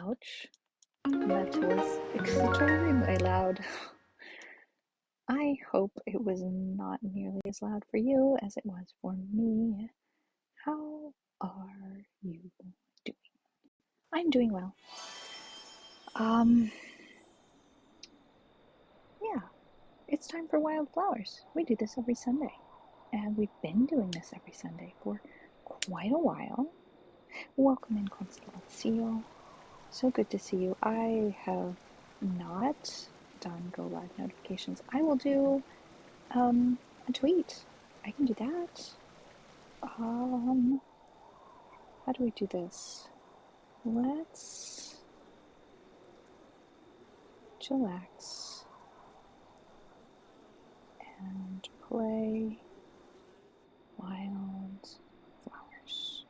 Ouch. That was extremely loud. I hope it was not nearly as loud for you as it was for me. How are you doing? I'm doing well. Um, yeah, it's time for Wylde Flowers. We do this every Sunday, and we've been doing this every Sunday for quite a while. Welcome in, Constellatio. So good to see you. I have not done go live notifications. I will do a tweet. I can do that. How do we do this? Let's chillax and play Wylde Flowers.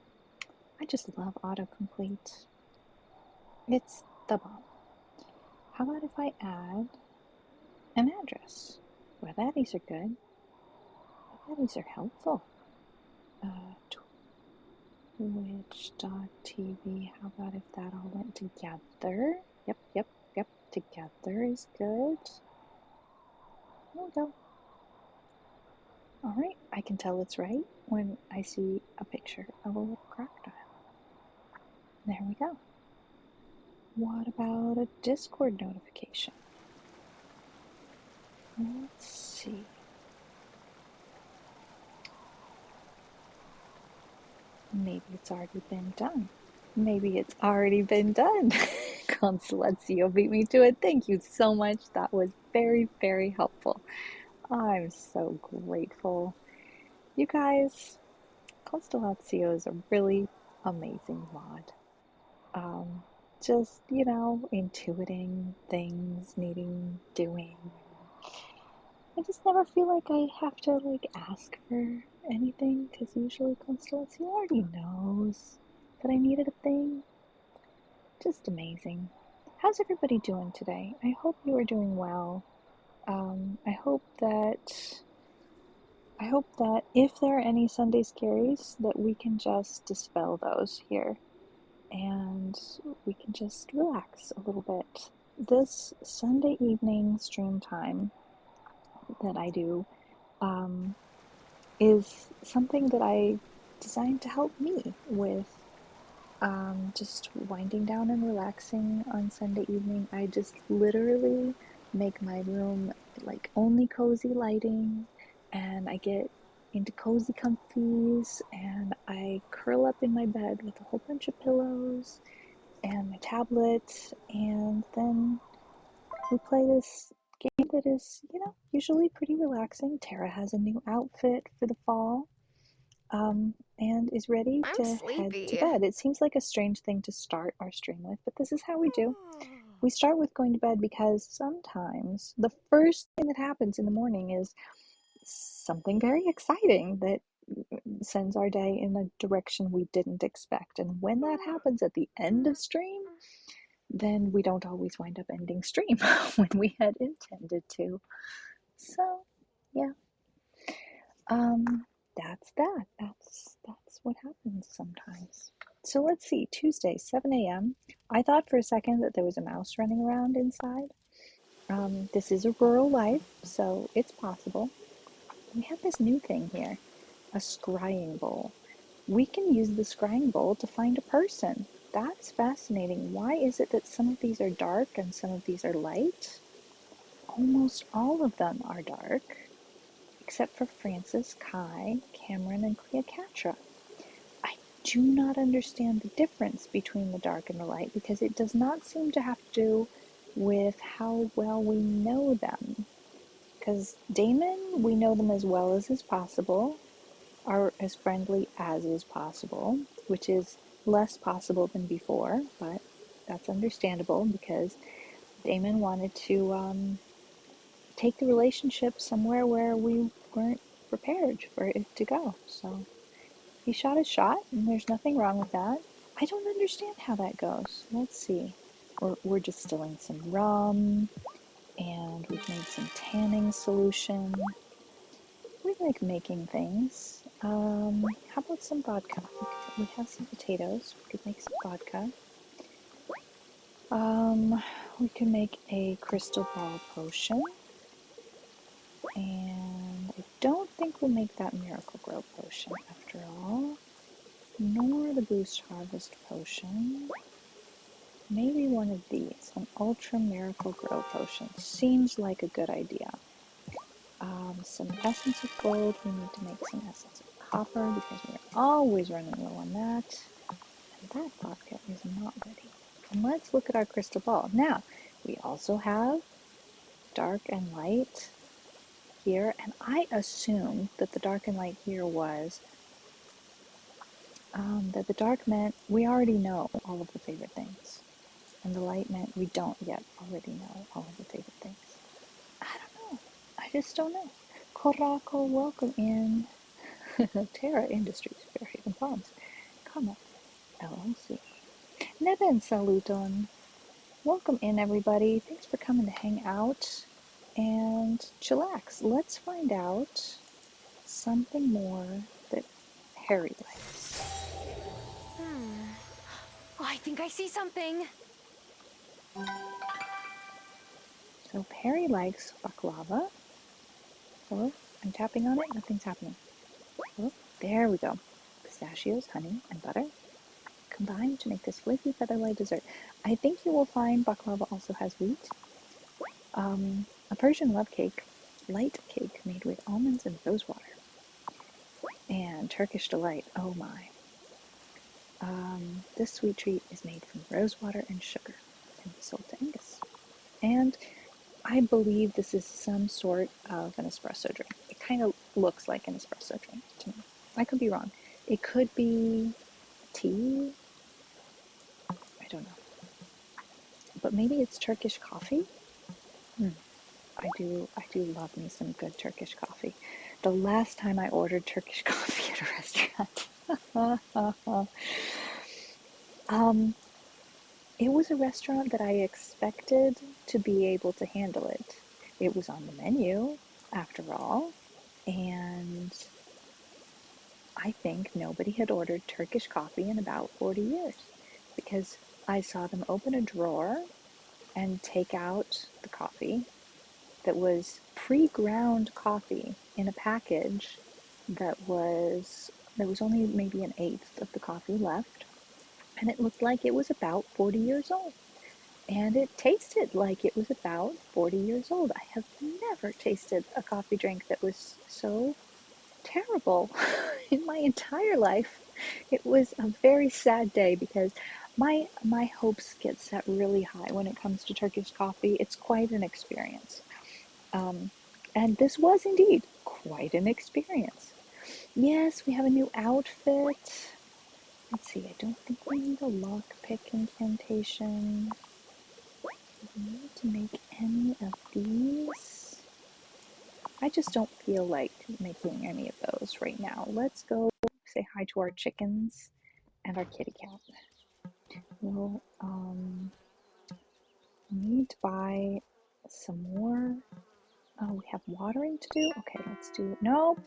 I just love autocomplete. It's the bomb. How about if I add an address? Well, these are good. These are helpful. Twitch.tv. How about if that all went together? Yep. Together is good. There we go. Alright, I can tell it's right when I see a picture of a little crocodile. There we go. What about a Discord notification? Let's see. Maybe it's already been done. Constellazio beat me to it. Thank you so much. That was very, very helpful. I'm so grateful. You guys, Constellazio is a really amazing mod. Just, intuiting things, needing doing. I just never feel like I have to ask for anything because usually Constellation already knows that I needed a thing. Just amazing. How's everybody doing today? I hope you are doing well. I hope that if there are any Sunday scaries, that we can just dispel those here and we can just relax a little bit. This Sunday evening stream time that I do is something that I designed to help me with just winding down and relaxing on Sunday evening. I just literally make my room only cozy lighting, and I get into cozy comfies, and I curl up in my bed with a whole bunch of pillows and my tablet, and then we play this game that is, usually pretty relaxing. Tara has a new outfit for the fall, and is ready I'm to head to sleepy. bed. It seems like a strange thing to start our stream with, but this is how we do. We start with going to bed because sometimes the first thing that happens in the morning is something very exciting that sends our day in a direction we didn't expect. And when that happens at the end of stream, then we don't always wind up ending stream when we had intended to. So, yeah. That's that. That's what happens sometimes. So let's see. Tuesday, 7 a.m. I thought for a second that there was a mouse running around inside. This is a rural life, so it's possible. We have this new thing here, a scrying bowl. We can use the scrying bowl to find a person. That's fascinating. Why is it that some of these are dark and some of these are light? Almost all of them are dark, except for Francis, Kai, Cameron, and Cleopatra. I do not understand the difference between the dark and the light because it does not seem to have to do with how well we know them. Because Damon, we know them as well as is possible, are as friendly as is possible, which is less possible than before, but that's understandable because Damon wanted to take the relationship somewhere where we weren't prepared for it to go. So he shot his shot, and there's nothing wrong with that. I don't understand how that goes. Let's see. We're distilling some rum, and we've made some tanning solution. We like making things. How about some vodka? We have some potatoes. We could make some vodka. We can make a crystal ball potion. And I don't think we'll make that miracle grow potion after all. Nor the boost harvest potion. Maybe one of these, an ultra miracle grow potion. Seems like a good idea. Some essence of gold. We need to make some essence of copper because we're always running low on that. And that vodka is not ready. And let's look at our crystal ball. Now, we also have dark and light here. And I assumed that the dark and light here was that the dark meant we already know all of the favorite things. And the light meant we don't yet already know all of the favorite things. I don't know. I just don't know. Korako, welcome in. Terra Industries, Fairhaven Farms, Comet LLC. Neben saluton. Welcome in, everybody. Thanks for coming to hang out and chillax. Let's find out something more that Harry likes. Oh, I think I see something. So Harry likes baklava. Oh, I'm tapping on it. Nothing's happening. Oh, there we go. Pistachios, honey, and butter combine to make this flaky featherlight dessert. I think you will find baklava also has wheat. A Persian love cake, light cake made with almonds and rose water. And Turkish delight, oh my. This sweet treat is made from rose water and sugar and sold to Angus. And I believe this is some sort of an espresso drink. It kind of looks like an espresso drink to me. I could be wrong. It could be tea. I don't know. But maybe it's Turkish coffee. I do love me some good Turkish coffee. The last time I ordered Turkish coffee at a restaurant, it was a restaurant that I expected to be able to handle it. It was on the menu, after all, and I think nobody had ordered Turkish coffee in about 40 years because I saw them open a drawer and take out the coffee that was pre-ground coffee in a package that was there was only maybe an eighth of the coffee left, and it looked like it was about 40 years old. And it tasted like it was about 40 years old. I have never tasted a coffee drink that was so terrible in my entire life. It was a very sad day because my hopes get set really high when it comes to Turkish coffee. It's quite an experience. And this was indeed quite an experience. Yes, we have a new outfit. Let's see, I don't think we need a lockpick incantation. Do we need to make any of these? I just don't feel like making any of those right now. Let's go say hi to our chickens and our kitty cat. We'll need to buy some more. Oh, we have watering to do? Okay, let's do, no,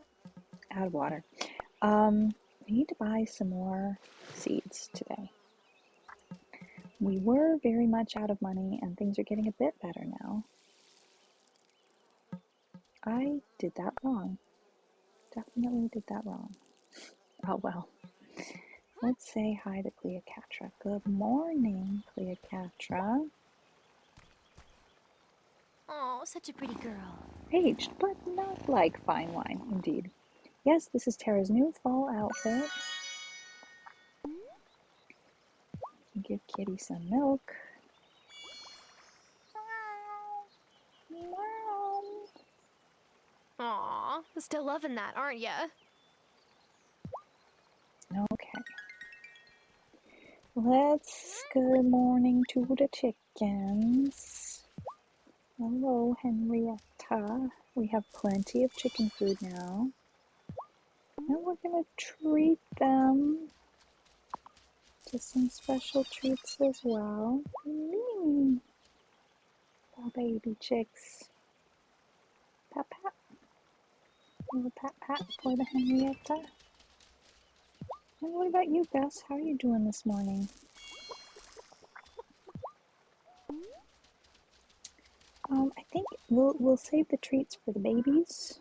add water. We need to buy some more seeds today. We were very much out of money and things are getting a bit better now. I did that wrong. Definitely did that wrong. Oh well. Let's say hi to Cleocatra. Good morning, Cleocatra. Oh, such a pretty girl. Aged, but not like fine wine, indeed. Yes, this is Tara's new fall outfit. Give Kitty some milk. Aw, still loving that, aren't ya? Okay. Let's good morning to the chickens. Hello, Henrietta. We have plenty of chicken food now. And we're going to treat them to some special treats as well. Mmm. Oh, baby chicks. Pat pat. A little pat pat for the Henrietta. And what about you, Gus? How are you doing this morning? think we'll save the treats for the babies.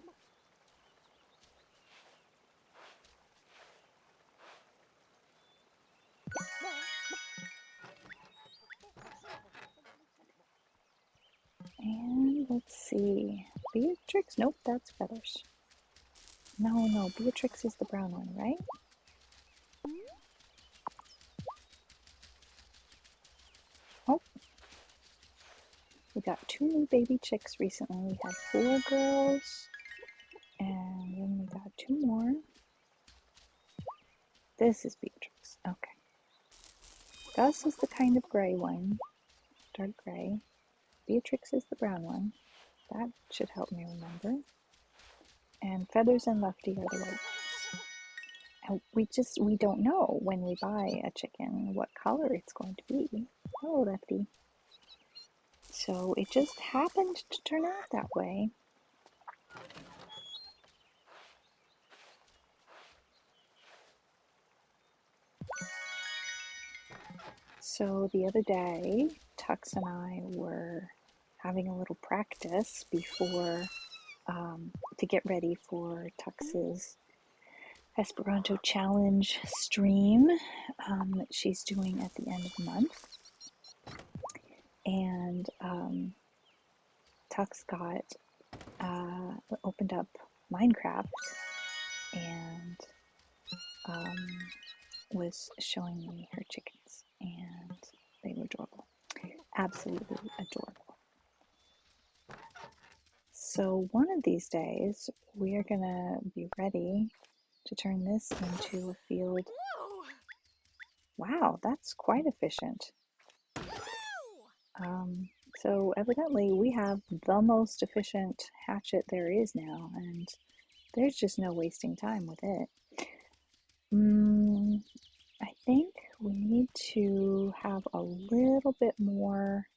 And let's see. Beatrix? Nope, that's feathers. No, Beatrix is the brown one, right? Oh, we got 2 new baby chicks recently. We had 4 girls, and then we got 2 more. This is Beatrix. Okay. Gus is the kind of gray one, dark gray. Beatrix is the brown one. That should help me remember. And Feathers and Lefty are the white ones. And we don't know when we buy a chicken what color it's going to be. Oh, Lefty. So it just happened to turn out that way. So the other day, Tux and I were having a little practice before to get ready for Tux's Esperanto Challenge stream that she's doing at the end of the month. And Tux got opened up Minecraft and was showing me her chickens, and they were adorable, absolutely adorable. So one of these days we are gonna be ready to turn this into a field. Wow, that's quite efficient. So evidently we have the most efficient hatchet there is now, and there's just no wasting time with it. I think we need to have a little bit more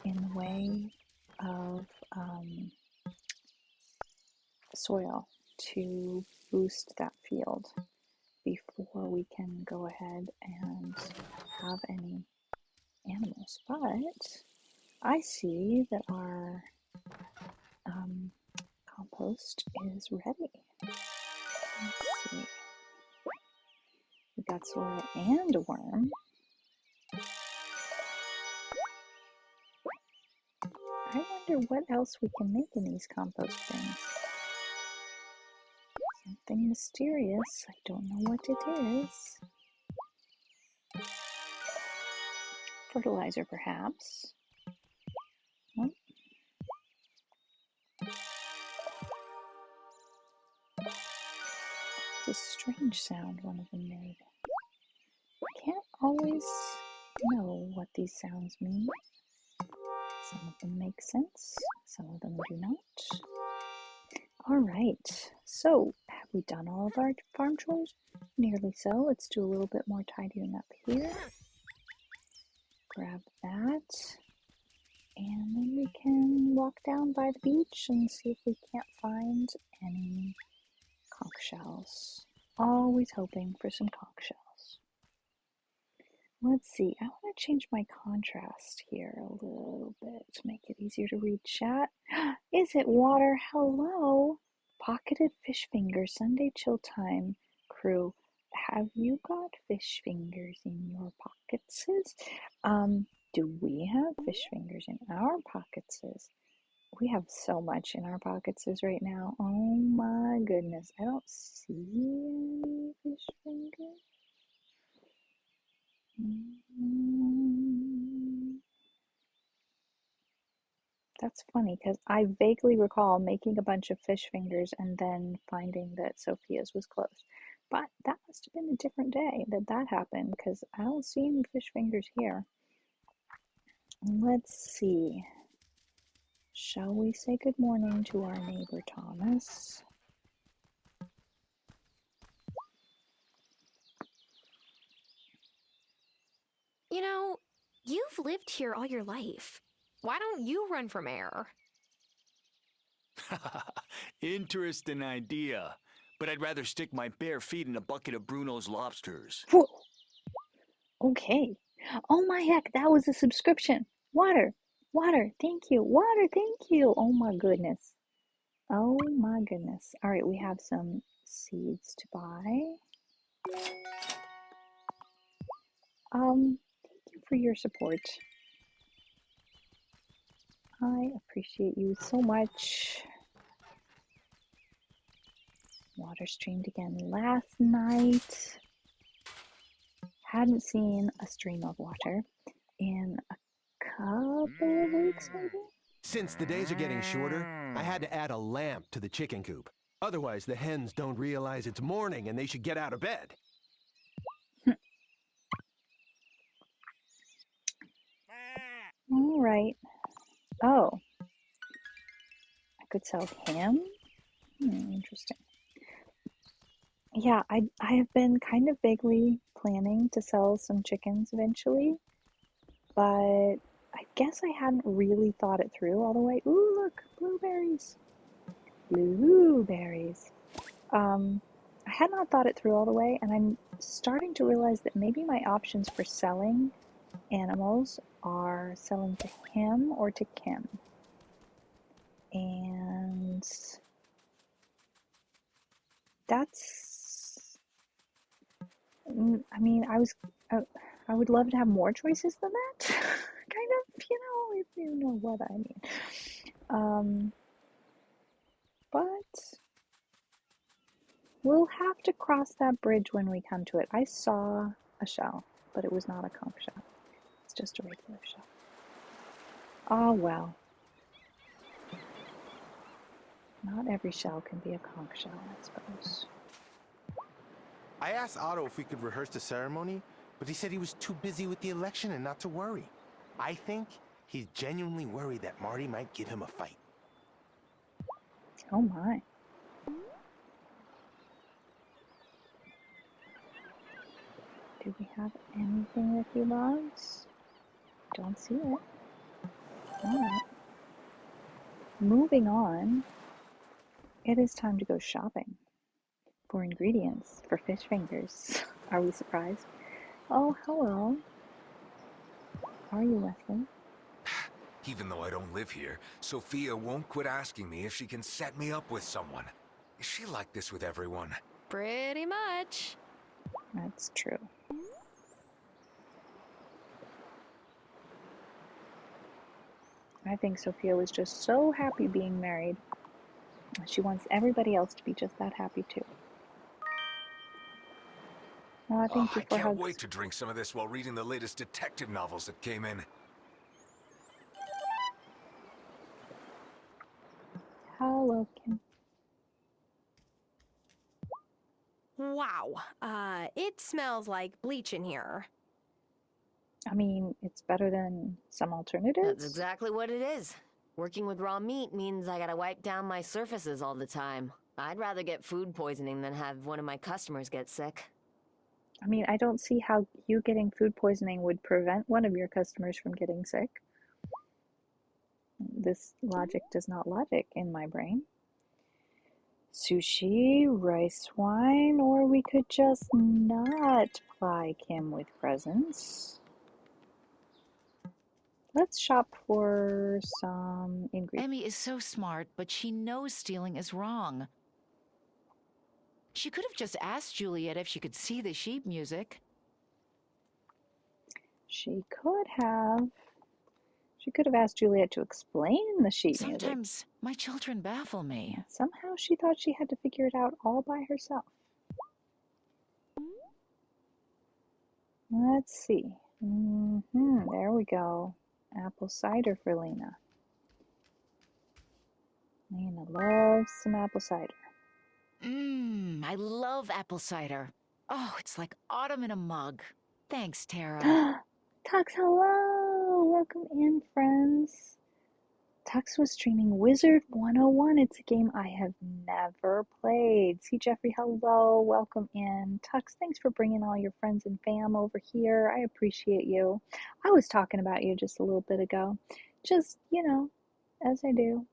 in the way of soil to boost that field before we can go ahead and have any animals. But I see that our compost is ready. Let's see. We got soil and a worm. I wonder what else we can make in these compost bins. Something mysterious. I don't know what it is. Fertilizer, perhaps. Oh. It's a strange sound one of them made. Can't always know what these sounds mean. Some of them make sense, some of them do not. All right, so have we done all of our farm chores? Nearly so. Let's do a little bit more tidying up here. Grab that. And then we can walk down by the beach and see if we can't find any conch shells. Always hoping for some conch shells. Let's see, I want to change my contrast here a little bit to make it easier to read chat. Is it water? Hello! Pocketed fish fingers, Sunday chill time crew. Have you got fish fingers in your pockets? Do we have fish fingers in our pockets? We have so much in our pockets right now. Oh my goodness, I don't see any fish fingers. That's funny because I vaguely recall making a bunch of fish fingers and then finding that Sophia's was closed. But that must have been a different day that happened because I don't see any fish fingers here. Let's see. Shall we say good morning to our neighbor Thomas? You know, you've lived here all your life. Why don't you run for mayor? Interesting idea. But I'd rather stick my bare feet in a bucket of Bruno's lobsters. Whoa. Okay. Oh my heck, that was a subscription. Water. Water, thank you. Water, thank you. Oh my goodness. Oh my goodness. All right, we have some seeds to buy. Thank you for your support. I appreciate you so much. Water streamed again last night. Hadn't seen a stream of water in a couple of weeks, maybe? Since the days are getting shorter, I had to add a lamp to the chicken coop. Otherwise, the hens don't realize it's morning and they should get out of bed. All right. Oh, I could sell ham? Interesting. Yeah, I have been kind of vaguely planning to sell some chickens eventually, but I guess I hadn't really thought it through all the way. Ooh, look, blueberries. Blueberries. I had not thought it through all the way, and I'm starting to realize that maybe my options for selling animals are selling to him or to Kim. And that's, I mean, I would love to have more choices than that, kind of, if you know what I mean. But we'll have to cross that bridge when we come to it. I saw a shell, but it was not a conch shell. It's just a regular shell. Ah, well. Not every shell can be a conch shell, I suppose. I asked Otto if we could rehearse the ceremony, but he said he was too busy with the election and not to worry. I think he's genuinely worried that Marty might give him a fight. Oh my. Do we have anything that he loves? Don't see it. Alright. Moving on. It is time to go shopping for ingredients for fish fingers. Are we surprised? Oh, hello. How are you, Wesley? Even though I don't live here, Sophia won't quit asking me if she can set me up with someone. Is she like this with everyone? Pretty much. That's true. I think Sophia was just so happy being married. She wants everybody else to be just that happy too. Thank you I for can't hugs. wait to drink some of this while reading the latest detective novels that came in. Hello, Kim. Wow. It smells like bleach in here. I mean, it's better than some That's alternatives. exactly what it is. Working with raw meat means I gotta wipe down my surfaces all the time. I'd rather get food poisoning than have one of my customers get sick. I mean, I don't see how you getting food poisoning would prevent one of your customers from getting sick. This logic does not logic in my brain. Sushi, rice wine, or we could just not ply Kim with presents. Let's shop for some ingredients. Emmy is so smart, but she knows stealing is wrong. She could have just asked Juliet if she could see the sheet music. She could have. She could have asked Juliet to explain the sheet music. Sometimes my children baffle me. Somehow she thought she had to figure it out all by herself. Let's see. There we go. Apple cider for Lena. Lena loves some apple cider. I love apple cider. Oh, it's like autumn in a mug. Thanks, Tara. Tux, hello! Welcome in, friends. Tux was streaming Wizard 101. It's a game I have never played. See, Jeffrey, hello. Welcome in. Tux, thanks for bringing all your friends and fam over here. I appreciate you. I was talking about you just a little bit ago. Just, as I do.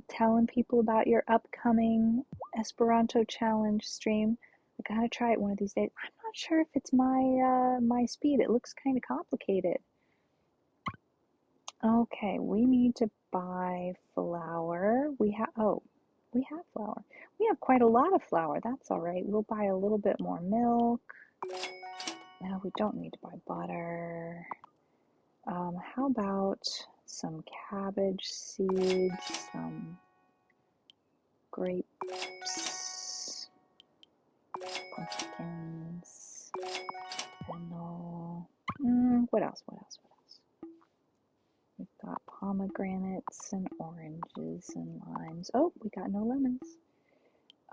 Telling people about your upcoming Esperanto challenge stream. I gotta try it one of these days. I'm not sure if it's my speed. It looks kind of complicated. Okay, we need to buy flour. We have flour. We have quite a lot of flour. That's all right. We'll buy a little bit more milk. No, we don't need to buy butter. How about some cabbage seeds, some grapes, pumpkins, fennel. What else? What else? What else? We've got pomegranates and oranges and limes. Oh, we got no lemons.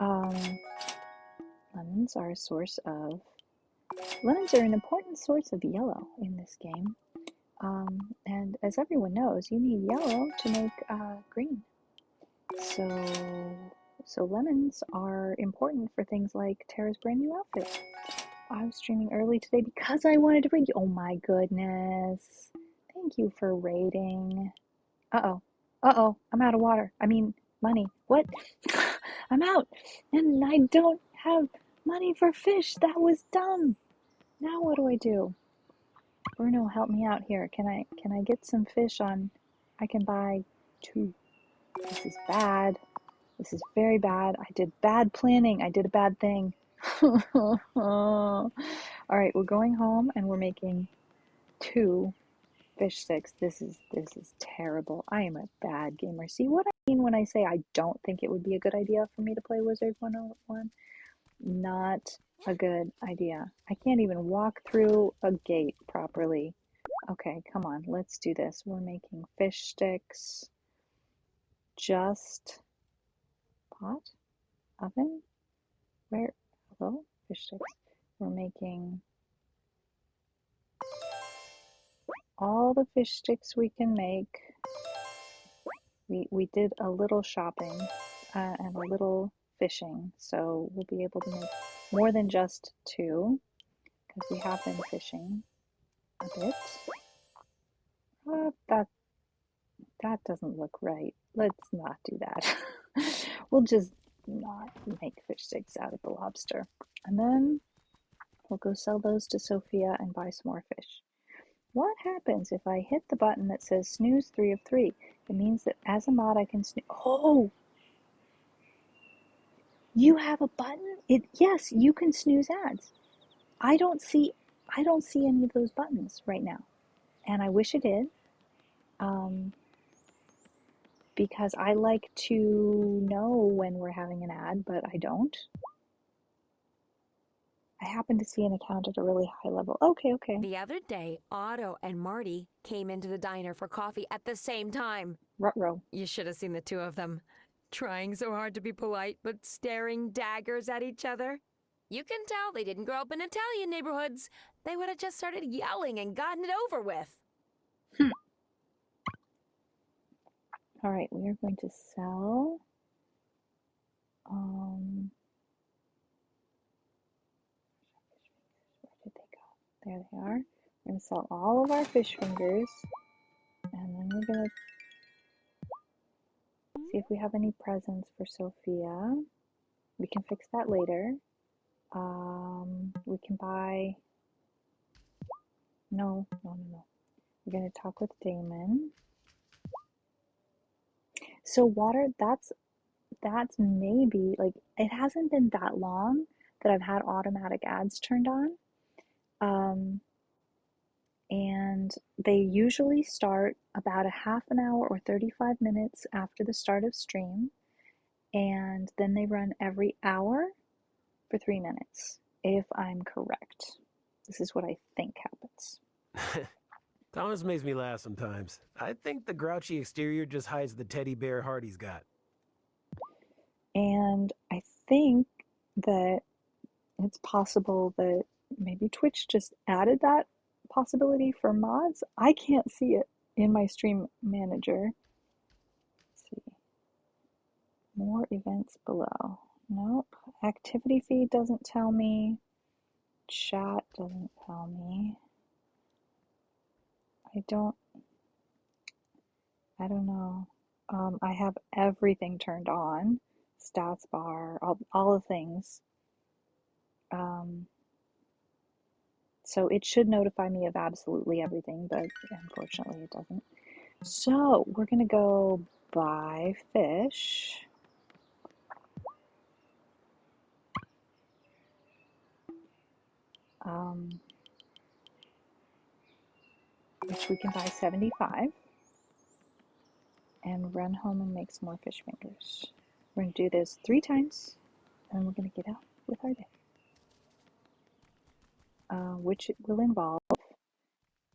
Um, lemons are a source of. Lemons are an important source of yellow in this game. And as everyone knows, you need yellow to make green. So lemons are important for things like Tara's brand new outfit. I was streaming early today because I wanted to raid you. Oh my goodness. Thank you for raiding. Uh-oh. Uh-oh. I'm out of water. I mean, money. What? I'm out. And I don't have money for fish. That was dumb. Now what do I do? Bruno, help me out here. Can I get some fish on? I can buy 2. This is bad. This is very bad. I did bad planning. I did a bad thing. All right, we're going home and we're making 2 fish sticks. This is terrible. I am a bad gamer. See what I mean when I say I don't think it would be a good idea for me to play Wizard 101? Not a good idea. I can't even walk through a gate properly. Okay, come on, let's do this. We're making fish sticks. Just pot? Oven? Where? Hello? Fish sticks. We're making all the fish sticks we can make. We did a little shopping and a little fishing, so we'll be able to make more than just 2 because we have been fishing a bit. That doesn't look right. Let's not do that. We'll just not make fish sticks out of the lobster. And then we'll go sell those to Sophia and buy some more fish. What happens if I hit the button that says snooze 3 of 3? It means that as a mod I can snooze. Oh! You have a button? Yes, you can snooze ads. I don't see any of those buttons right now. And I wish I did. Because I like to know when we're having an ad, but I don't. I happen to see an account at a really high level. Okay. The other day, Otto and Marty came into the diner for coffee at the same time. Ruh-roh. You should have seen the 2 of them. Trying so hard to be polite, but staring daggers at each other. You can tell they didn't grow up in Italian neighborhoods. They would have just started yelling and gotten it over with. All right, we are going to sell. Where did they go? There they are. We're going to sell all of our fish fingers. And then we're going to see if we have any presents for Sophia. We can fix that later. We can buy. No. We're going to talk with Damon. So water, that's maybe, like, it hasn't been that long that I've had automatic ads turned on. And they usually start about a half an hour or 35 minutes after the start of stream. And then they run every hour for 3 minutes, if I'm correct. This is what I think happens. Thomas makes me laugh sometimes. I think the grouchy exterior just hides the teddy bear heart he's got. And I think that it's possible that maybe Twitch just added that possibility for mods. I can't see it in my stream manager. Let's see. More events below. Nope. Activity feed doesn't tell me. Chat doesn't tell me. I don't know. I have everything turned on. Stats bar, all the things. So it should notify me of absolutely everything, but unfortunately it doesn't. So we're gonna go buy fish. Which we can buy 75 and run home and make some more fish fingers. We're gonna do this 3 times and we're gonna get out with our day. Which will involve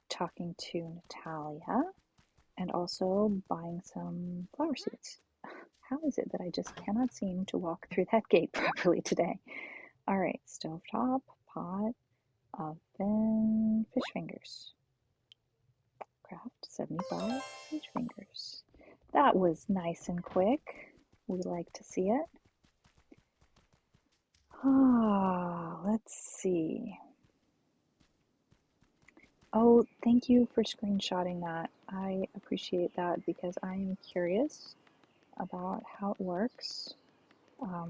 talking to Natalia and also buying some flower seeds. How is it that I just cannot seem to walk through that gate properly today? All right, stovetop, pot, oven, fish fingers. Craft 75 fish fingers. That was nice and quick. We like to see it. Let's see. Oh, thank you for screenshotting that. I appreciate that because I am curious about how it works. I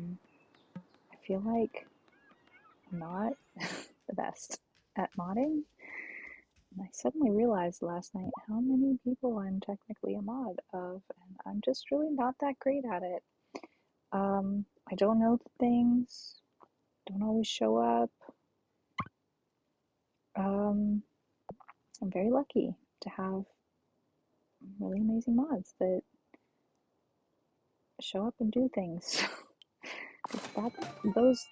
feel like I'm not the best at modding. And I suddenly realized last night how many people I'm technically a mod of, and I'm just really not that great at it. I don't know the things, don't always show up. I'm very lucky to have really amazing mods that show up and do things. Those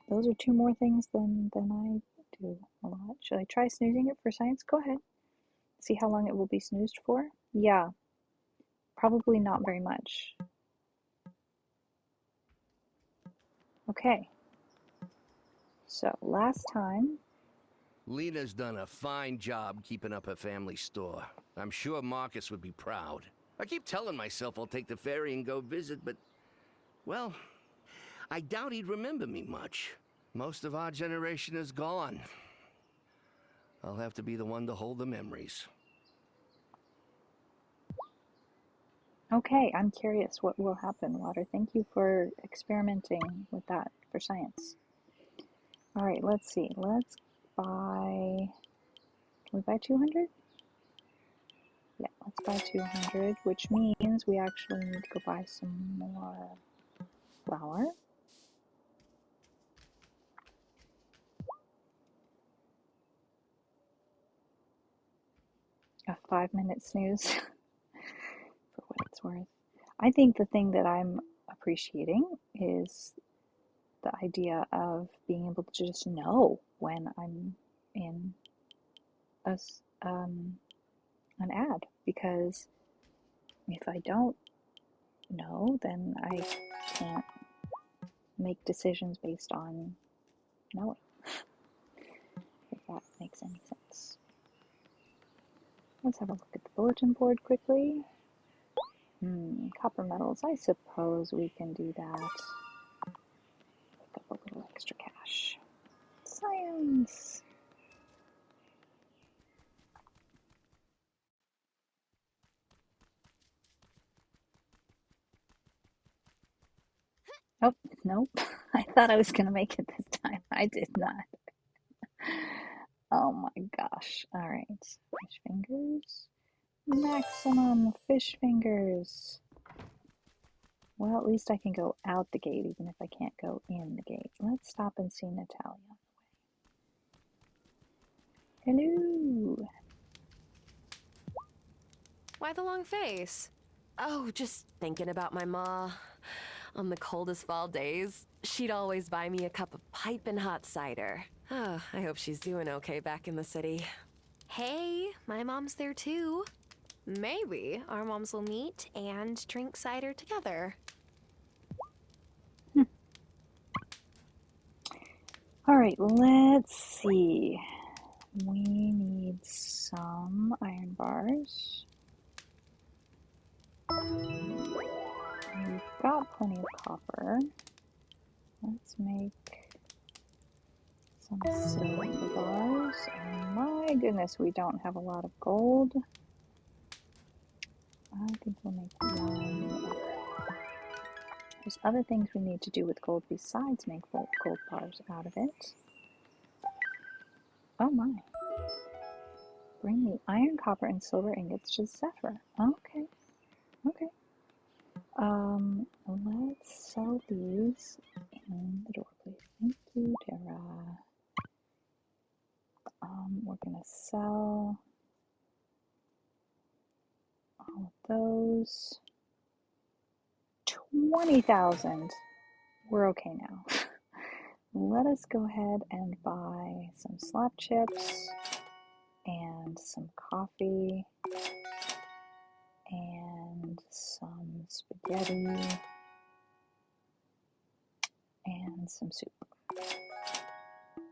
are 2 more things than I do a lot. Should I try snoozing it for science? Go ahead. See how long it will be snoozed for? Yeah, probably not very much. Okay. So last time. Lena's done a fine job keeping up her family store. I'm sure Marcus would be proud. I keep telling myself I'll take the ferry and go visit, but, well, I doubt he'd remember me much. Most of our generation is gone. I'll have to be the one to hold the memories. Okay, I'm curious what will happen, Water. Thank you for experimenting with that for science. All right, let's see. Let's buy. Can we buy 200? Yeah, let's buy 200, which means we actually need to go buy some more flour. A 5-minute snooze for what it's worth. I think the thing that I'm appreciating is the idea of being able to just know when I'm in an ad, because if I don't know, then I can't make decisions based on knowing, if that makes any sense. Let's have a look at the bulletin board quickly. Copper metals, I suppose we can do that. Pick up a little extra cash. Science! Oh, nope. I thought I was going to make it this time. I did not. Oh my gosh. All right. Fish fingers. Maximum fish fingers. Well, at least I can go out the gate, even if I can't go in the gate. Let's stop and see Natalia on the way. Hello. Why the long face? Oh, just thinking about my ma. On the coldest fall days, she'd always buy me a cup of piping hot cider. Oh, I hope she's doing okay back in the city. Hey, my mom's there too. Maybe our moms will meet and drink cider together. All right, let's see. We need some iron bars. We've got plenty of copper. Let's make some silver bars. And my goodness, we don't have a lot of gold. I think we'll make one. There's other things we need to do with gold besides make gold bars out of it. Oh my. Bring the iron, copper, and silver ingots to Zephyr. Okay. Okay. Let's sell these in the door, please. Thank you, Tara. We're gonna sell all of those. 20,000. We're okay now. Let us go ahead and buy some slop chips and some coffee and some spaghetti and some soup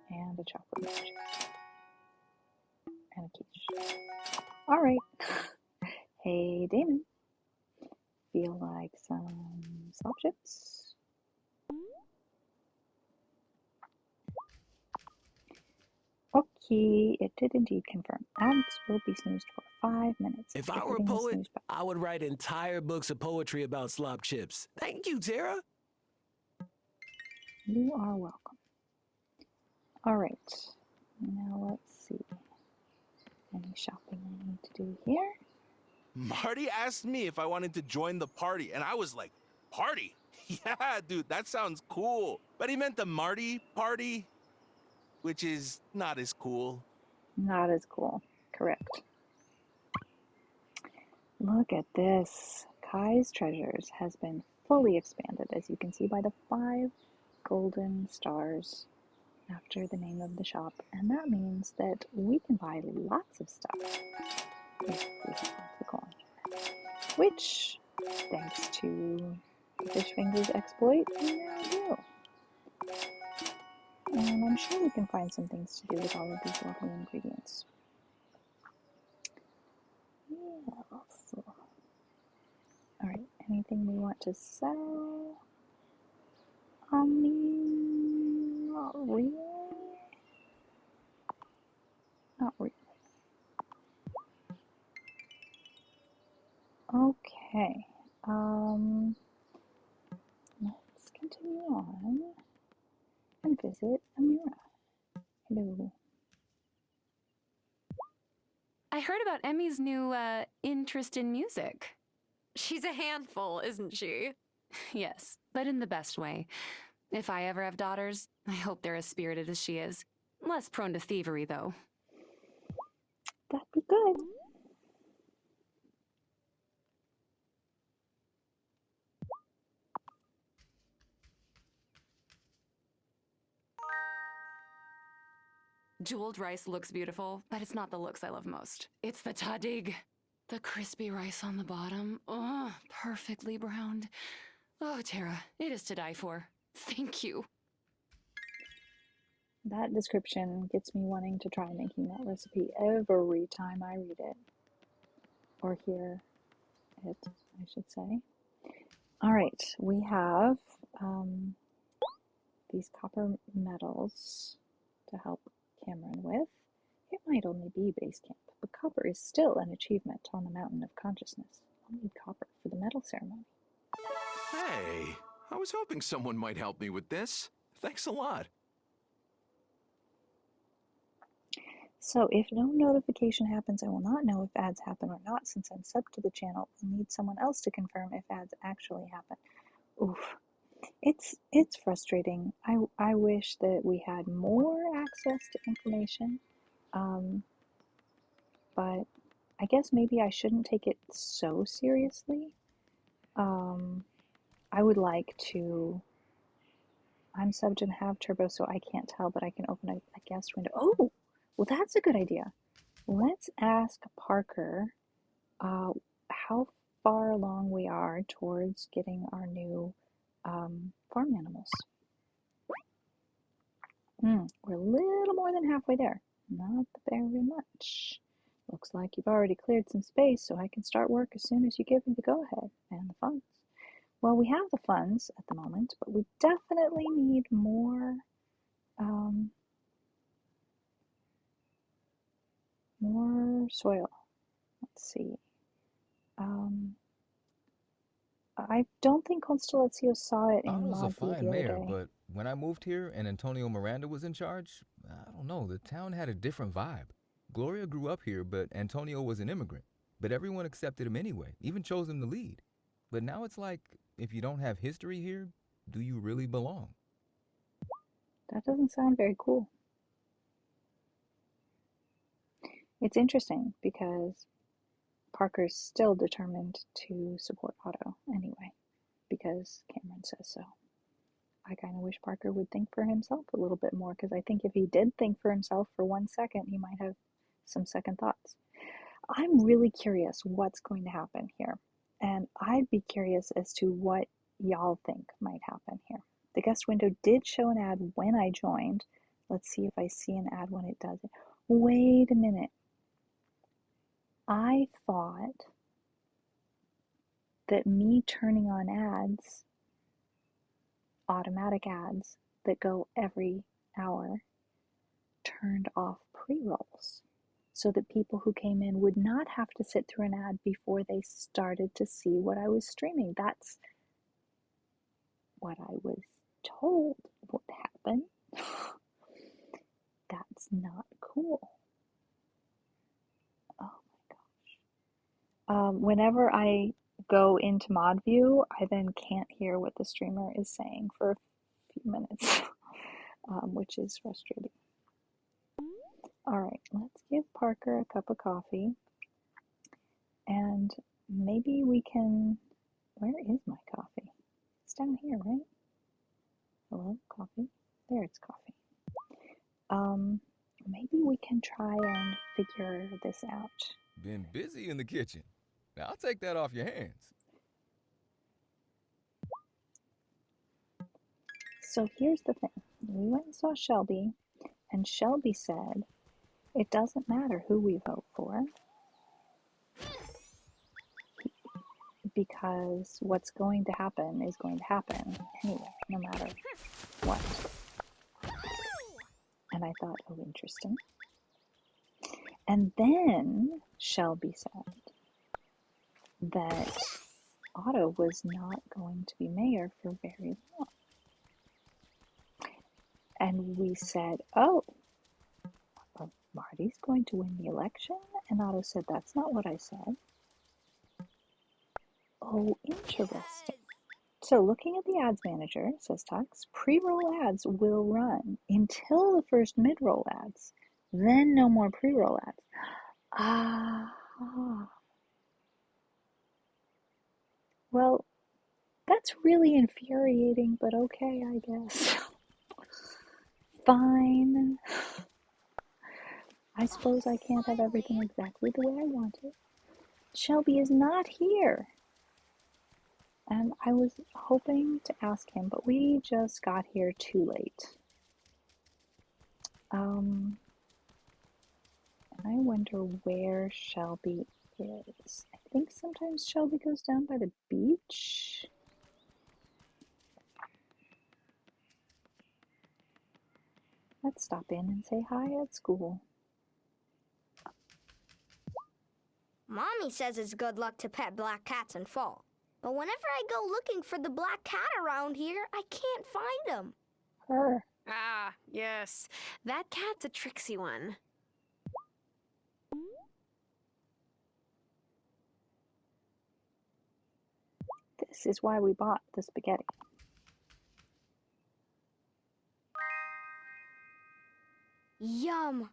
and a chocolate milkshake and a quiche. All right. Hey, Damon. Feel like some slop chips? Okay, it did indeed confirm. Ads will be snoozed for 5 minutes. If After I were a hitting the poet, snooze button. I would write entire books of poetry about slop chips. Thank you, Tara. You are welcome. All right. Now let's see. Any shopping I need to do here? Marty asked me if I wanted to join the party, and I was like, party? Yeah, dude, that sounds cool. But he meant the Marty party, which is not as cool. Not as cool. Correct. Look at this. Kai's Treasures has been fully expanded, as you can see by the 5 golden stars after the name of the shop. And that means that we can buy lots of stuff if we have lots of coin. Which, thanks to the Fish Fingers exploit, we now do. And I'm sure we can find some things to do with all of these lovely ingredients. Yes. Alright, anything we want to sell? Not really. Not really. Okay. Let's continue on and visit Amira. Hello. I heard about Emmy's new, interest in music. She's a handful, isn't she? Yes, but in the best way. If I ever have daughters, I hope they're as spirited as she is. Less prone to thievery, though. That'd be good. Jeweled rice looks beautiful, but it's not the looks I love most. It's the tadig. The crispy rice on the bottom. Oh, perfectly browned. Oh, Tara, it is to die for. Thank you. That description gets me wanting to try making that recipe every time I read it. Or hear it, I should say. Alright, we have these copper medals to help Cameron with. It might only be base camp, but copper is still an achievement on the mountain of consciousness. I'll need copper for the medal ceremony. Hey, I was hoping someone might help me with this. Thanks a lot. So if no notification happens, I will not know if ads happen or not. Since I'm subbed to the channel, I'll need someone else to confirm if ads actually happen. Oof. It's frustrating. I wish that we had more access to information. But I guess maybe I shouldn't take it so seriously. I would like to. I'm subbed and have turbo, so I can't tell, but I can open a guest window. Oh, well, that's a good idea. Let's ask Parker how far along we are towards getting our new farm animals. We're a little more than halfway there. Not very much. Looks like you've already cleared some space, so I can start work as soon as you give me the go-ahead and the funds. Well, we have the funds at the moment, but we definitely need more soil. Let's see. I don't think Constellazio saw it in Otto's a Mod View fine the other mayor, day. but when I moved here and Antonio Miranda was in charge, I don't know, the town had a different vibe. Gloria grew up here, but Antonio was an immigrant. But everyone accepted him anyway, even chose him to lead. But now it's like, if you don't have history here, do you really belong? That doesn't sound very cool. It's interesting because Parker's still determined to support Otto anyway, because Cameron says so. I kind of wish Parker would think for himself a little bit more, because I think if he did think for himself for 1 second, he might have some second thoughts. I'm really curious what's going to happen here, and I'd be curious as to what y'all think might happen here. The guest window did show an ad when I joined. Let's see if I see an ad when it does it. Wait a minute. I thought that me turning on ads, automatic ads that go every hour, turned off pre-rolls so that people who came in would not have to sit through an ad before they started to see what I was streaming. That's what I was told would happen. That's not cool. Oh my gosh. Whenever I go into mod view, I then can't hear what the streamer is saying for a few minutes, which is frustrating. All right, let's give Parker a cup of coffee, and maybe we can, where is my coffee? It's down here, right? Hello, coffee? There, it's coffee. Maybe we can try and figure this out. Been busy in the kitchen. Now I'll take that off your hands. So here's the thing. We went and saw Shelby, and Shelby said, it doesn't matter who we vote for, because what's going to happen is going to happen anyway, no matter what. And I thought, oh, interesting. And then Shelby said that Otto was not going to be mayor for very long. And we said, oh, Marty's going to win the election? And Otto said, that's not what I said. Oh, interesting. So looking at the ads manager, says Tux, pre-roll ads will run until the first mid-roll ads. Then no more pre-roll ads. Ah. Well, that's really infuriating, but okay, I guess. Fine. I suppose I can't have everything exactly the way I want it. Shelby is not here. And I was hoping to ask him, but we just got here too late. And I wonder where Shelby is. I think sometimes Shelby goes down by the beach. Let's stop in and say hi at school. Mommy says it's good luck to pet black cats in fall. But whenever I go looking for the black cat around here, I can't find him. Her. Ah, yes. That cat's a tricksy one. This is why we bought the spaghetti. Yum.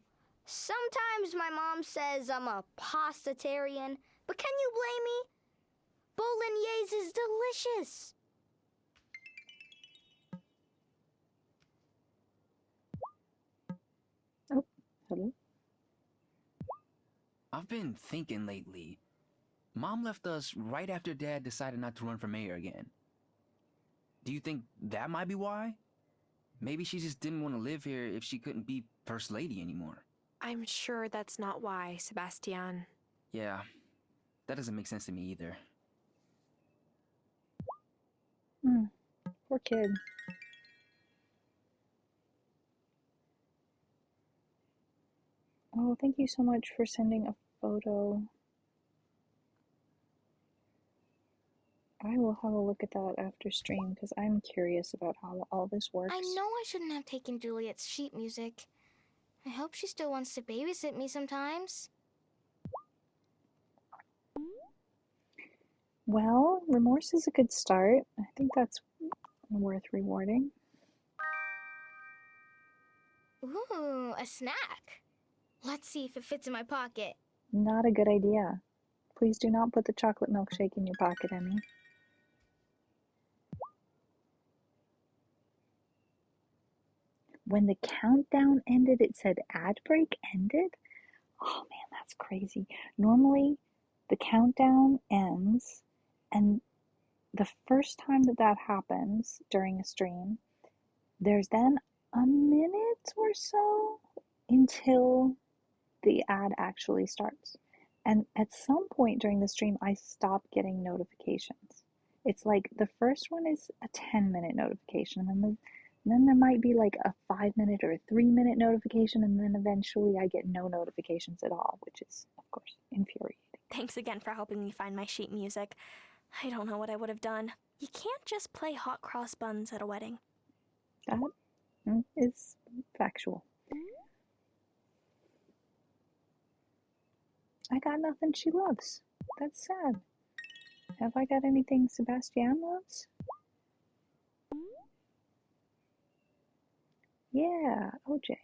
Sometimes my mom says I'm a pastatarian, but can you blame me? Bolognese is delicious. Oh, hello. I've been thinking lately. Mom left us right after Dad decided not to run for mayor again. Do you think that might be why? Maybe she just didn't want to live here if she couldn't be First Lady anymore. I'm sure that's not why, Sebastian. Yeah, that doesn't make sense to me either. Poor kid. Oh, thank you so much for sending a photo. I will have a look at that after stream because I'm curious about how all this works. I know I shouldn't have taken Juliet's sheet music. I hope she still wants to babysit me sometimes. Well, remorse is a good start. I think that's worth rewarding. Ooh, a snack. Let's see if it fits in my pocket. Not a good idea. Please do not put the chocolate milkshake in your pocket, Emmy. When the countdown ended, it said ad break ended? Oh man, that's crazy. Normally, the countdown ends, and the first time that that happens during a stream, there's then a minute or so until the ad actually starts. And at some point during the stream, I stopped getting notifications. It's like the first one is a 10-minute notification, and then there might be like a 5-minute or a 3-minute notification, and then eventually I get no notifications at all, which is, of course, infuriating. Thanks again for helping me find my sheet music. I don't know what I would have done. You can't just play hot cross buns at a wedding. That is factual. I got nothing she loves. That's sad. Have I got anything Sebastian loves? Yeah, OJ.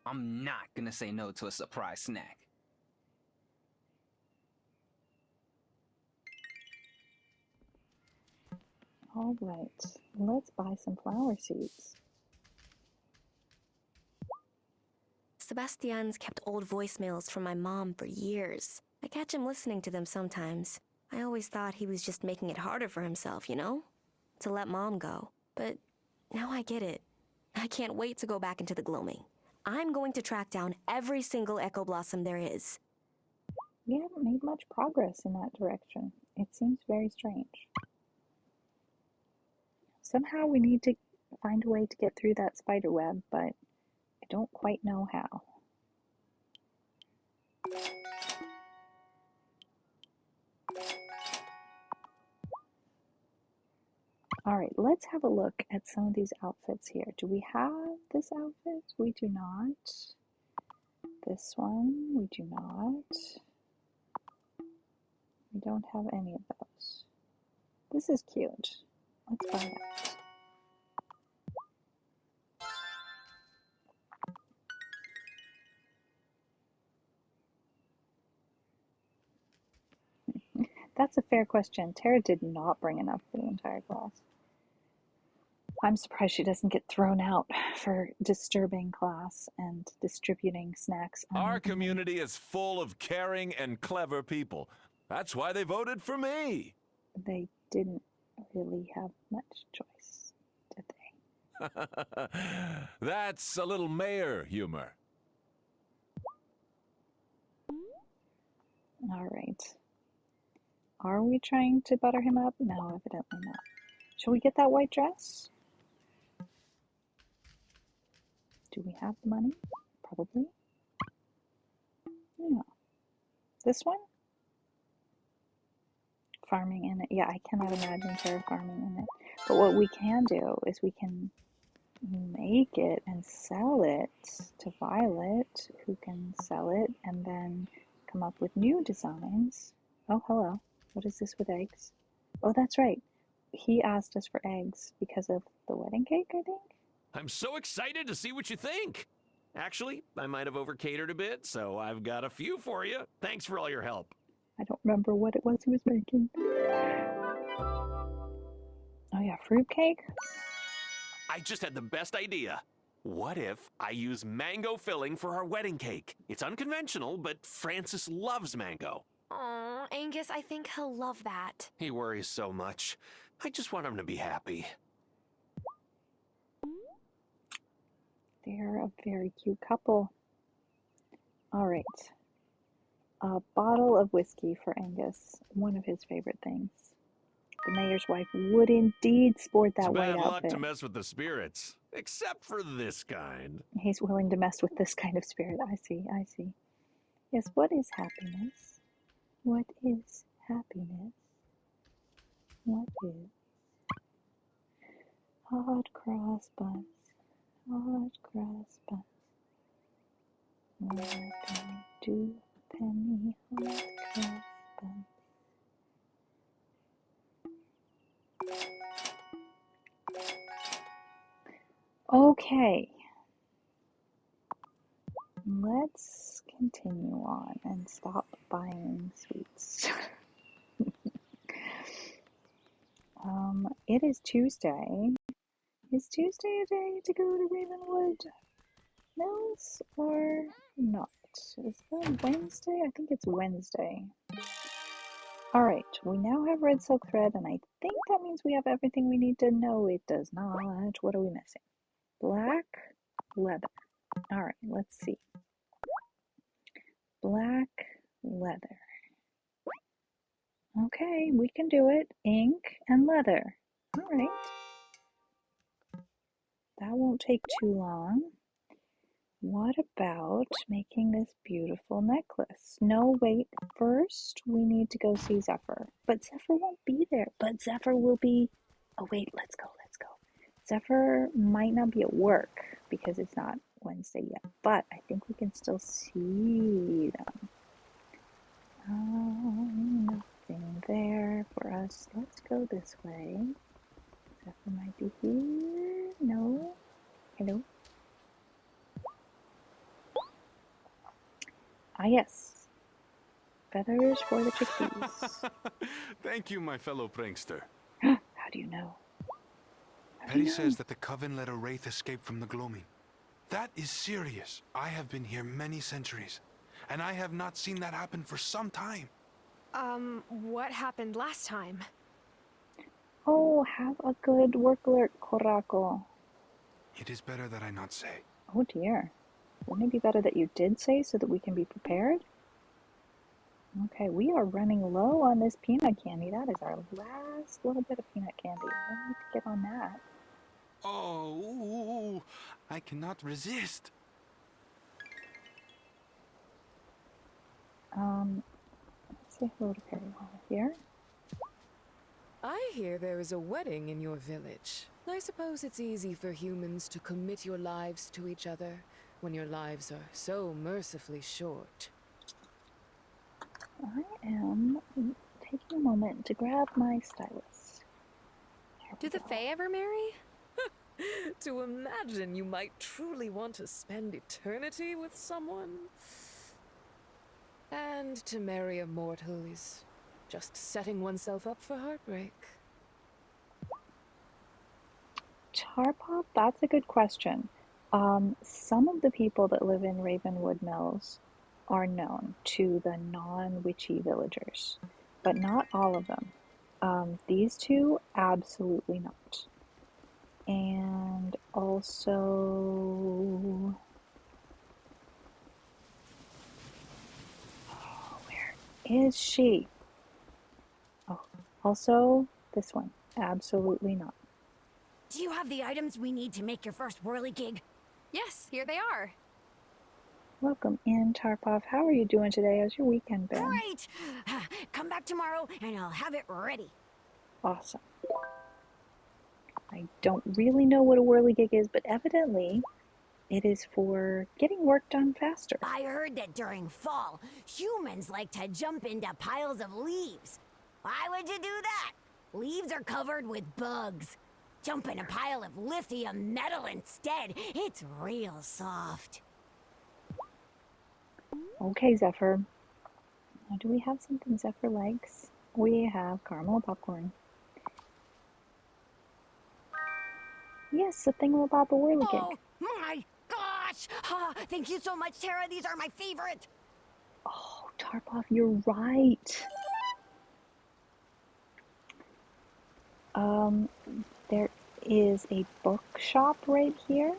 I'm not gonna say no to a surprise snack. All right, let's buy some flower seeds. Sebastian's kept old voicemails from my mom for years. I catch him listening to them sometimes. I always thought he was just making it harder for himself, you know? To let mom go. But now I get it. I can't wait to go back into the gloaming. I'm going to track down every single Echo Blossom there is. We haven't made much progress in that direction. It seems very strange. Somehow we need to find a way to get through that spider web, but I don't quite know how. All right, let's have a look at some of these outfits here. Do we have this outfit? We do not. This one, we do not. We don't have any of those. This is cute. Let's buy that. That's a fair question. Tara did not bring enough for the entire class. I'm surprised she doesn't get thrown out for disturbing class and distributing snacks. Our community is full of caring and clever people. That's why they voted for me. They didn't really have much choice, did they? That's a little mayor humor. All right. Are we trying to butter him up? No, evidently not. Shall we get that white dress? Do we have the money? Probably. Yeah. This one? Farming in it. Yeah, I cannot imagine Tara farming in it. But what we can do is we can make it and sell it to Violet, who can sell it and then come up with new designs. Oh, hello. What is this with eggs? Oh, that's right. He asked us for eggs because of the wedding cake, I think? I'm so excited to see what you think. Actually, I might have over-catered a bit, so I've got a few for you. Thanks for all your help. I don't remember what it was he was making. Oh yeah, fruitcake? I just had the best idea. What if I use mango filling for our wedding cake? It's unconventional, but Francis loves mango. Aw, Angus, I think he'll love that. He worries so much. I just want him to be happy. They're a very cute couple. All right. A bottle of whiskey for Angus, one of his favorite things. The mayor's wife would indeed sport that It's white bad luck outfit. to mess with the spirits, except for this kind. He's willing to mess with this kind of spirit. I see, I see. Yes, what is happiness? What is happiness? What is? Hot cross buns. Hot cross buns. One penny, 2 penny hot cross buns. Okay. Let's continue on and stop buying sweets. It is Tuesday. Is Tuesday a day to go to Ravenwood Mills or not? Is that Wednesday? I think it's Wednesday. Alright, we now have red silk thread, and I think that means we have everything we need to know. It does not. What are we missing? Black leather. Alright, let's see. Black leather. Okay, we can do it. Ink and leather. Alright. That won't take too long. What about making this beautiful necklace? No, wait. First, we need to go see Zephyr. But Zephyr won't be there. But Zephyr will be... Oh, wait. Let's go. Zephyr might not be at work because it's not Wednesday yet. But I think we can still see them. Nothing there for us. Let's go this way. Zephyr might be here. No. Hello. Ah, yes. Feathers for the chickpeas. Thank you, my fellow prankster. How do you know? Perry says that the Coven let a wraith escape from the gloaming. That is serious. I have been here many centuries, and I have not seen that happen for some time. What happened last time? Oh, have a good work alert, Korako. It is better that I not say. Oh dear. Wouldn't it be better that you did say so that we can be prepared? Okay, we are running low on this peanut candy. That is our last little bit of peanut candy. We need to get on that. Oh, I cannot resist. Let's say hello to Perry while we're here. I hear there is a wedding in your village. I suppose it's easy for humans to commit your lives to each other when your lives are so mercifully short. I am taking a moment to grab my stylus. Do the Fae ever marry? To imagine you might truly want to spend eternity with someone. And to marry a mortal is just setting oneself up for heartbreak. Charpop, that's a good question. Some of the people that live in Ravenwood Mills are known to the non-witchy villagers, but not all of them. These two, absolutely not. And also... Oh, where is she? Oh, also this one, absolutely not. Do you have the items we need to make your first whirligig? Yes, here they are. Welcome in, Tarpov. How are you doing today? How's your weekend been? Great! Come back tomorrow and I'll have it ready. Awesome. I don't really know what a whirligig is, but evidently it is for getting work done faster. I heard that during fall, humans like to jump into piles of leaves. Why would you do that? Leaves are covered with bugs. Jump in a pile of lithium metal instead. It's real soft. Okay, Zephyr. Now, do we have something Zephyr likes? We have caramel popcorn. Yes, the thingamabob a whirligig. Oh my gosh! Thank you so much, Tara. These are my favorite. Oh, Tarpov, you're right. There is a bookshop right here,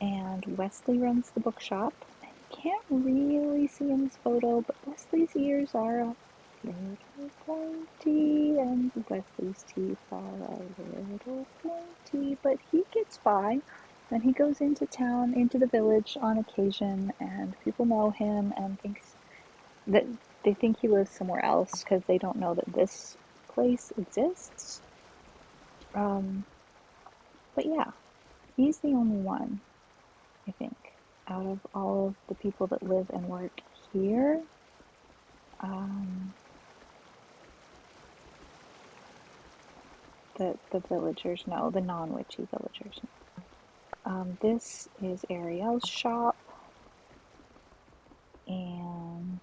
and Wesley runs the bookshop. I can't really see in this photo, but Wesley's ears are a little pointy, and Wesley's teeth are a little pointy, but he gets by, and he goes into town, into the village on occasion, and people know him and thinks that they think he lives somewhere else because they don't know that this place exists. But yeah, he's the only one, I think, out of all of the people that live and work here. The villagers know, the non-witchy villagers know. This is Ariel's shop, and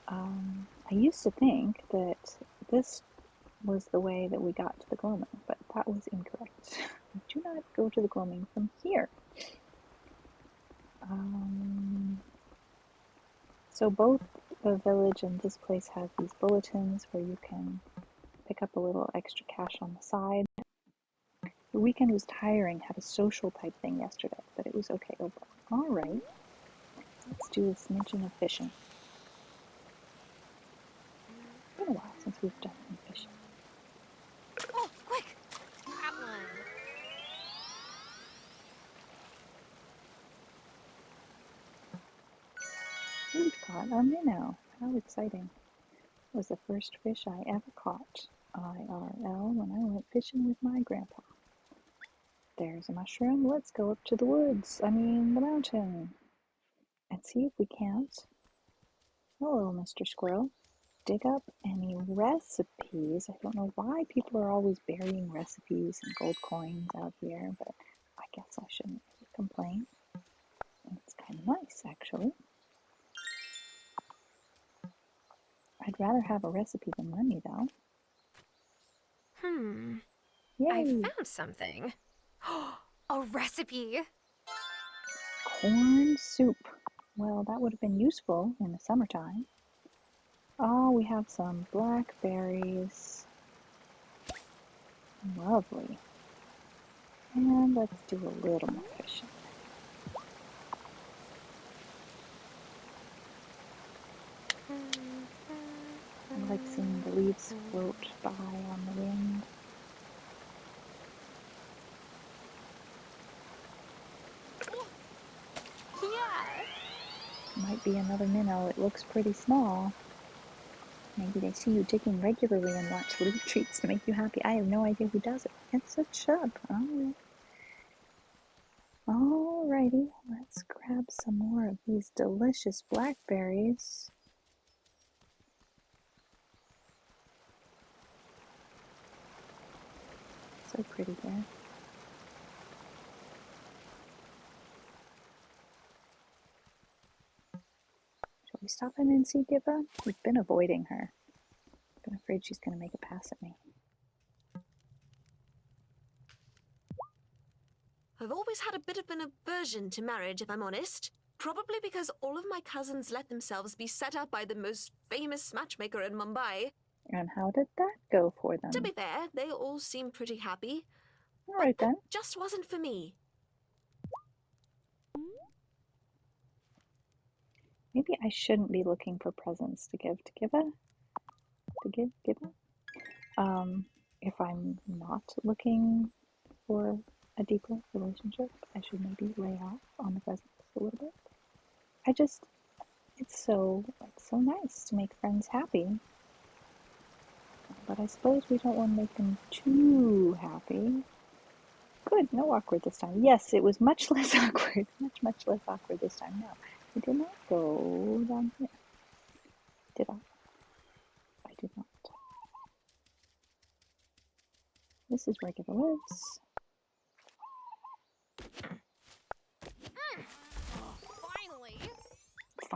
I used to think that this was the way that we got to the gloaming, but that was incorrect. We do not go to the gloaming from here. So both the village and this place have these bulletins where you can pick up a little extra cash on the side. The weekend was tiring, had a social type thing yesterday, but it was okay overall. All right, let's do a smidgen of fishing. It's been a while since we've done any fishing. Oh, quick! Grab one. We've caught a minnow. How exciting. It was the first fish I ever caught, IRL, when I went fishing with my grandpa. There's a mushroom. Let's go up to the woods, the mountain, and see if we can't. Hello, Mr. Squirrel. Dig up any recipes. I don't know why people are always burying recipes and gold coins out here, but I guess I shouldn't complain. It's kind of nice, actually. I'd rather have a recipe than money, though. Yay. I found something. A recipe. Corn soup. Well, that would have been useful in the summertime. Oh, we have some blackberries. Lovely. And let's do a little more fishing. I like seeing the leaves float by on the wind. Yeah. Might be another minnow. It looks pretty small. Maybe they see you digging regularly and want to leave treats to make you happy. I have no idea who does it. It's a chub. Alright. Alrighty, let's grab some more of these delicious blackberries. So pretty there. Shall we stop in and see Giva? We've been avoiding her. I'm afraid she's going to make a pass at me. I've always had a bit of an aversion to marriage, if I'm honest. Probably because all of my cousins let themselves be set up by the most famous matchmaker in Mumbai. And how did that go for them? To be fair, they all seem pretty happy. Alright then. Just wasn't for me. Maybe I shouldn't be looking for presents to give to Giva. If I'm not looking for a deeper relationship, I should maybe lay off on the presents a little bit. It's so nice to make friends happy. But I suppose we don't want to make them too happy. Good, no awkward this time. Yes, it was much less awkward. Much less awkward this time. No, I did not go down here. Did I? I did not. This is where Giva lives.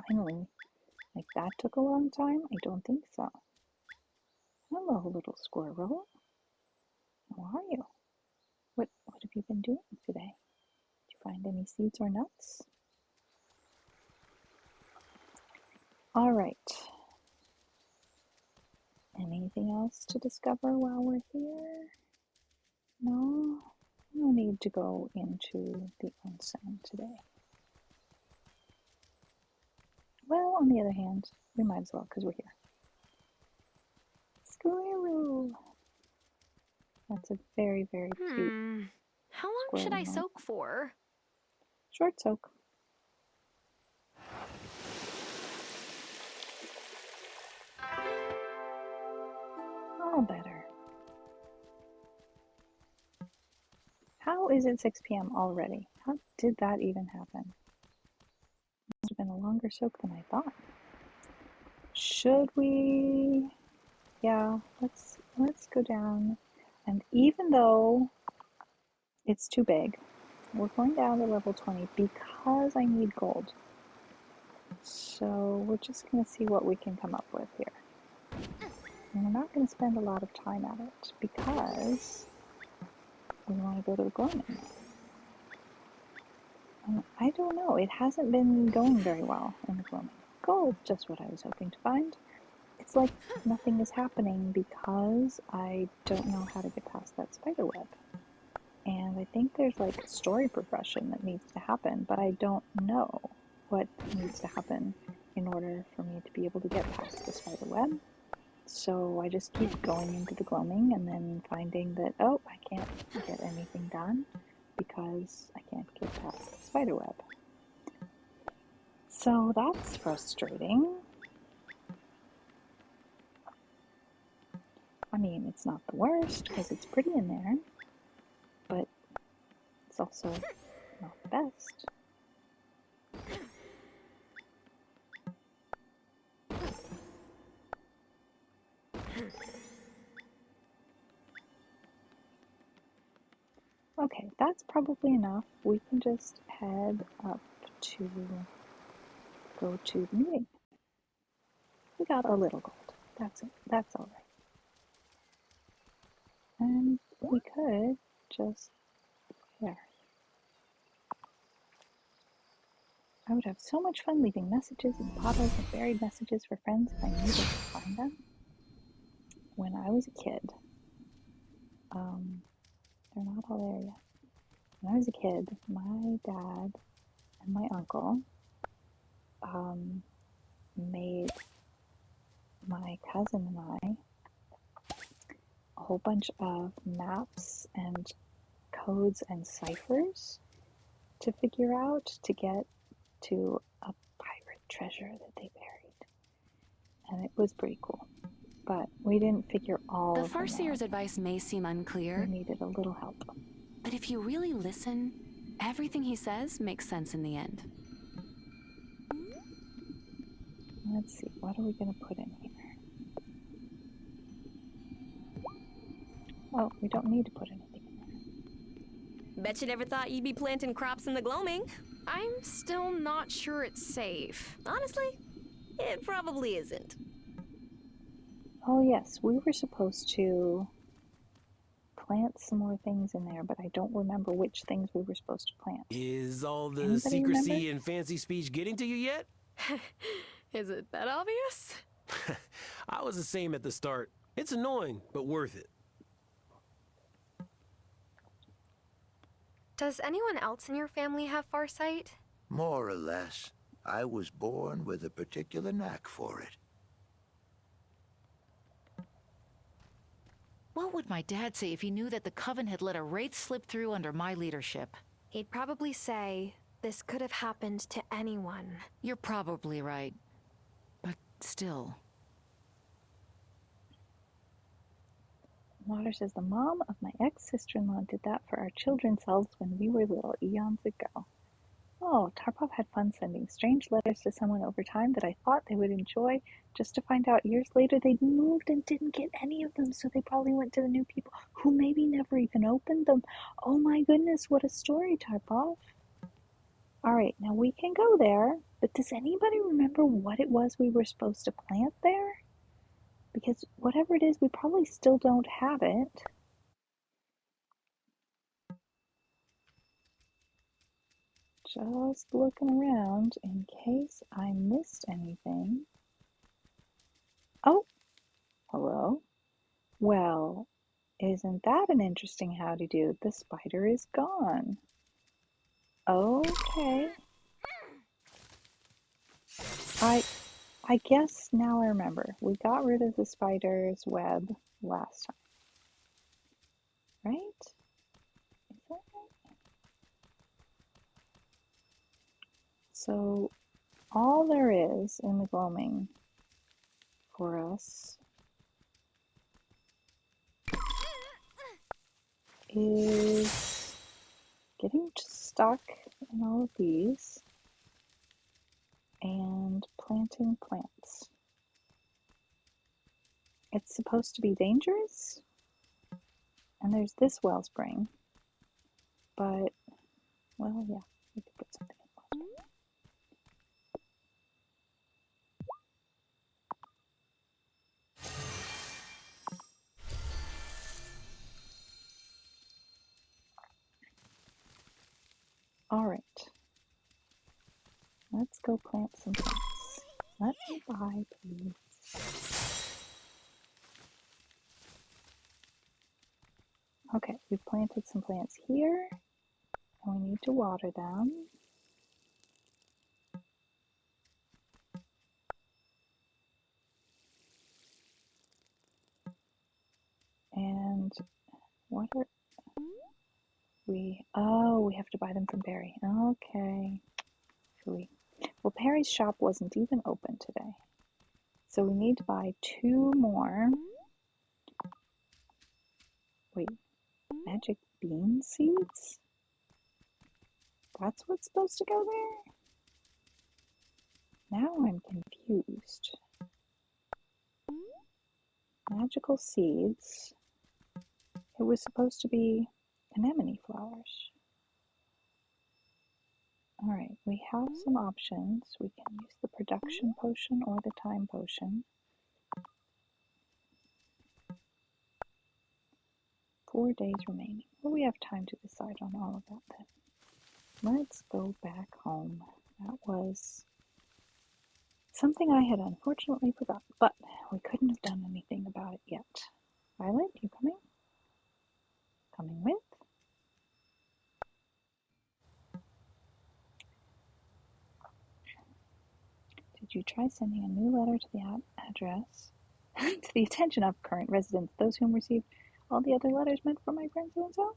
Finally. Like that took a long time? I don't think so. Hello, little squirrel. How are you? What have you been doing today? Did you find any seeds or nuts? All right. Anything else to discover while we're here? No? No need to go into the onsen today. Well, on the other hand, we might as well because we're here. Squirrel! That's a very, very cute. How long should I soak for? Short soak. All better. How is it 6 p.m. already? How did that even happen? Must have been a longer soak than I thought. Should we? Yeah, let's go down. And even though it's too big, we're going down to level 20 because I need gold. So we're just going to see what we can come up with here. And we're not going to spend a lot of time at it because we want to go to the gloaming. I don't know, it hasn't been going very well in the gloaming. Gold, just what I was hoping to find. It's like nothing is happening because I don't know how to get past that spider web. And I think there's like a story progression that needs to happen, but I don't know what needs to happen in order for me to be able to get past the spider web. So I just keep going into the gloaming and then finding that, oh, I can't get anything done because I can't get past the spider web. So that's frustrating. I mean, it's not the worst because it's pretty in there, but it's also not the best. Okay, that's probably enough. We can just head up to go to the meeting. We got a little gold. That's it. That's all right. And we could just there. I would have so much fun leaving messages in bottles and buried messages for friends if I knew they could find them. When I was a kid, they're not all there yet. When I was a kid, my dad and my uncle made my cousin and I a whole bunch of maps and codes and ciphers to figure out to get to a pirate treasure that they buried. And it was pretty cool. But we didn't figure all The of them Farseer's out. advice may seem unclear. We needed a little help. But if you really listen, everything he says makes sense in the end. Let's see, what are we going to put in here? Oh, we don't need to put anything in there. Bet you never thought you'd be planting crops in the gloaming. I'm still not sure it's safe. Honestly, it probably isn't. Oh yes, we were supposed to plant some more things in there, but I don't remember which things we were supposed to plant. Is all the Anybody secrecy remember? and fancy speech getting to you yet? Is it that obvious? I was the same at the start. It's annoying, but worth it. Does anyone else in your family have farsight? More or less. I was born with a particular knack for it. What would my dad say if he knew that the Coven had let a wraith slip through under my leadership? He'd probably say, this could have happened to anyone. You're probably right. But still. Water says, the mom of my ex-sister-in-law did that for our children's selves when we were little, eons ago. Oh, Tarpov had fun sending strange letters to someone over time that I thought they would enjoy, just to find out years later they'd moved and didn't get any of them, so they probably went to the new people, who maybe never even opened them. Oh my goodness, what a story, Tarpov. Alright, now we can go there, but does anybody remember what it was we were supposed to plant there? Because whatever it is, we probably still don't have it. Just looking around in case I missed anything. Oh, hello. Well, isn't that an interesting howdy-do? The spider is gone. Okay. I guess now I remember. We got rid of the spider's web last time. Right? Is that right? So all there is in the gloaming for us is getting stuck in all of these and planting plants. It's supposed to be dangerous, and there's this wellspring, but, well, yeah, we could put something in the wellspring. All right, let's go plant some plants. Let me buy, please. Okay, we've planted some plants here, and we need to water them. And what are we? Oh, we have to buy them from Barry. Okay. Well, Perry's shop wasn't even open today. So we need to buy 2 more. Wait, magic bean seeds? That's what's supposed to go there? Now I'm confused. Magical seeds. It was supposed to be anemone flowers. Alright, we have some options. We can use the production potion or the time potion. 4 days remaining. Well, we have time to decide on all of that then. Let's go back home. That was something I had unfortunately forgotten, but we couldn't have done anything about it yet. Violet, you coming? Coming with? Did you try sending a new letter to the address to the attention of current residents, those whom received all the other letters meant for my friend so-and-so?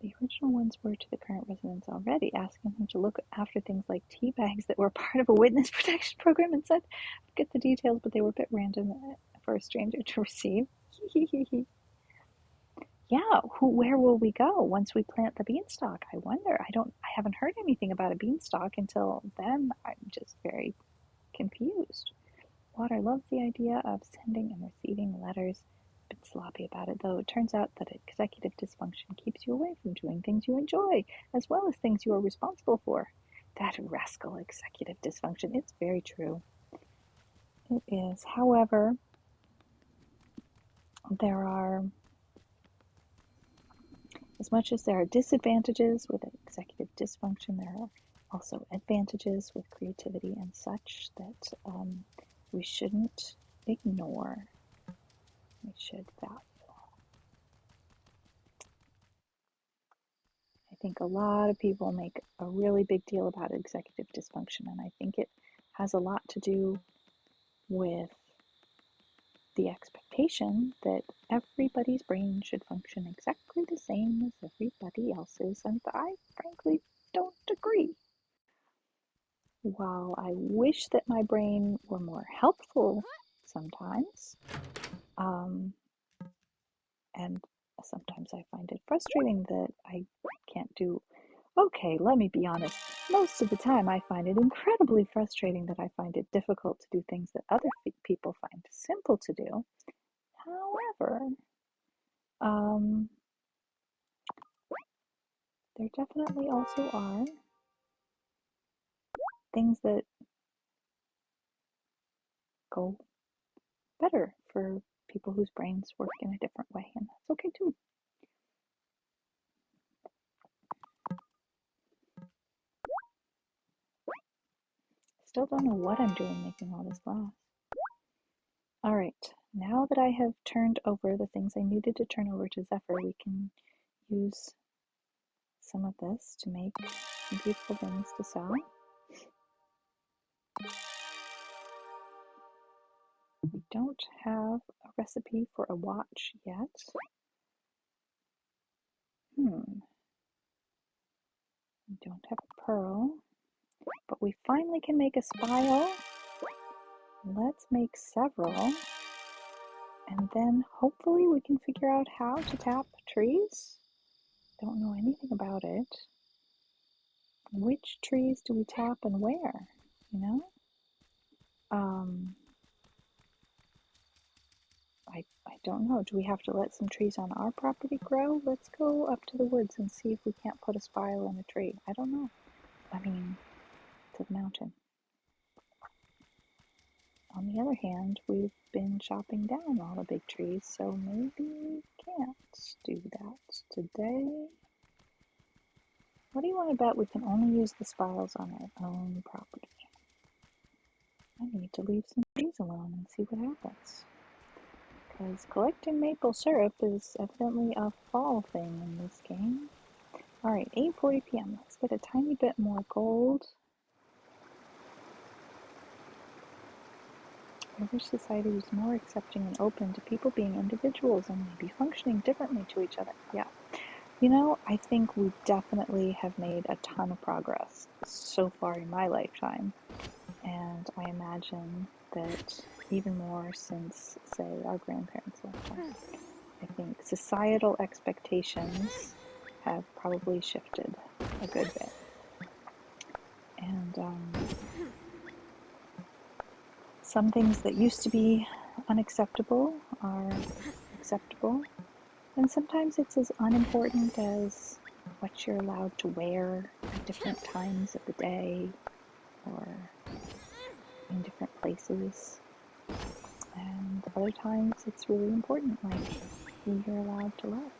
The original ones were to the current residents already, asking them to look after things like tea bags that were part of a witness protection program and said, I forget the details, but they were a bit random for a stranger to receive. Yeah, where will we go once we plant the beanstalk? I wonder. I haven't heard anything about a beanstalk until then. I'm just very confused. Water loves the idea of sending and receiving letters. A bit sloppy about it, though. It turns out that executive dysfunction keeps you away from doing things you enjoy, as well as things you are responsible for. That rascal executive dysfunction. It's very true. It is. However, there are, as much as there are disadvantages with executive dysfunction, there are also advantages with creativity and such that we shouldn't ignore. We should value. I think a lot of people make a really big deal about executive dysfunction, and I think it has a lot to do with the expectation that everybody's brain should function exactly the same as everybody else's, and I frankly don't agree. While I wish that my brain were more helpful sometimes, and sometimes I find it frustrating that I can't do. Okay, let me be honest. Most of the time I find it incredibly frustrating that I find it difficult to do things that other people find simple to do. However, there definitely also are things that go better for people whose brains work in a different way, and that's okay too. Still don't know what I'm doing making all this glass. Alright, now that I have turned over the things I needed to turn over to Zephyr, we can use some of this to make some beautiful things to sell. We don't have a recipe for a watch yet. We don't have a pearl, but we finally can make a spile. Let's make several, and then hopefully we can figure out how to tap trees. Don't know anything about it. which trees do we tap and where, you know? I don't know. Do we have to let some trees on our property grow? Let's go up to the woods and see if we can't put a spile in a tree. I don't know. I mean, to the mountain. On the other hand, we've been chopping down all the big trees, so maybe we can't do that today. What do you want to bet we can only use the spiles on our own property? I need to leave some trees alone and see what happens. Because collecting maple syrup is evidently a fall thing in this game. Alright, 8:40 p.m. Let's get a tiny bit more gold. I wish society was more accepting and open to people being individuals and maybe functioning differently to each other. Yeah. You know, I think we definitely have made a ton of progress so far in my lifetime. And I imagine that even more since, say, our grandparents' lifetime. I think societal expectations have probably shifted a good bit. And some things that used to be unacceptable are acceptable. And sometimes it's as unimportant as what you're allowed to wear at different times of the day or in different places. And other times it's really important, like who you're allowed to love.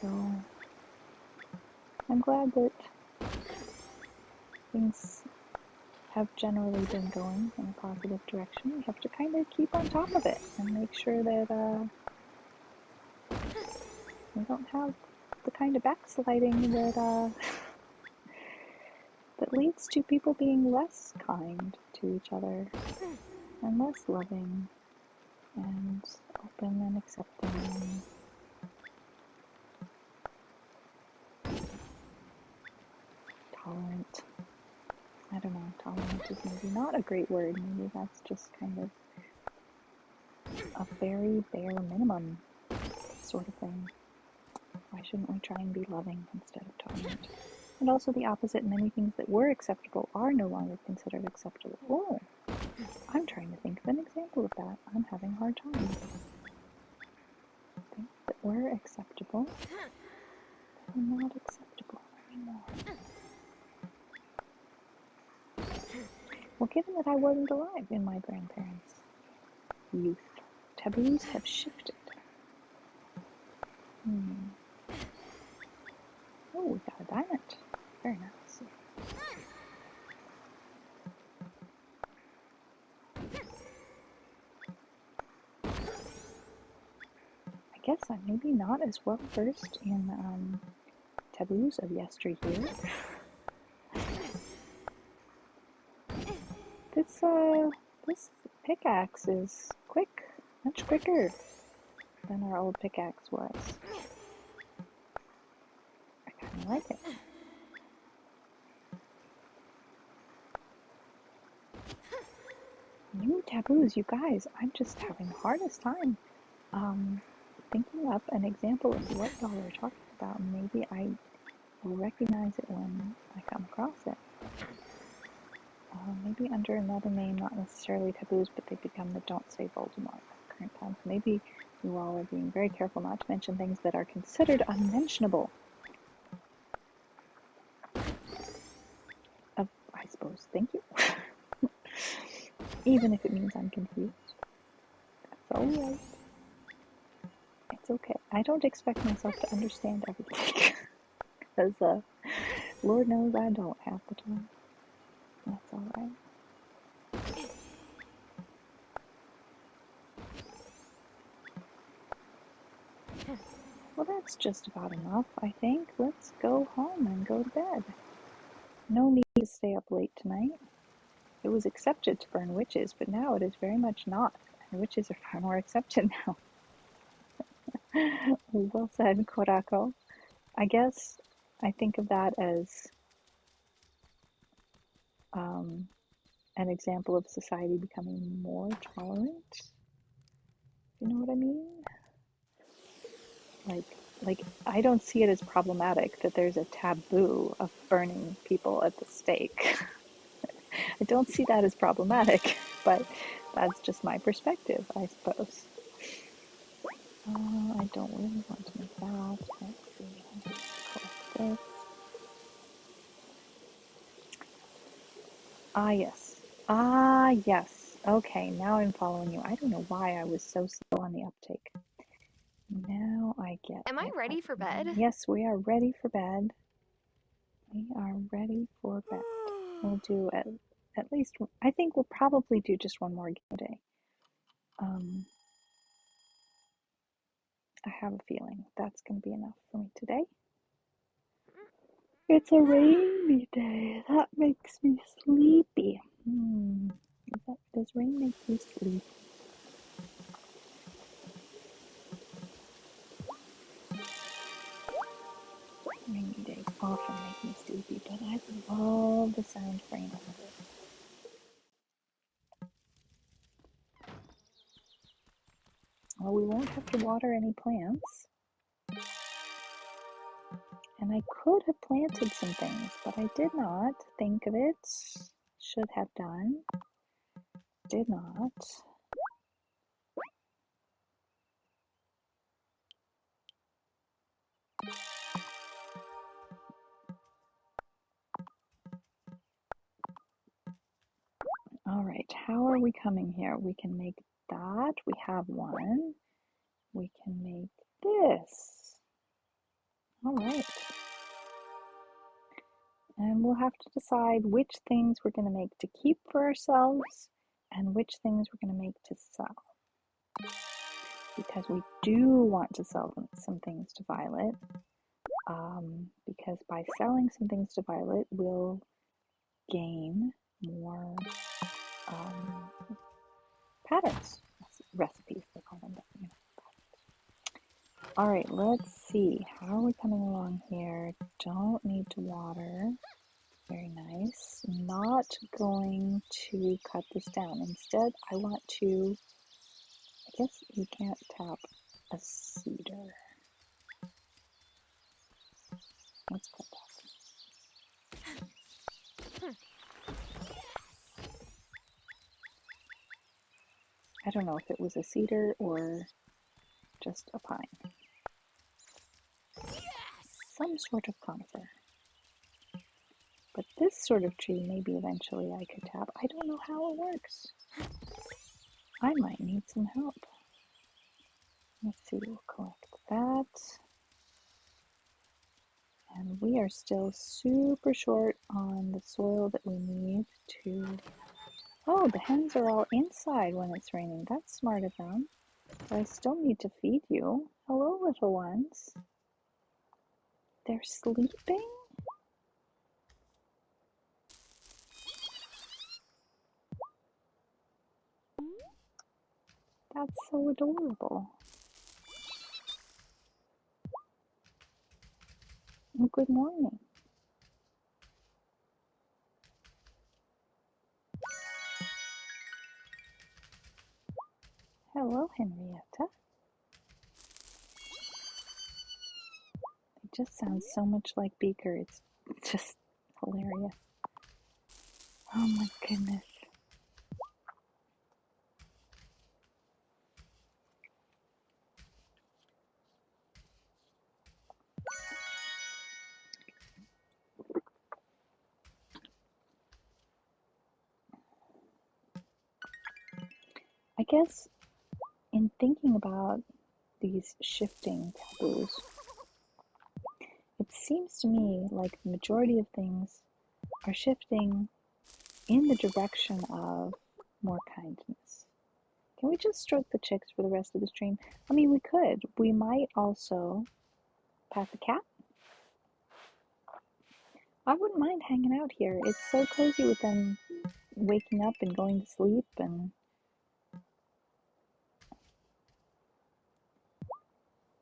So I'm glad that things have generally been going in a positive direction. We have to kind of keep on top of it and make sure that we don't have the kind of backsliding that that leads to people being less kind to each other and less loving and open and accepting and tolerant. I don't know, tolerant is maybe not a great word. Maybe that's just kind of a very bare minimum sort of thing. Why shouldn't we try and be loving instead of tolerant? And also the opposite, many things that were acceptable are no longer considered acceptable. Oh, I'm trying to think of an example of that. I'm having a hard time. Things that were acceptable are not acceptable anymore. Well, given that I wasn't alive in my grandparents' youth, taboos have shifted. Oh, we got a diamond. Very nice. I guess I'm maybe not as well versed in taboos of yesteryear. This pickaxe is quick, much quicker than our old pickaxe was. I kind of like it. New taboos, you guys. I'm just having the hardest time thinking up an example of what y'all are talking about. Maybe I will recognize it when I come across it. Maybe under another name, not necessarily taboos, but they become the Don't Say Voldemort at current times. Maybe you all are being very careful not to mention things that are considered unmentionable. I suppose. Thank you. Even if it means I'm confused. That's alright. It's okay. I don't expect myself to understand everything. Because, Lord knows I don't half the time. That's alright. Well, that's just about enough, I think. Let's go home and go to bed. No need to stay up late tonight. It was accepted to burn witches, but now it is very much not. And witches are far more accepted now. Well said, Korako. I guess I think of that as an example of society becoming more tolerant. You know what I mean? Like, like, I don't see it as problematic that there's a taboo of burning people at the stake. I don't see that as problematic, but that's just my perspective, I suppose. I don't really want to make that. Let's see. Collect this. Ah, yes. Ah, yes. Okay, now I'm following you. I don't know why I was so slow on the uptake. Now I get Am I it. ready for bed? Yes, we are ready for bed. We are ready for bed. We'll do at least, I think we'll probably do just one more game a day. I have a feeling that's going to be enough for me today. It's a rainy day. That makes me sleepy. Does rain make you sleepy? Rainy days often make me sleepy, but I love the sound of rain. Well, we won't have to water any plants. And I could have planted some things, but I did not think of it. Should have done. Did not. All right, how are we coming here? We can make that. We have one. We can make this. All right. And we'll have to decide which things we're going to make to keep for ourselves and which things we're going to make to sell. Because we do want to sell some things to Violet. Because by selling some things to Violet, we'll gain more patterns. Recipes, they call them. But, you know. All right, let's see. How are we coming along here? Don't need to water. Very nice. Not going to cut this down. Instead, I want to, I guess you can't tap a cedar. Let's cut that. I don't know if it was a cedar or just a pine. Some sort of conifer. But this sort of tree, maybe eventually I could tap. I don't know how it works. I might need some help. Let's see, we'll collect that. And we are still super short on the soil that we need to... Oh, the hens are all inside when it's raining. That's smart of them. But I still need to feed you. Hello, little ones. They're sleeping? That's so adorable. Well, good morning. Hello, Henrietta. It just sounds so much like Beaker. It's just hilarious. Oh my goodness. I guess in thinking about these shifting taboos, it seems to me like the majority of things are shifting in the direction of more kindness. Can we just stroke the chicks for the rest of the stream? I mean, we could. We might also pat the cat. I wouldn't mind hanging out here. It's so cozy with them waking up and going to sleep and...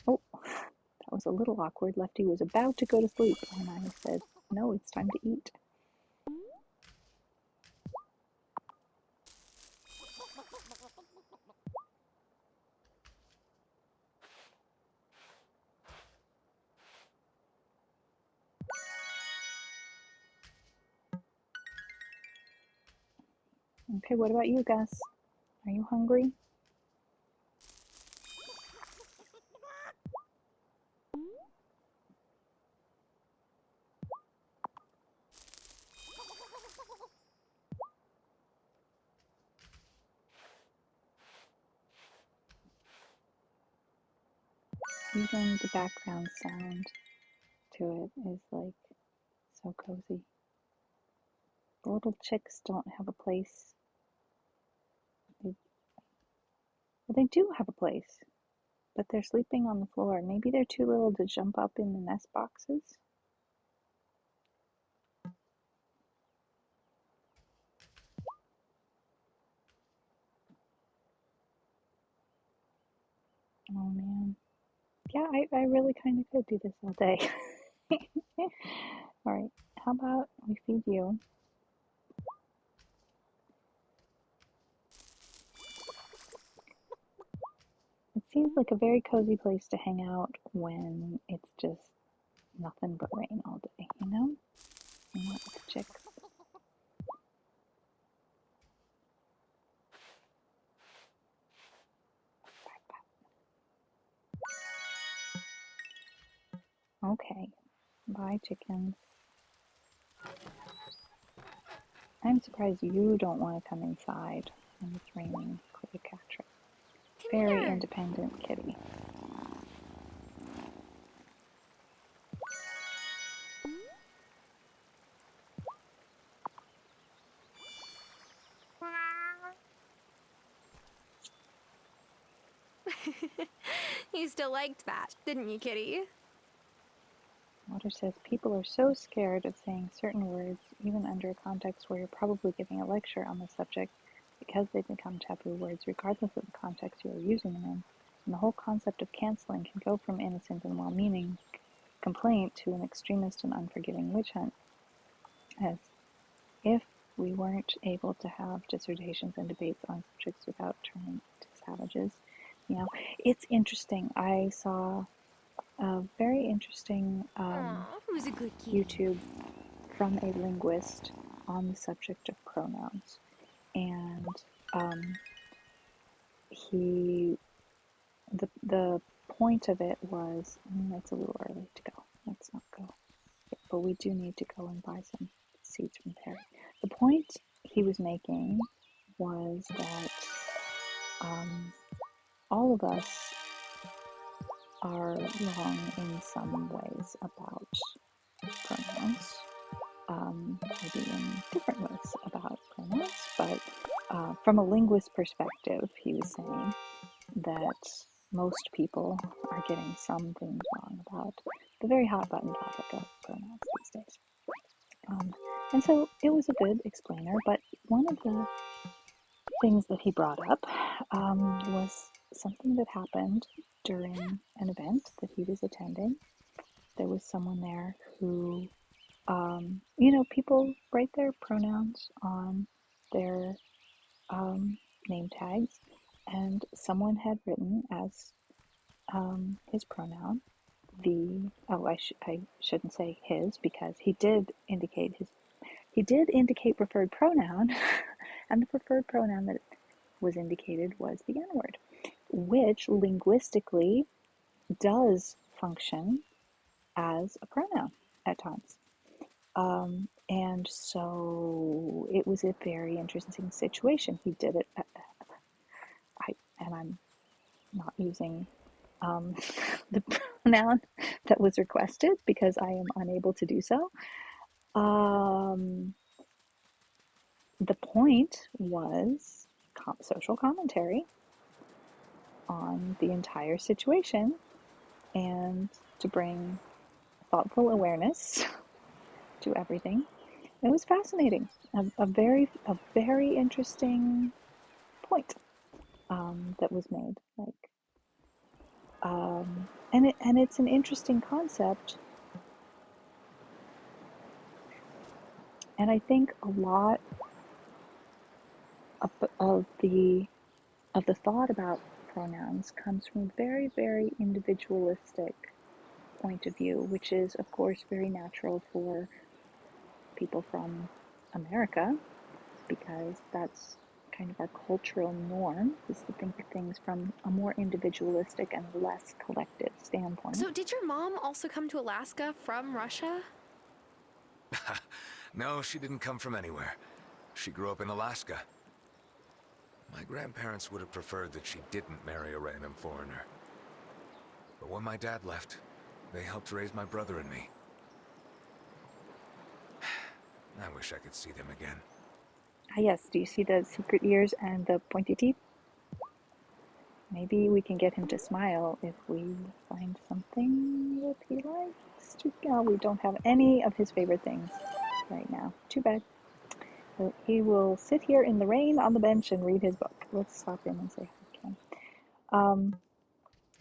Oh, that was a little awkward. Lefty was about to go to sleep and I said, no, it's time to eat. Okay, what about you, Gus? Are you hungry? Even the background sound to it is like so cozy. The little chicks don't have a place. Well, they do have a place, but they're sleeping on the floor. Maybe they're too little to jump up in the nest boxes. Oh man. Yeah, I really kind of could do this all day. All right, how about we feed you? It seems like a very cozy place to hang out when it's just nothing but rain all day, you know? And lots of chicks. Okay, bye chickens. I'm surprised you don't want to come inside when it's raining, Cleopatra. Very independent kitty. You still liked that, didn't you, Kitty? Water says people are so scared of saying certain words, even under a context where you're probably giving a lecture on the subject, because they become taboo words regardless of the context you are using them in. And the whole concept of canceling can go from innocent and well-meaning complaint to an extremist and unforgiving witch hunt. As if we weren't able to have dissertations and debates on subjects without turning to savages. You know, it's interesting. I saw a very interesting who's a good kitty? YouTube from a linguist on the subject of pronouns, and the point of it was, it's a little early to go. Let's not go, but we do need to go and buy some seeds from Terry. The point he was making was that all of us are wrong in some ways about pronouns, maybe in different ways about pronouns, but from a linguist perspective, he was saying that most people are getting some things wrong about the very hot button topic of pronouns these days. And so it was a good explainer, but one of the things that he brought up was something that happened during an event that he was attending. There was someone there who, people write their pronouns on their name tags, and someone had written as his pronoun I shouldn't say his, because he did indicate preferred pronoun, and the preferred pronoun that was indicated was the N-word, which linguistically does function as a pronoun at times. And so it was a very interesting situation. He did it, and I'm not using the pronoun that was requested because I am unable to do so. The point was social commentary on the entire situation and to bring thoughtful awareness to everything. It was fascinating, a very interesting point that was made. And it's an interesting concept, and I think a lot of the thought about pronouns comes from a very, very individualistic point of view, which is, of course, very natural for people from America, because that's kind of our cultural norm, is to think of things from a more individualistic and less collective standpoint. So, did your mom also come to Alaska from Russia? No, she didn't come from anywhere. She grew up in Alaska. My grandparents would have preferred that she didn't marry a random foreigner. But when my dad left, they helped raise my brother and me. I wish I could see them again. Ah, yes, do you see the secret ears and the pointy teeth? Maybe we can get him to smile if we find something that he likes to. Oh, we don't have any of his favorite things right now. Too bad. But he will sit here in the rain on the bench and read his book. Let's stop in and say hi to him.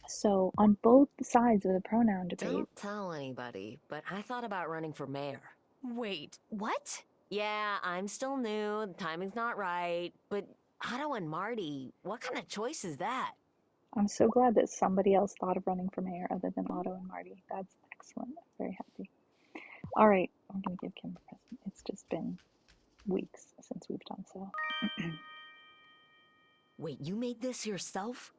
So on both sides of the pronoun debate. Don't tell anybody, but I thought about running for mayor. Wait, what? Yeah, I'm still new, the timing's not right, but Otto and Marty, what kind of choice is that? I'm so glad that somebody else thought of running for mayor other than Otto and Marty. That's excellent. I'm very happy. All right, I'm going to give Kim a present. It's just been weeks since we've done so. Wait, you made this yourself?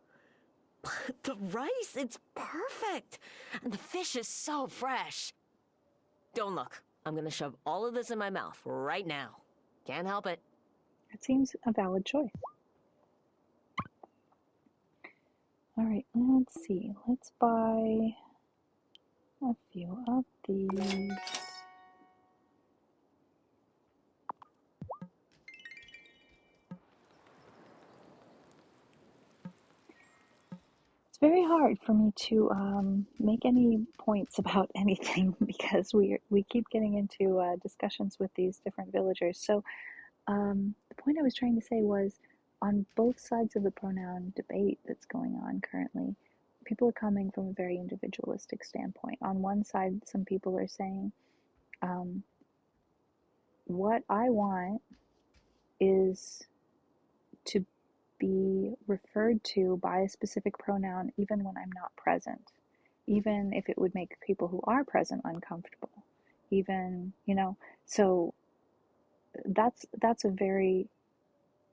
The rice, it's perfect! And the fish is so fresh. Don't look. I'm gonna shove all of this in my mouth right now. Can't help it. It seems a valid choice. All right, let's see. Let's buy a few of these. It's very hard for me to make any points about anything because we keep getting into discussions with these different villagers. So the point I was trying to say was, on both sides of the pronoun debate that's going on currently, people are coming from a very individualistic standpoint. On one side, some people are saying, what I want is to be referred to by a specific pronoun even when I'm not present, even if it would make people who are present uncomfortable, even, so that's a very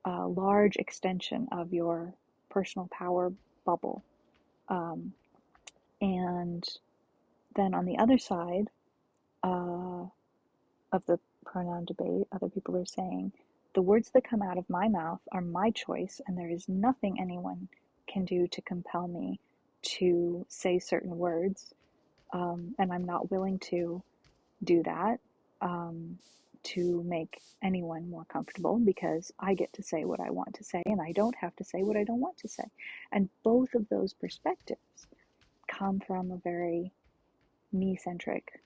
large extension of your personal power bubble. And then on the other side of the pronoun debate, other people are saying, the words that come out of my mouth are my choice, and there is nothing anyone can do to compel me to say certain words, and I'm not willing to do that to make anyone more comfortable, because I get to say what I want to say, and I don't have to say what I don't want to say. And both of those perspectives come from a very me-centric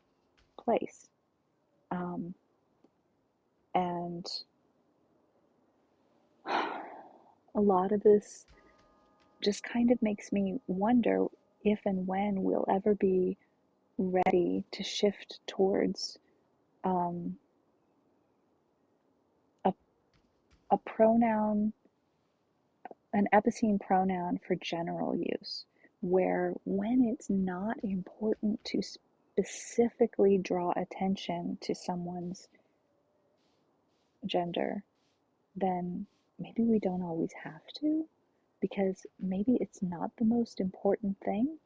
place. And a lot of this just kind of makes me wonder if and when we'll ever be ready to shift towards a pronoun, an epicene pronoun for general use, where when it's not important to specifically draw attention to someone's gender, then maybe we don't always have to, because maybe it's not the most important thing.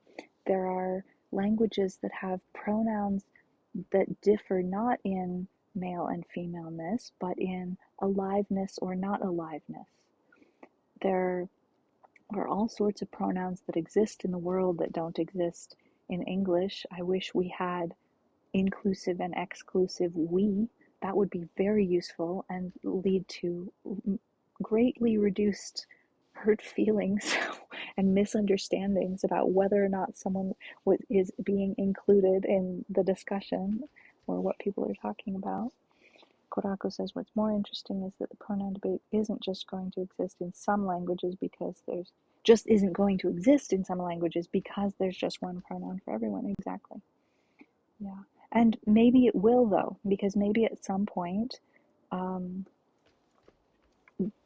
There are languages that have pronouns that differ not in male and femaleness, but in aliveness or not aliveness. There are all sorts of pronouns that exist in the world that don't exist in English. I wish we had inclusive and exclusive we. That would be very useful and lead to greatly reduced hurt feelings and misunderstandings about whether or not someone is being included in the discussion or what people are talking about. Korako says what's more interesting is that the pronoun debate isn't just going to exist in some languages because there's just isn't going to exist in some languages because there's just one pronoun for everyone. Exactly. Yeah. And maybe it will, though, because maybe at some point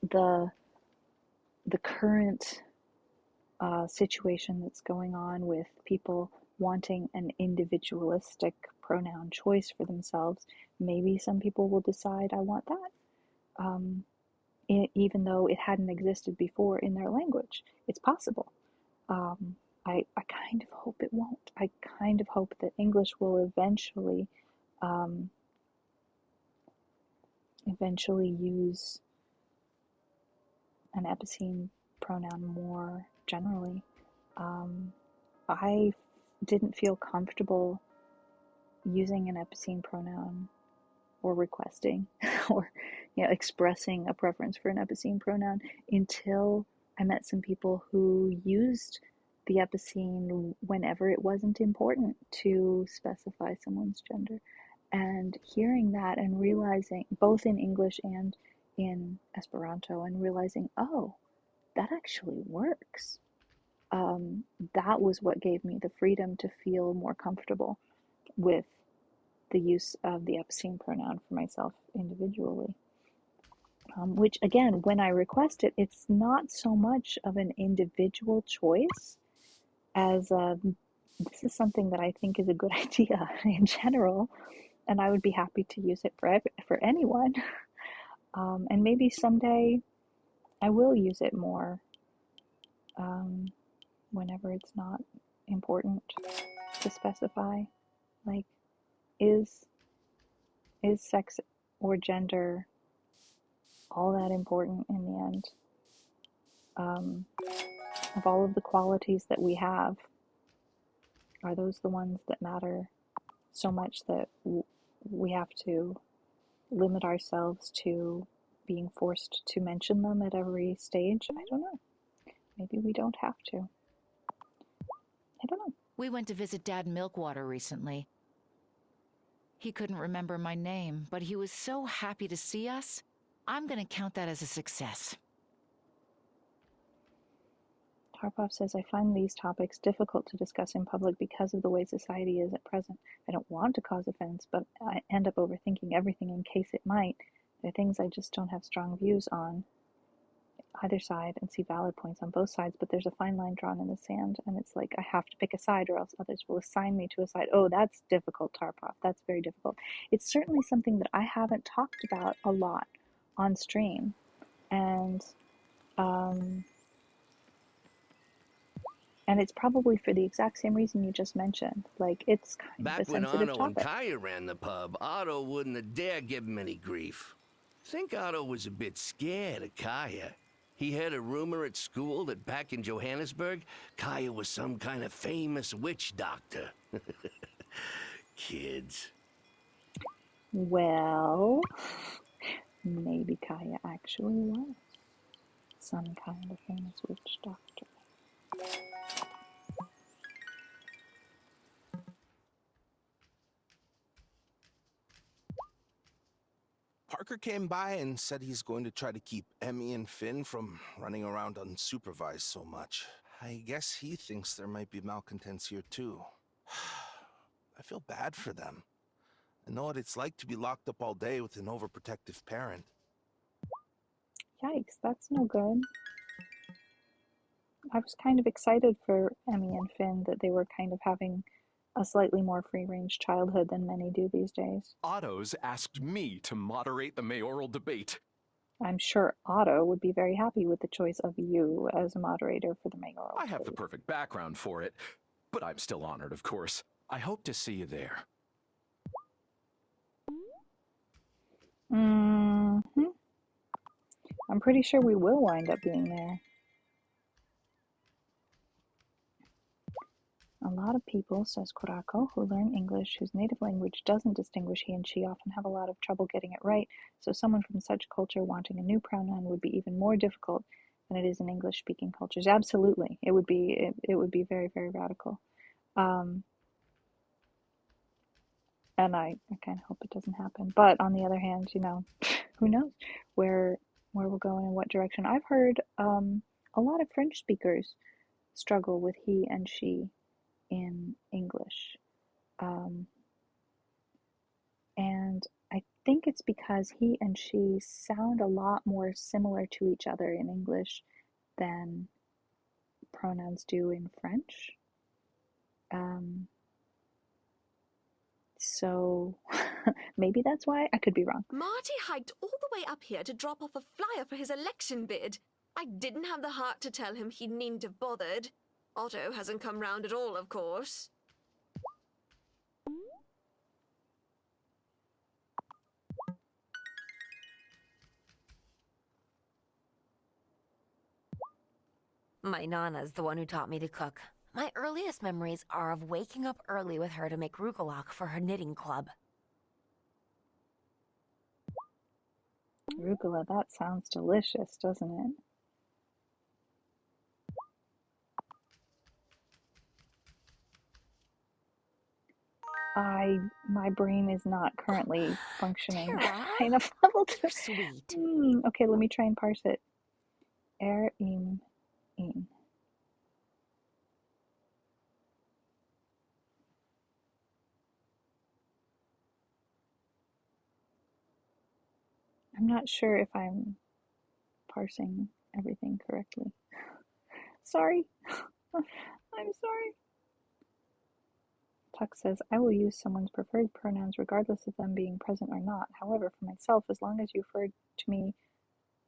the current situation that's going on with people wanting an individualistic pronoun choice for themselves, maybe some people will decide, I want that. even though it hadn't existed before in their language. It's possible. I kind of hope it won't. I kind of hope that English will eventually use an epicene pronoun more generally. I didn't feel comfortable using an epicene pronoun or requesting or expressing a preference for an epicene pronoun until I met some people who used the epicene whenever it wasn't important to specify someone's gender. And hearing that and realizing, both in English and in Esperanto, and realizing, oh, that actually works. That was what gave me the freedom to feel more comfortable with the use of the epicene pronoun for myself individually. Which, again, when I request it, it's not so much of an individual choice as this is something that I think is a good idea in general, and I would be happy to use it for anyone. And maybe someday I will use it more whenever it's not important to specify. Like, is sex or gender all that important in the end? Of all of the qualities that we have, are those the ones that matter so much that we have to limit ourselves to being forced to mention them at every stage? I don't know. Maybe we don't have to. I don't know. We went to visit Dad in Milkwater recently. He couldn't remember my name, but he was so happy to see us. I'm going to count that as a success. Tarpov says, I find these topics difficult to discuss in public because of the way society is at present. I don't want to cause offense, but I end up overthinking everything in case it might. There are things I just don't have strong views on either side and see valid points on both sides, but there's a fine line drawn in the sand, and it's like I have to pick a side or else others will assign me to a side. Oh, that's difficult, Tarpov. That's very difficult. It's certainly something that I haven't talked about a lot on stream, and it's probably for the exact same reason you just mentioned. Like, it's kind of a Back when sensitive Otto and topic. Kaya ran the pub, Otto wouldn't have dared give him any grief. Think Otto was a bit scared of Kaya. He heard a rumor at school that back in Johannesburg, Kaya was some kind of famous witch doctor. Kids. Well, maybe Kaya actually was some kind of famous witch doctor. Parker came by and said he's going to try to keep Emmy and Finn from running around unsupervised so much. I guess he thinks there might be malcontents here too. I feel bad for them. I know what it's like to be locked up all day with an overprotective parent. Yikes, that's no good. I was kind of excited for Emmy and Finn that they were kind of having a slightly more free-range childhood than many do these days. Otto's asked me to moderate the mayoral debate. I'm sure Otto would be very happy with the choice of you as a moderator for the mayoral I have debate. the perfect background for it, but I'm still honored, of course. I hope to see you there. Mm-hmm. I'm pretty sure we will wind up being there. A lot of people, says Kurako, who learn English, whose native language doesn't distinguish he and she, often have a lot of trouble getting it right, so someone from such culture wanting a new pronoun would be even more difficult than it is in English-speaking cultures. Absolutely. It would be very, very radical. And I kind of hope it doesn't happen. But on the other hand, who knows where we'll go and in what direction. I've heard a lot of French speakers struggle with he and she in English. And I think it's because he and she sound a lot more similar to each other in English than pronouns do in French. So maybe that's why. I could be wrong. Marty hiked all the way up here to drop off a flyer for his election bid. I didn't have the heart to tell him he needn't have bothered. Otto hasn't come round at all, of course. My Nana's the one who taught me to cook. My earliest memories are of waking up early with her to make rugelach for her knitting club. Arugula, that sounds delicious, doesn't it? My brain is not currently functioning at enough level to. Sweet. Okay, let me try and parse it. In. I'm not sure if I'm parsing everything correctly. Sorry. I'm sorry. Tuck says, I will use someone's preferred pronouns regardless of them being present or not. However, for myself, as long as you refer to me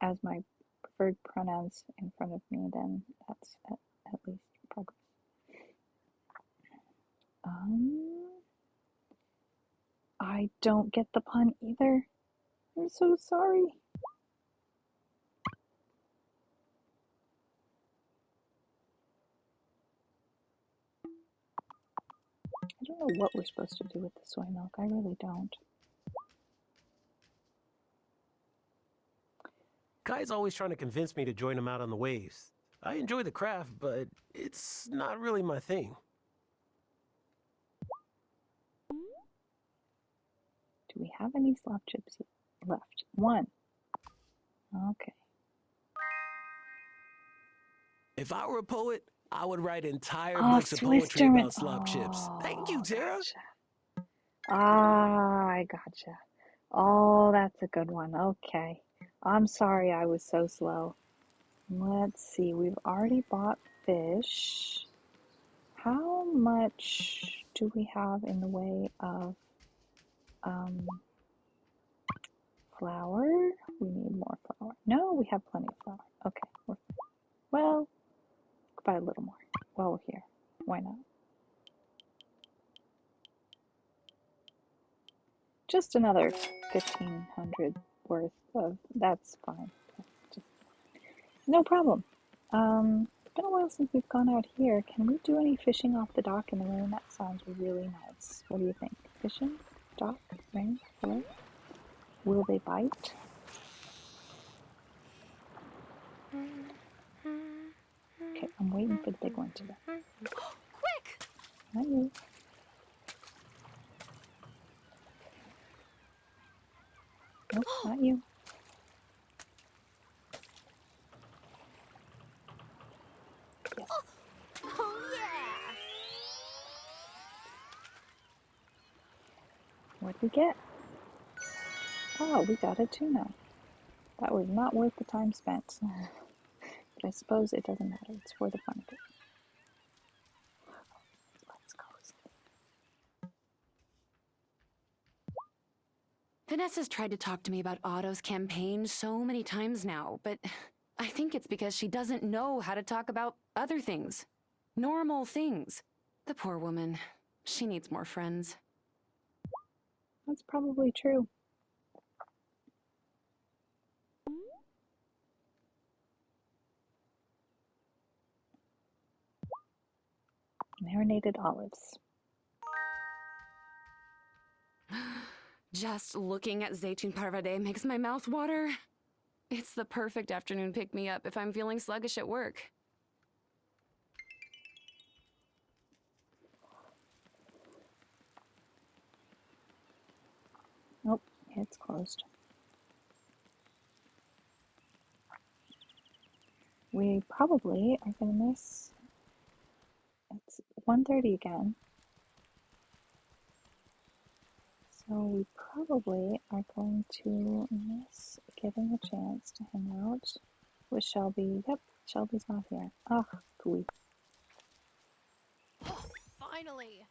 as my preferred pronouns in front of me, then that's at least progress. I don't get the pun either. I'm so sorry. I don't know what we're supposed to do with the soy milk. I really don't. Kai's always trying to convince me to join him out on the waves. I enjoy the craft, but it's not really my thing. Do we have any slop chips left? One. Okay. If I were a poet, I would write entire Oh, books of Swiss poetry German. about slop chips. Thank you, Tara. Gotcha. I gotcha. Oh, that's a good one. Okay. I'm sorry I was so slow. Let's see. We've already bought fish. How much do we have in the way of flour? We need more flour. No, we have plenty of flour. Okay. Well, buy a little more while we're here. Why not? Just another 1,500 worth of, that's fine. Just, no problem. It's been a while since we've gone out here. Can we do any fishing off the dock in the rain? That sounds really nice. What do you think? Fishing? Dock? Rain? Hello? Will they bite? Okay, I'm waiting for the big one today. Quick! Not you. Nope, not you. Yes. Oh, yeah! What'd we get? Oh, we got a tuna. That was not worth the time spent. But I suppose it doesn't matter. It's for the fun of it. Let's go. Vanessa's tried to talk to me about Otto's campaign so many times now, but I think it's because she doesn't know how to talk about other things. Normal things. The poor woman. She needs more friends. That's probably true. Marinated olives. Just looking at zeytun parvade makes my mouth water. It's the perfect afternoon pick-me-up if I'm feeling sluggish at work. Nope, it's closed. We probably are going to miss. It's 1:30 again. So we probably are going to miss getting a chance to hang out with Shelby. Yep, Shelby's not here. Ah, gooey. Oh, finally!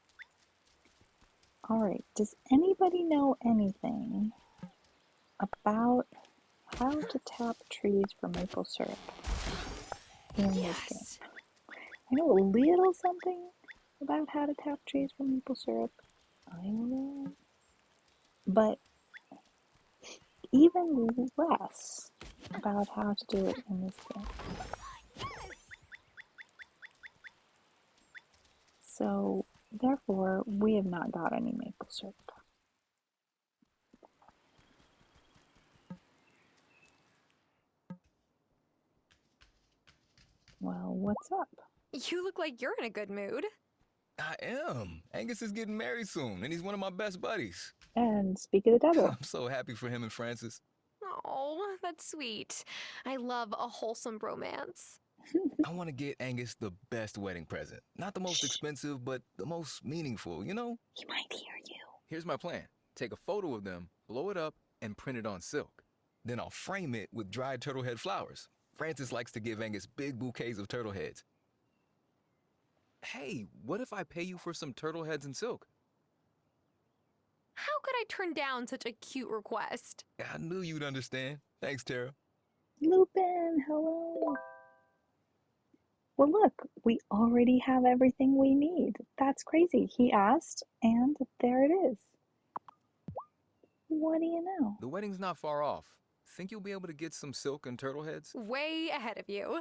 All right, does anybody know anything about how to tap trees for maple syrup in this game? I know a little something about how to tap trees for maple syrup. I know, but even less about how to do it in this game. So, therefore, we have not got any maple syrup. Well, what's up? You look like you're in a good mood. I am. Angus is getting married soon, and he's one of my best buddies. And speak of the devil. I'm so happy for him and Francis. Oh, that's sweet. I love a wholesome romance. I want to get Angus the best wedding present. Not the most expensive, but the most meaningful, you know? He might hear you. Here's my plan. Take a photo of them, blow it up, and print it on silk. Then I'll frame it with dried turtle head flowers. Francis likes to give Angus big bouquets of turtle heads. Hey, what if I pay you for some turtle heads and silk? How could I turn down such a cute request? I knew you'd understand. Thanks, Tara. Lupin, hello. Well, look, we already have everything we need. That's crazy. He asked, and there it is. What do you know? The wedding's not far off. Think you'll be able to get some silk and turtle heads? Way ahead of you.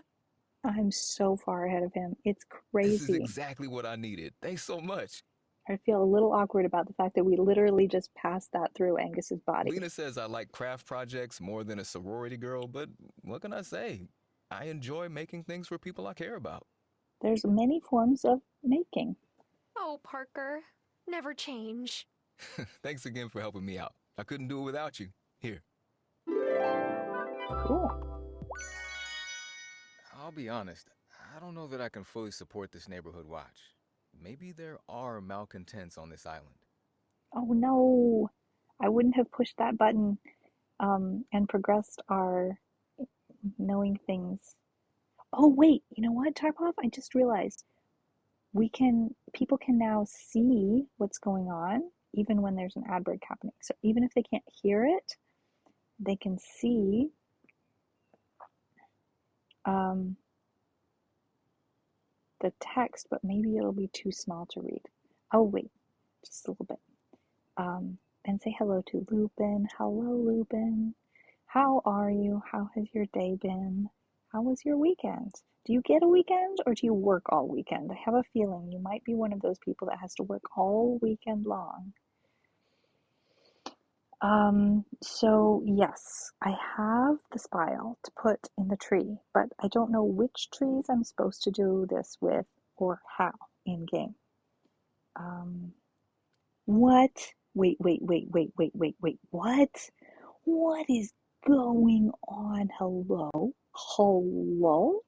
I'm so far ahead of him. It's crazy. This is exactly what I needed. Thanks so much. I feel a little awkward about the fact that we literally just passed that through Angus's body. Lena says I like craft projects more than a sorority girl, but what can I say? I enjoy making things for people I care about. There's many forms of making. Oh, Parker, never change. Thanks again for helping me out. I couldn't do it without you. Here. Cool. I'll be honest, I don't know that I can fully support this neighborhood watch. Maybe there are malcontents on this island. Oh no, I wouldn't have pushed that button and progressed our knowing things. Oh wait, you know what, Tarpov? I just realized people can now see what's going on even when there's an ad break happening. So even if they can't hear it, they can see the text, but maybe it'll be too small to read. Oh wait, just a little bit. And say hello to Lupin. Hello, Lupin. How are you? How has your day been? How was your weekend? Do you get a weekend or do you work all weekend? I have a feeling you might be one of those people that has to work all weekend long. So yes, I have the spile to put in the tree, but I don't know which trees I'm supposed to do this with or how in game. What? Wait, what? What is going on? Hello? Hello?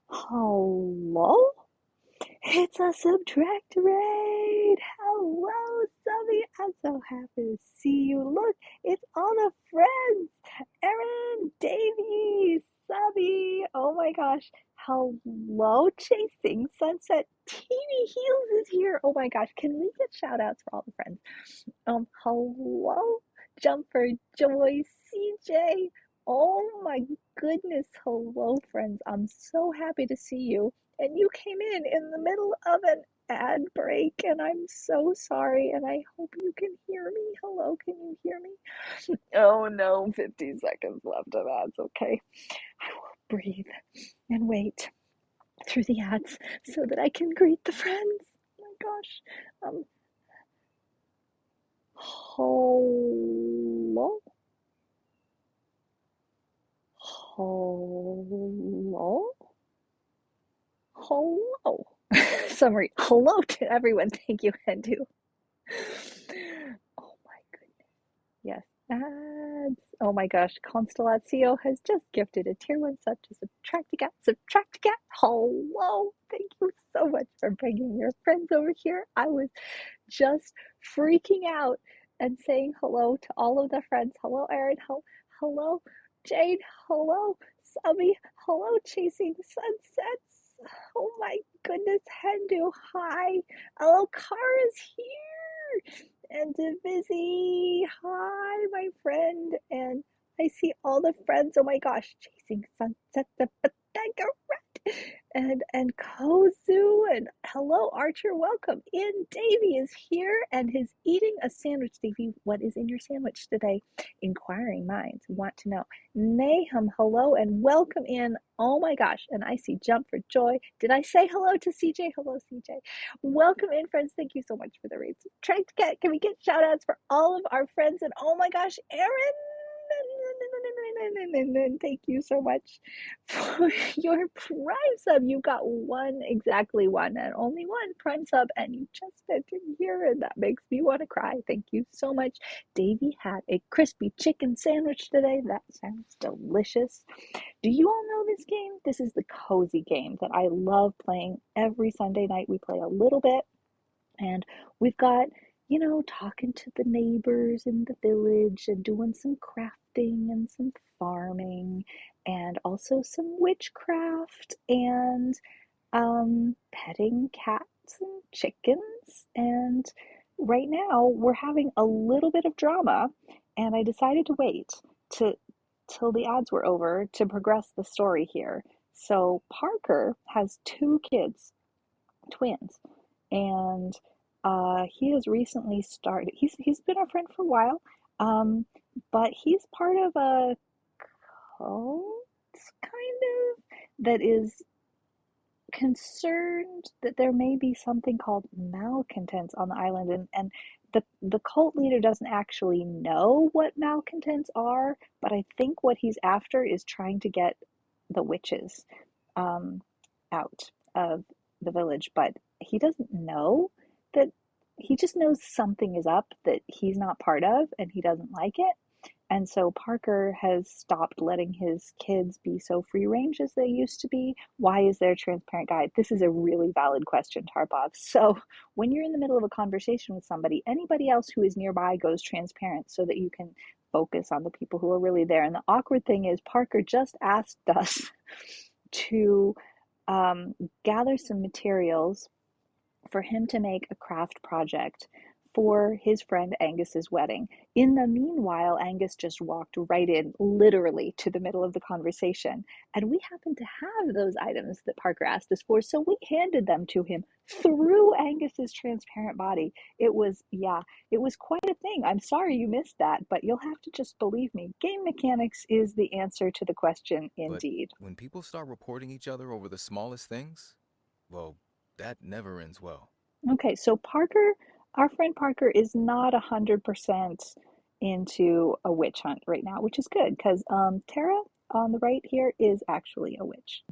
Hello? It's a subtract raid! Hello, Subby! I'm so happy to see you. Look, it's all the friends! Erin, Davy, Subby! Oh my gosh. Hello, Chasing Sunset. Teeny Heels is here. Oh my gosh. Can we get shout outs for all the friends? Hello, Jumper, Joy, CJ. Oh my goodness. Hello, friends. I'm so happy to see you. And you came in the middle of an ad break, and I'm so sorry, and I hope you can hear me. Hello, can you hear me? Oh no, 50 seconds left of ads. Okay. I will breathe and wait through the ads so that I can greet the friends. Oh my gosh. Hello? Hello? Hello. Summary. Hello to everyone. Thank you, Hendu. Oh my goodness. Yes. Ads. Oh my gosh. Constellatio has just gifted a tier 1 sub to Subtracticat. Subtracticat. Hello. Thank you so much for bringing your friends over here. I was just freaking out and saying hello to all of the friends. Hello, Erin. Hello, Jade. Hello, Subby. Hello, Chasing Sunsets. Oh my goodness, Hendu. Hi. Hello, Kara's here. And Divizzy, hi, my friend. And I see all the friends. Oh my gosh, chasing sunsets of Pythagoras. And Kozu, and hello, Archer, welcome in. Davy is here and he's eating a sandwich. Davy, what is in your sandwich today? Inquiring minds want to know. Nahum, hello and welcome in. Oh my gosh, and I see Jump for Joy. Did I say hello to CJ? Hello, CJ. Welcome in, friends. Thank you so much for the rates. Can we get shout outs for all of our friends? And oh my gosh, Aaron! Thank you so much for your Prime sub. You got exactly one, and only one Prime sub, and you just entered here, and that makes me want to cry. Thank you so much. Davey had a crispy chicken sandwich today. That sounds delicious. Do you all know this game? This is the cozy game that I love playing every Sunday night. We play a little bit, and we've got, talking to the neighbors in the village and doing some crafting and some farming and also some witchcraft and petting cats and chickens. And right now we're having a little bit of drama, and I decided to wait till the ads were over to progress the story here. So Parker has two kids, twins, and he has recently started. He's been our friend for a while, but he's part of a cult, kind of, that is concerned that there may be something called malcontents on the island, and the cult leader doesn't actually know what malcontents are, but I think what he's after is trying to get the witches um, out of the village, but he doesn't know that. He just knows something is up that he's not part of, and he doesn't like it. And so Parker has stopped letting his kids be so free range as they used to be. Why is there a transparent guide? This is a really valid question, Tarbov. So when you're in the middle of a conversation with somebody, anybody else who is nearby goes transparent so that you can focus on the people who are really there. And the awkward thing is Parker just asked us to gather some materials for him to make a craft project for his friend Angus's wedding. In the meanwhile, Angus just walked right in, literally, to the middle of the conversation. And we happened to have those items that Parker asked us for, so we handed them to him through Angus's transparent body. It was quite a thing. I'm sorry you missed that, but you'll have to just believe me. Game mechanics is the answer to the question, indeed. But when people start reporting each other over the smallest things, well, that never ends well. Okay, so our friend Parker is not 100% into a witch hunt right now, which is good because Tara on the right here is actually a witch.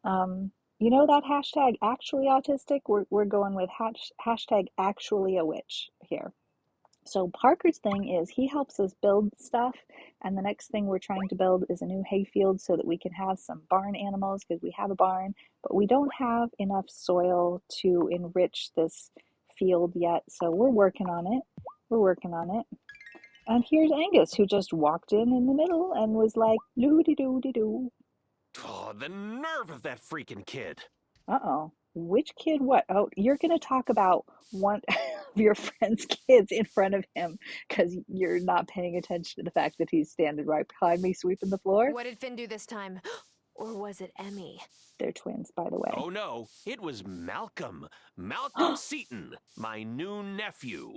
You know that hashtag actually autistic? We're going with hashtag actually a witch here. So Parker's thing is he helps us build stuff, and the next thing we're trying to build is a new hayfield so that we can have some barn animals because we have a barn, but we don't have enough soil to enrich this field yet, so we're working on it. And here's Angus, who just walked in the middle and was like, doo-de-doo-de-doo. Oh, the nerve of that freaking kid. Uh-oh. Which kid what? Oh, you're going to talk about one of your friend's kids in front of him because you're not paying attention to the fact that he's standing right behind me sweeping the floor. What did Finn do this time? Or was it Emmy? They're twins, by the way. Oh no, it was Malcolm. Malcolm Seaton, my new nephew.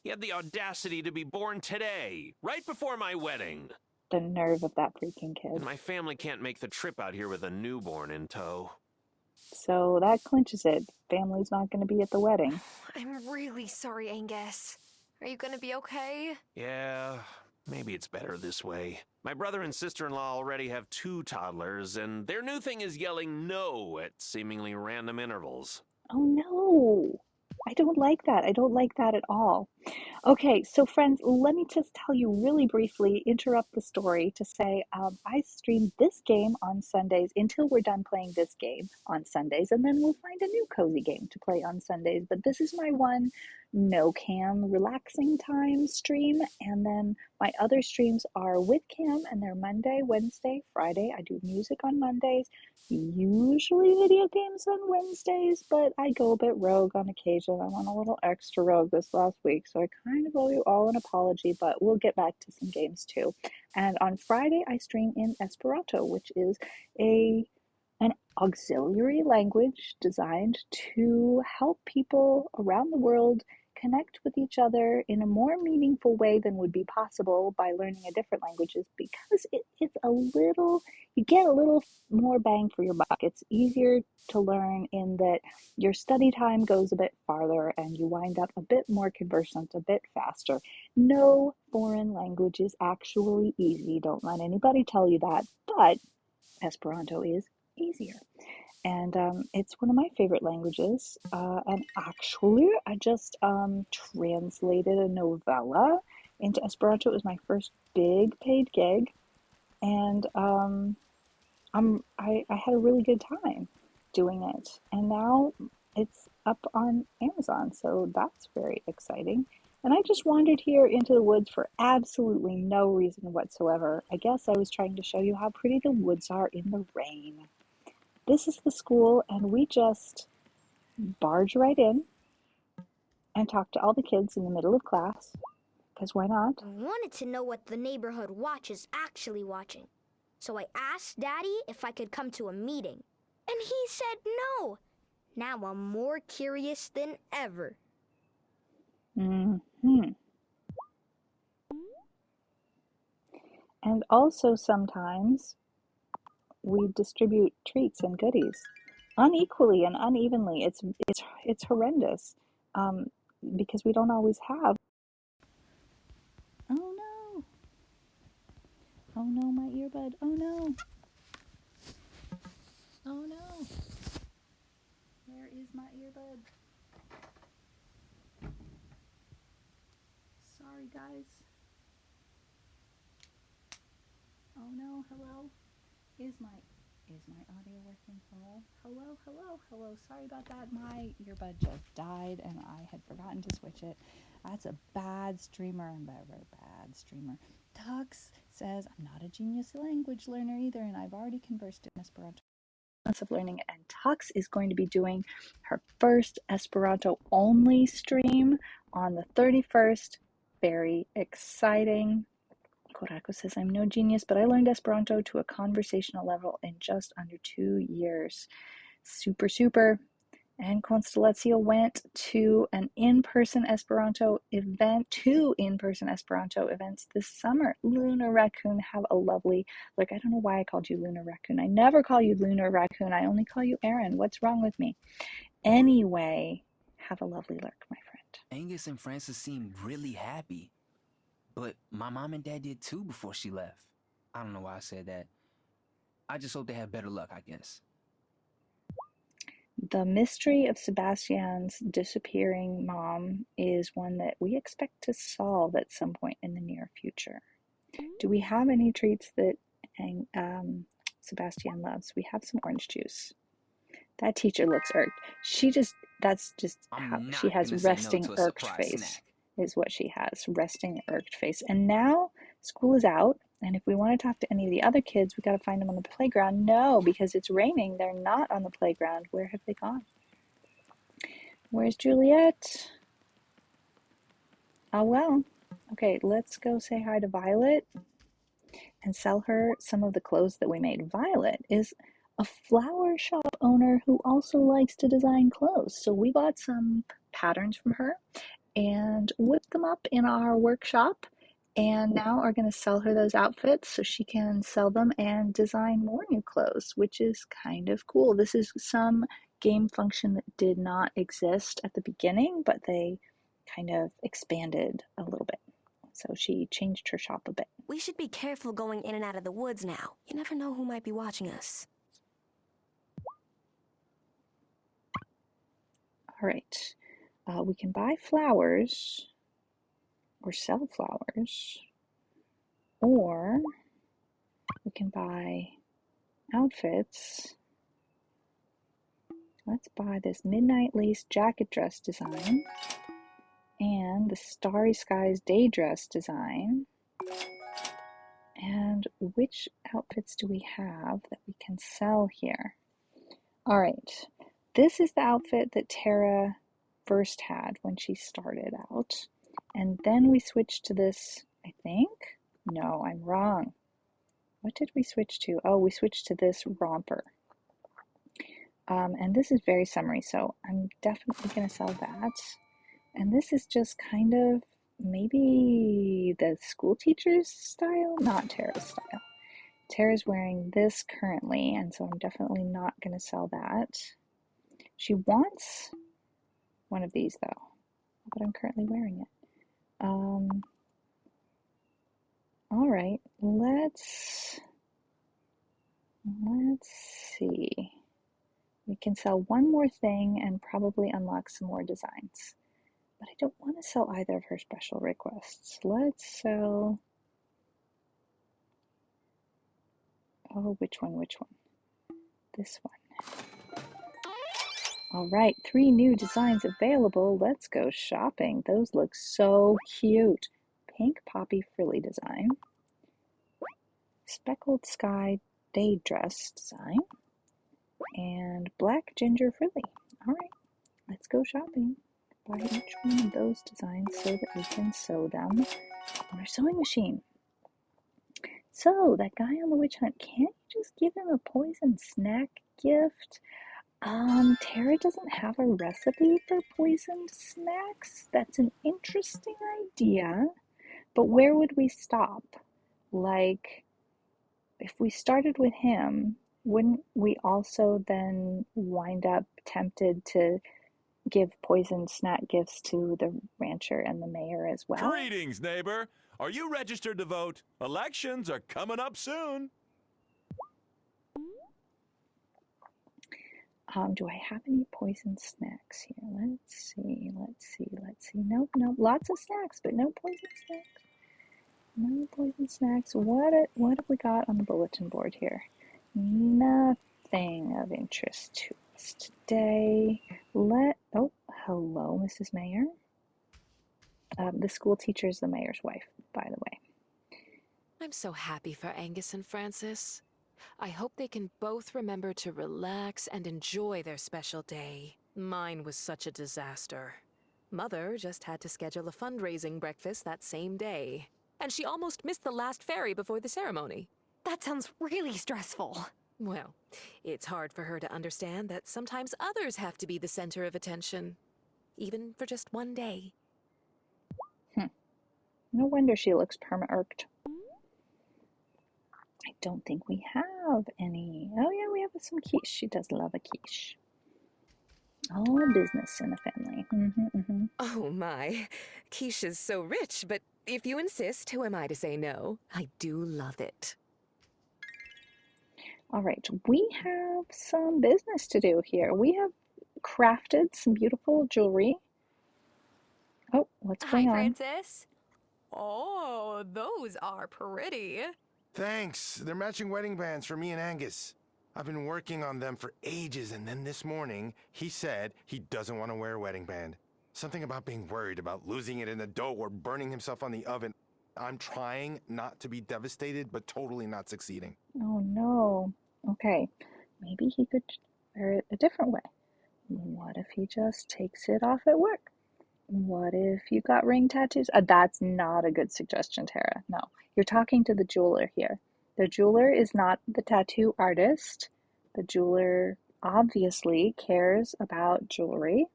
He had the audacity to be born today, right before my wedding. The nerve of that freaking kid. And my family can't make the trip out here with a newborn in tow. So that clinches it. Family's not going to be at the wedding. I'm really sorry, Angus. Are you gonna be okay? Yeah, maybe it's better this way. My brother and sister-in-law already have 2 toddlers, and their new thing is yelling no at seemingly random intervals. Oh no! I don't like that. I don't like that at all. Okay, so friends, let me just tell you really briefly, interrupt the story to say I stream this game on Sundays until we're done playing this game on Sundays, and then we'll find a new cozy game to play on Sundays. But this is my one no cam relaxing time stream, and then my other streams are with cam, and they're Monday, Wednesday, Friday. I do music on Mondays, usually video games on Wednesdays, but I go a bit rogue on occasion. I went a little extra rogue this last week, so I kind of owe you all an apology, but we'll get back to some games too. And on Friday, I stream in Esperanto, which is an auxiliary language designed to help people around the world connect with each other in a more meaningful way than would be possible by learning a different languages, because it's a little, you get a little more bang for your buck. It's easier to learn in that your study time goes a bit farther and you wind up a bit more conversant, a bit faster. No foreign language is actually easy. Don't let anybody tell you that, but Esperanto is easier. And it's one of my favorite languages. And actually, I just translated a novella into Esperanto. It was my first big paid gig, and I had a really good time doing it. And now it's up on Amazon, so that's very exciting. And I just wandered here into the woods for absolutely no reason whatsoever. I guess I was trying to show you how pretty the woods are in the rain. This is the school, and we just barge right in and talk to all the kids in the middle of class, because why not? I wanted to know what the neighborhood watch is actually watching. So I asked Daddy if I could come to a meeting. And he said no. Now I'm more curious than ever. And also sometimes we distribute treats and goodies unequally and unevenly. It's horrendous, because we don't always have. Oh no! Oh no, my earbud! Oh no! Oh no! Where is my earbud? Sorry, guys. Oh no! Hello? Is my audio working? Hello? Hello? Hello? Hello? Sorry about that. My earbud just died and I had forgotten to switch it. That's a bad streamer. I'm a very bad streamer. Tux says I'm not a genius language learner either, and I've already conversed in Esperanto of learning, and Tux is going to be doing her first Esperanto only stream on the 31st. Very exciting. Korako says, I'm no genius, but I learned Esperanto to a conversational level in just under 2 years. Super, super. And Constellazio went to an in-person Esperanto event, 2 in-person Esperanto events this summer. Lunar Raccoon, have a lovely look. I don't know why I called you Lunar Raccoon. I never call you Lunar Raccoon. I only call you Aaron. What's wrong with me? Anyway, have a lovely lurk, my friend. Angus and Francis seemed really happy. But my mom and dad did too before she left. I don't know why I said that. I just hope they have better luck, I guess. The mystery of Sebastian's disappearing mom is one that we expect to solve at some point in the near future. Do we have any treats that Sebastian loves? We have some orange juice. That teacher looks irked. That's just how she has resting irked face, is what she has, resting irked face. And now school is out, and if we want to talk to any of the other kids, we got to find them on the playground. No, because it's raining. They're not on the playground. Where have they gone? Where's Juliet? Oh, well. Okay, let's go say hi to Violet and sell her some of the clothes that we made. Violet is a flower shop owner who also likes to design clothes. So we bought some patterns from her and whipped them up in our workshop, and now are going to sell her those outfits so she can sell them and design more new clothes, which is kind of cool. This is some game function that did not exist at the beginning, but they kind of expanded a little bit. So she changed her shop a bit. We should be careful going in and out of the woods now. You never know who might be watching us. All right. We can buy flowers or sell flowers, or we can buy outfits. Let's buy this midnight lace jacket dress design. and the Starry Skies day dress design. And which outfits do we have that we can sell here? All right, this is the outfit that Tara first had when she started out. And then we switched to this, I think. No, I'm wrong. What did we switch to? Oh, we switched to this romper. And this is very summery, so I'm definitely going to sell that. And this is just kind of maybe the school teacher's style, not Tara's style. Tara's wearing this currently, and so I'm definitely not going to sell that. She wants one of these though, but I'm currently wearing it. All right, let's see. We can sell one more thing and probably unlock some more designs. But I don't want to sell either of her special requests. Let's sell... Oh, which one? This one. All right, 3 new designs available. Let's go shopping. Those look so cute. Pink poppy frilly design. Speckled sky day dress design. And black ginger frilly. All right, let's go shopping. Buy each one of those designs so that we can sew them on our sewing machine. So, that guy on the witch hunt, can't you just give him a poison snack gift? Tara doesn't have a recipe for poisoned snacks. That's an interesting idea, but where would we stop? Like, if we started with him, wouldn't we also then wind up tempted to give poisoned snack gifts to the rancher and the mayor as well? Greetings, neighbor. Are you registered to vote? Elections are coming up soon. Do I have any poison snacks here? Let's see. Nope. Lots of snacks, but no poison snacks. No poison snacks. What have we got on the bulletin board here? Nothing of interest to us today. Oh, hello, Mrs. Mayor. The school teacher is the mayor's wife, by the way. I'm so happy for Angus and Francis. I hope they can both remember to relax and enjoy their special day. Mine was such a disaster. Mother just had to schedule a fundraising breakfast that same day, and she almost missed the last ferry before the ceremony. That sounds really stressful. Well, it's hard for her to understand that sometimes others have to be the center of attention, even for just one day. No wonder she looks perma-irked. I don't think we have any. Oh yeah, we have some quiche. She does love a quiche. All business in the family. Oh my, quiche is so rich, but if you insist, who am I to say no? I do love it. All right, we have some business to do here. We have crafted some beautiful jewelry. Oh, what's going on? Hi, Francis. Oh, those are pretty. Thanks. They're matching wedding bands for me and Angus. I've been working on them for ages, and then this morning, he said he doesn't want to wear a wedding band. Something about being worried about losing it in the dough or burning himself on the oven. I'm trying not to be devastated, but totally not succeeding. Oh no. Okay, maybe he could wear it a different way. What if he just takes it off at work? What if you got ring tattoos? That's not a good suggestion, Tara. No, you're talking to the jeweler here. The jeweler is not the tattoo artist. The jeweler obviously cares about jewelry.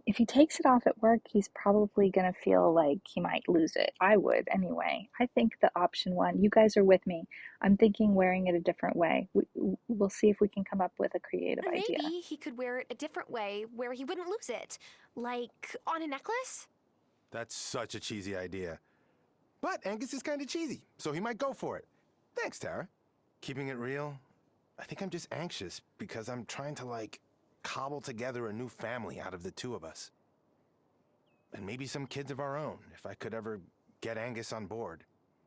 If he takes it off at work, he's probably going to feel like he might lose it. I would anyway. I think the option one, you guys are with me. I'm thinking wearing it a different way. We'll see if we can come up with a creative idea. Maybe he could wear it a different way where he wouldn't lose it. Like on a necklace? That's such a cheesy idea. But Angus is kind of cheesy, so he might go for it. Thanks, Tara. Keeping it real, I think I'm just anxious because I'm trying to, cobble together a new family out of the two of us. And maybe some kids of our own, if I could ever get Angus on board.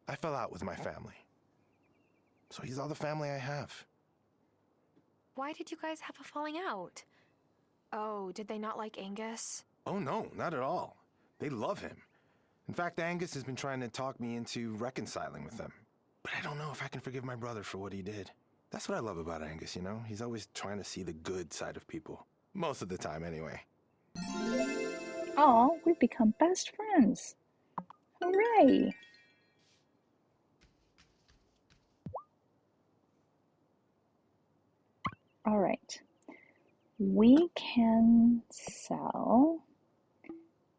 I fell out with my family. So he's all the family I have. Why did you guys have a falling out? Oh, did they not like Angus? Oh no, not at all. They love him. In fact, Angus has been trying to talk me into reconciling with them. But I don't know if I can forgive my brother for what he did. That's what I love about Angus, you know? He's always trying to see the good side of people. Most of the time, anyway. Oh, we've become best friends. Hooray! All right. We can sell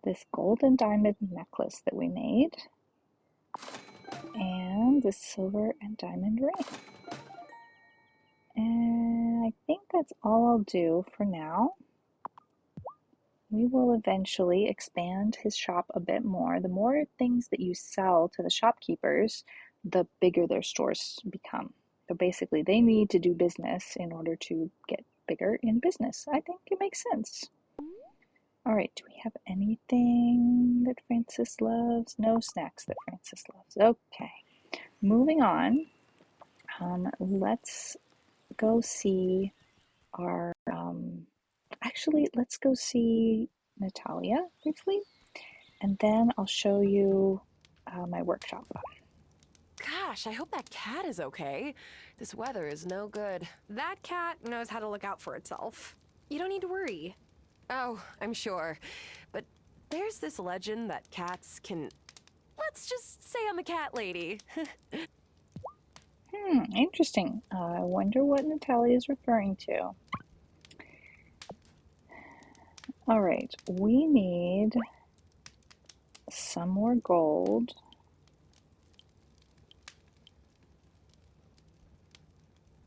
this gold and diamond necklace that we made and this silver and diamond ring. And I think that's all I'll do for now. We will eventually expand his shop a bit more. The more things that you sell to the shopkeepers, the bigger their stores become. So basically, they need to do business in order to get bigger in business. I think it makes sense. All right, do we have anything that Francis loves? No snacks that Francis loves. Okay, moving on. Let's go see our, actually, let's go see Natalia briefly, and then I'll show you my workshop. Gosh, I hope that cat is okay. This weather is no good. That cat knows how to look out for itself. You don't need to worry. Oh, I'm sure. But there's this legend that cats can... Let's just say I'm a cat lady. Interesting. I wonder what Natalia is referring to. All right, we need some more gold.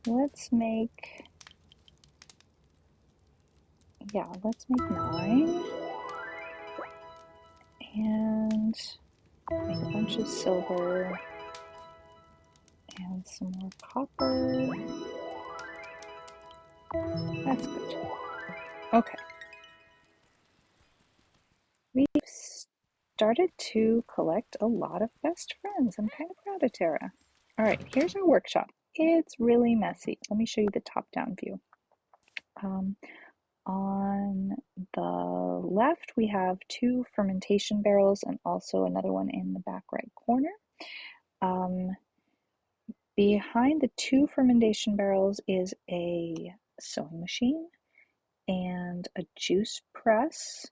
Let's make 9 and make a bunch of silver and some more copper. That's good. Okay. We've started to collect a lot of best friends. I'm kind of proud of Tara. All right, here's our workshop. It's really messy. Let me show you the top-down view. On the left, we have 2 fermentation barrels and also another one in the back right corner. Behind the 2 fermentation barrels is a sewing machine and a juice press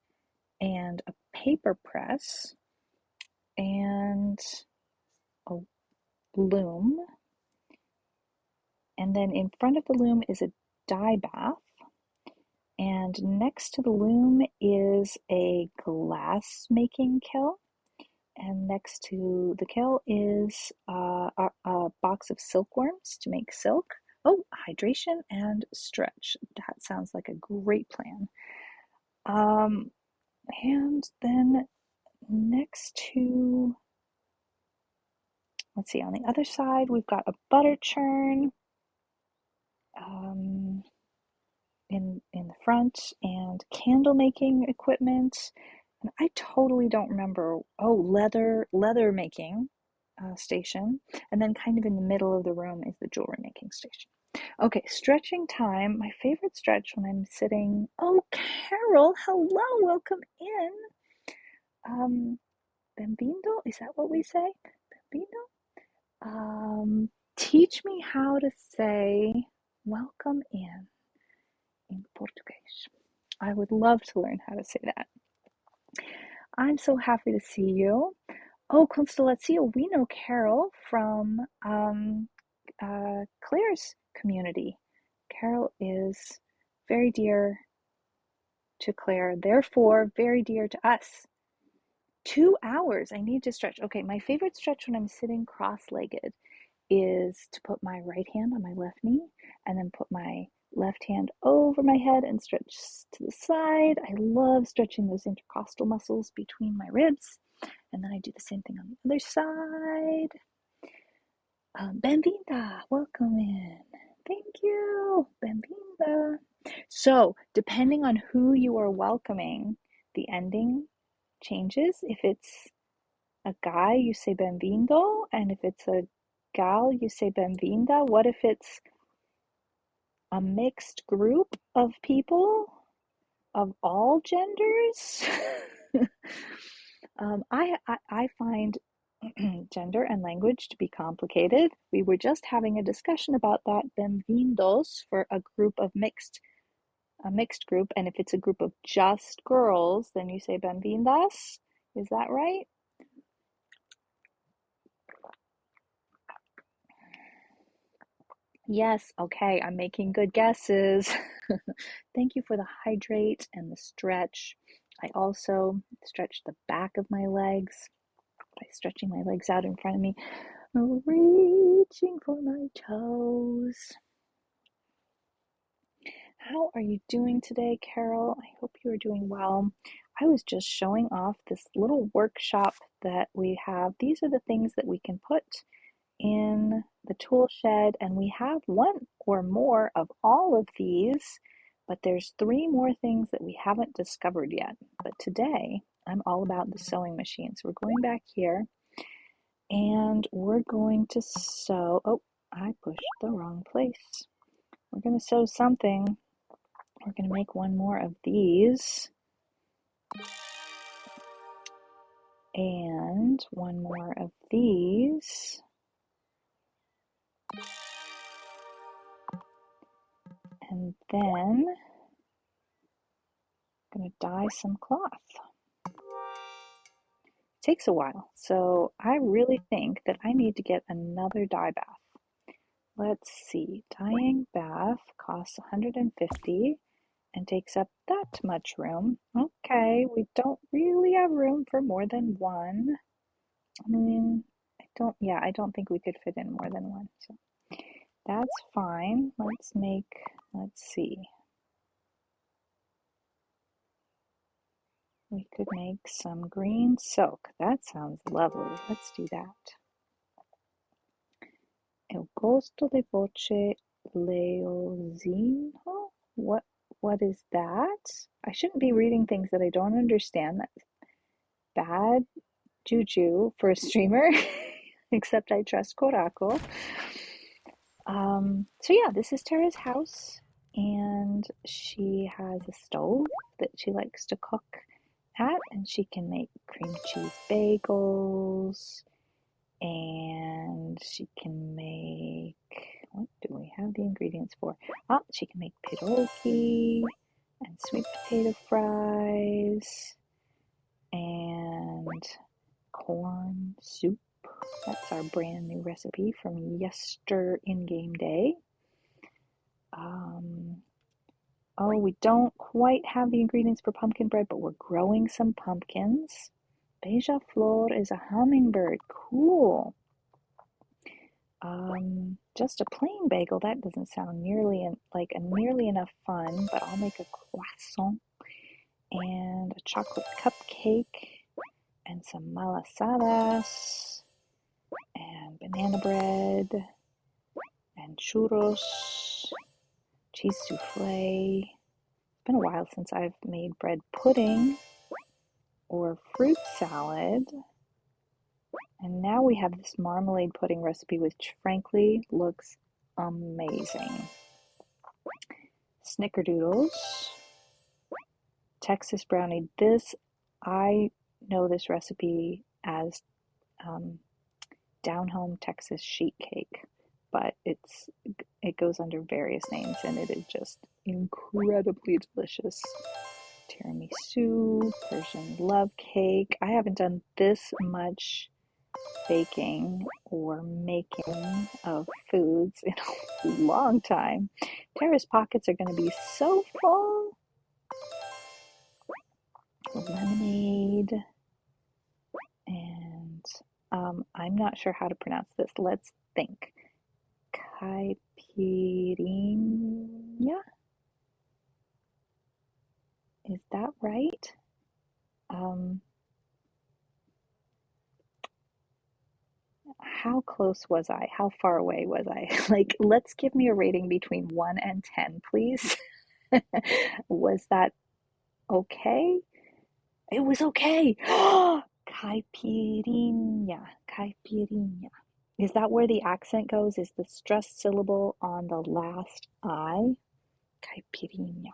and a paper press and a loom. And then in front of the loom is a dye bath. And next to the loom is a glass making kiln. And next to the kiln is a box of silkworms to make silk. Oh, hydration and stretch. That sounds like a great plan. And then next to, let's see, on the other side, we've got a butter churn in the front and candle making equipment. And I totally don't remember. Oh, leather making station. And then kind of in the middle of the room is the jewelry making station. Okay, stretching time. My favorite stretch when I'm sitting. Oh, Carol, hello, welcome in. Benvindo, is that what we say? Benvindo? Teach me how to say welcome in Portuguese. I would love to learn how to say that. I'm so happy to see you. Oh, Constellacio, we know Carol from Claire's community. Carol is very dear to Claire, therefore very dear to us. 2 hours, I need to stretch. Okay, my favorite stretch when I'm sitting cross-legged is to put my right hand on my left knee and then put my left hand over my head and stretch to the side. I love stretching those intercostal muscles between my ribs. And then I do the same thing on the other side. Benvinda, welcome in. Thank you, Benvinda. So, depending on who you are welcoming, the ending changes. If it's a guy, you say benvindo, and if it's a gal, you say benvinda. What if it's a mixed group of people? of all genders. I find gender and language to be complicated. We were just having a discussion about that. Bem-vindos for a mixed group, and if it's a group of just girls, then you say bem-vindas. Is that right? Yes, okay, I'm making good guesses. Thank you for the hydrate and the stretch. I also stretch the back of my legs by stretching my legs out in front of me, reaching for my toes. How are you doing today, Carol? I hope you are doing well. I was just showing off this little workshop that we have. These are the things that we can put in the tool shed, and we have one or more of all of these, but there's 3 more things that we haven't discovered yet. But today, I'm all about the sewing machine. So we're going back here, and we're going to sew. Oh, I pushed the wrong place. We're going to sew something. We're going to make one more of these, and one more of these. And then I'm going to dye some cloth. It takes a while, so I really think that I need to get another dye bath. Let's see, dyeing bath costs $150 and takes up that much room. Okay, we don't really have room for more than one. I mean, I don't think we could fit in more than one, so that's fine. Let's see. We could make some green silk. That sounds lovely. Let's do that. El costo de voce leozinho? What is that? I shouldn't be reading things that I don't understand. That's bad juju for a streamer, except I trust Coraco. So yeah, this is Tara's house, and she has a stove that she likes to cook at, and she can make cream cheese bagels, and she can make, what do we have the ingredients for? She can make pierogi and sweet potato fries and corn soup. That's our brand new recipe from in-game day. We don't quite have the ingredients for pumpkin bread, but we're growing some pumpkins. Beija flor is a hummingbird. Cool. Just a plain bagel, that doesn't sound nearly enough fun, but I'll make a croissant and a chocolate cupcake and some malasadas and banana bread and churros, cheese souffle. It's been a while since I've made bread pudding or fruit salad. And now we have this marmalade pudding recipe, which frankly looks amazing. Snickerdoodles, Texas brownie. I know this recipe as down home Texas sheet cake, but it goes under various names, and it is just incredibly delicious. Tiramisu, Persian love cake. I haven't done this much baking or making of foods in a long time. Tara's pockets are going to be so full. Lemonade, and I'm not sure how to pronounce this. Let's think. Caipirinha? Is that right? How close was I? How far away was I? Like, let's give me a rating between 1 and 10, please. Was that okay? It was okay. Caipirinha, caipirinha. Is that where the accent goes? Is the stressed syllable on the last I? Caipirinha.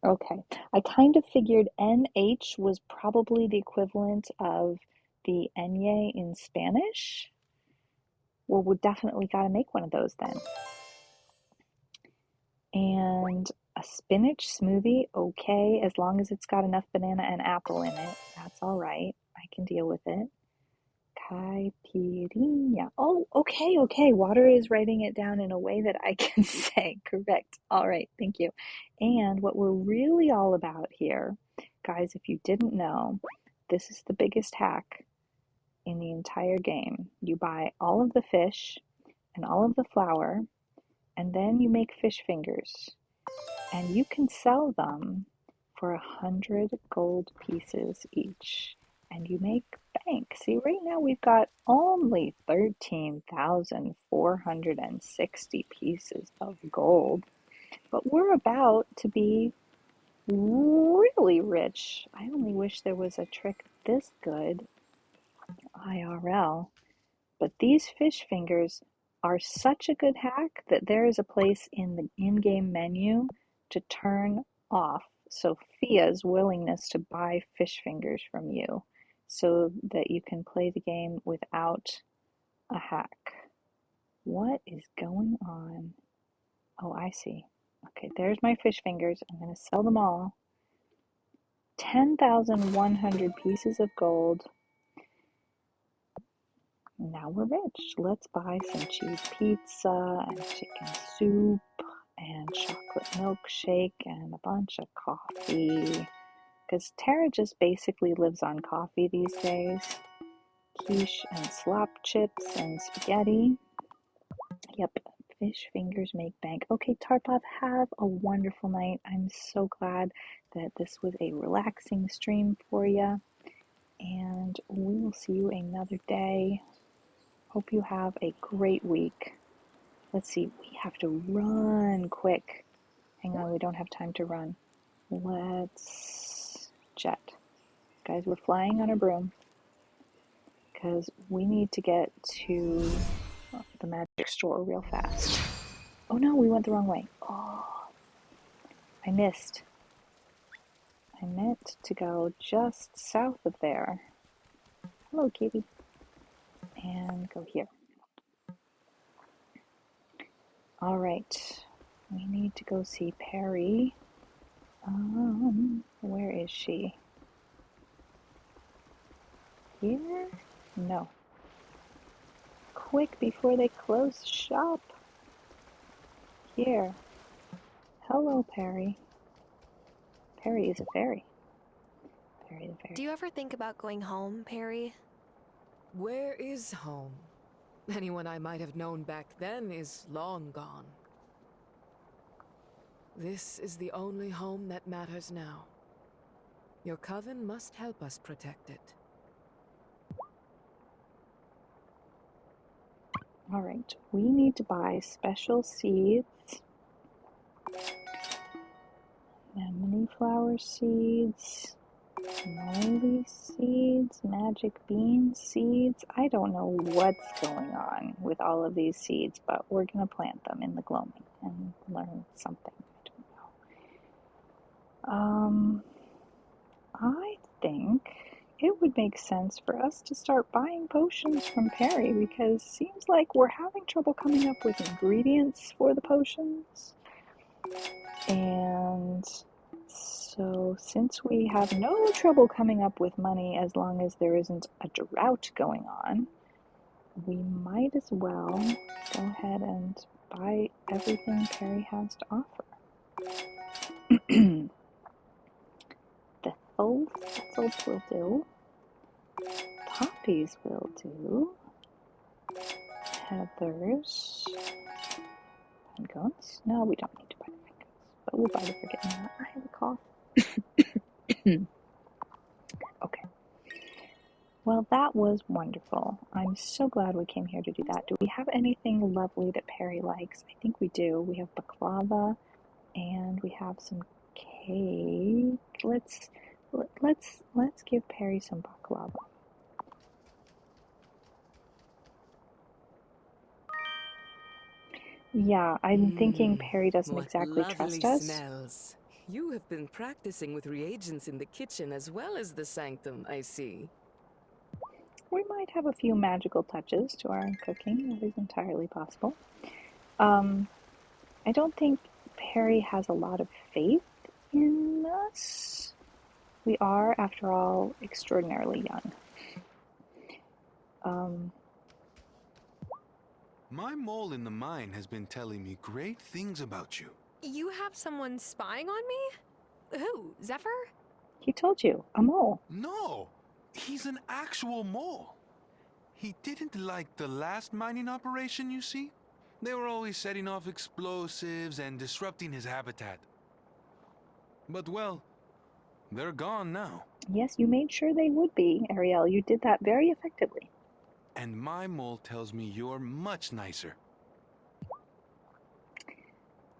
Okay. I kind of figured NH was probably the equivalent of the Enye in Spanish. Well, we definitely got to make one of those then. And a spinach smoothie, okay, as long as it's got enough banana and apple in it. That's all right. I can deal with it. Caipirinha. Oh, okay, okay. Water is writing it down in a way that I can say. Correct. All right, thank you. And what we're really all about here, guys, if you didn't know, this is the biggest hack in the entire game. You buy all of the fish and all of the flour, and then you make fish fingers. And you can sell them for 100 gold pieces each. And you make bank. See, right now we've got only 13,460 pieces of gold, but we're about to be really rich. I only wish there was a trick this good IRL. But these fish fingers are such a good hack that there is a place in the in-game menu to turn off Sophia's willingness to buy fish fingers from you so that you can play the game without a hack. What is going on? Oh, I see. Okay, there's my fish fingers. I'm going to sell them all. 10,100 pieces of gold. Now we're rich. Let's buy some cheese pizza and chicken soup and chocolate milkshake and a bunch of coffee. Because Tara just basically lives on coffee these days. Quiche and slop chips and spaghetti. Yep, fish fingers make bank. Okay, Tarpov, have a wonderful night. I'm so glad that this was a relaxing stream for you. And we will see you another day. Hope you have a great week. Let's see, we have to run quick. Hang on, we don't have time to run. Let's jet. Guys, we're flying on a broom because we need to get to the magic store real fast. Oh no, we went the wrong way. Oh, I missed. I meant to go just south of there. Hello, kitty. And go here. All right, we need to go see Perry. Where is she? Here? No. Quick before they close shop. Here. Hello, Perry. Perry is a fairy. Perry the fairy. Do you ever think about going home, Perry? Where is home? Anyone I might have known back then is long gone. This is the only home that matters now. Your coven must help us protect it. All right, we need to buy special seeds. Anemone flower seeds. Molly seeds, magic bean seeds. I don't know what's going on with all of these seeds, but we're going to plant them in the gloaming and learn something. I don't know. I think it would make sense for us to start buying potions from Perry because it seems like we're having trouble coming up with ingredients for the potions. And so since we have no trouble coming up with money as long as there isn't a drought going on, we might as well go ahead and buy everything Perry has to offer. Thistles will do. Poppies will do. Heathers. Penguins. No, we don't need to buy the penguins, but we'll buy the forget-me-not. I have a cough. Okay. Well, that was wonderful. I'm so glad we came here to do that. Do we have anything lovely that Perry likes? I think we do. We have baklava and we have some cake. Let's give Perry some baklava. Yeah, I'm thinking Perry doesn't exactly trust us. Smells. You have been practicing with reagents in the kitchen as well as the sanctum, I see. We might have a few magical touches to our cooking. That is entirely possible. I don't think Perry has a lot of faith in us. We are, after all, extraordinarily young. My mole in the mine has been telling me great things about you. You have someone spying on me? Who? Zephyr? He told you, a mole. No, he's an actual mole. He didn't like the last mining operation, you see? They were always setting off explosives and disrupting his habitat. But well, they're gone now. Yes, you made sure they would be, Ariel. You did that very effectively. And my mole tells me you're much nicer.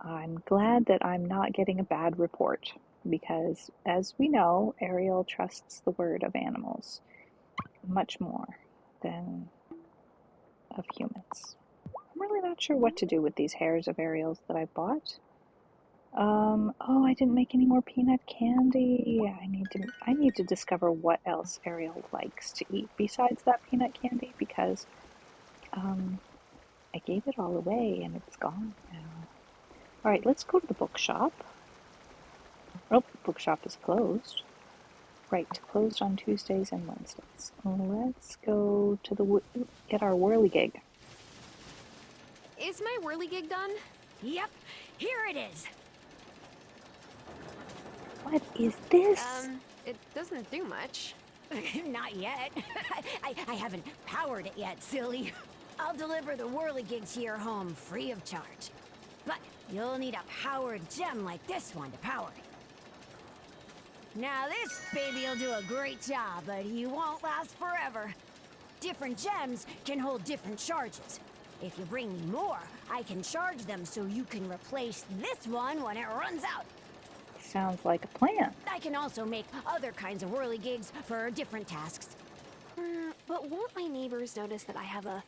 I'm glad that I'm not getting a bad report, because as we know, Ariel trusts the word of animals much more than of humans. I'm really not sure what to do with these hairs of Ariel's that I bought. Oh, I didn't make any more peanut candy. I need to discover what else Ariel likes to eat besides that peanut candy, because I gave it all away and it's gone now. All right, let's go to the bookshop. Oh, the bookshop is closed. Right, closed on Tuesdays and Wednesdays. Let's go to get our whirligig. Is my whirligig done? Yep, here it is. What is this? It doesn't do much. Not yet. I haven't powered it yet, silly. I'll deliver the whirligig to your home free of charge. But you'll need a powered gem like this one to power it. Now this baby'll do a great job, but he won't last forever. Different gems can hold different charges. If you bring me more, I can charge them so you can replace this one when it runs out. Sounds like a plan. I can also make other kinds of whirligigs for different tasks. But won't my neighbors notice that I have a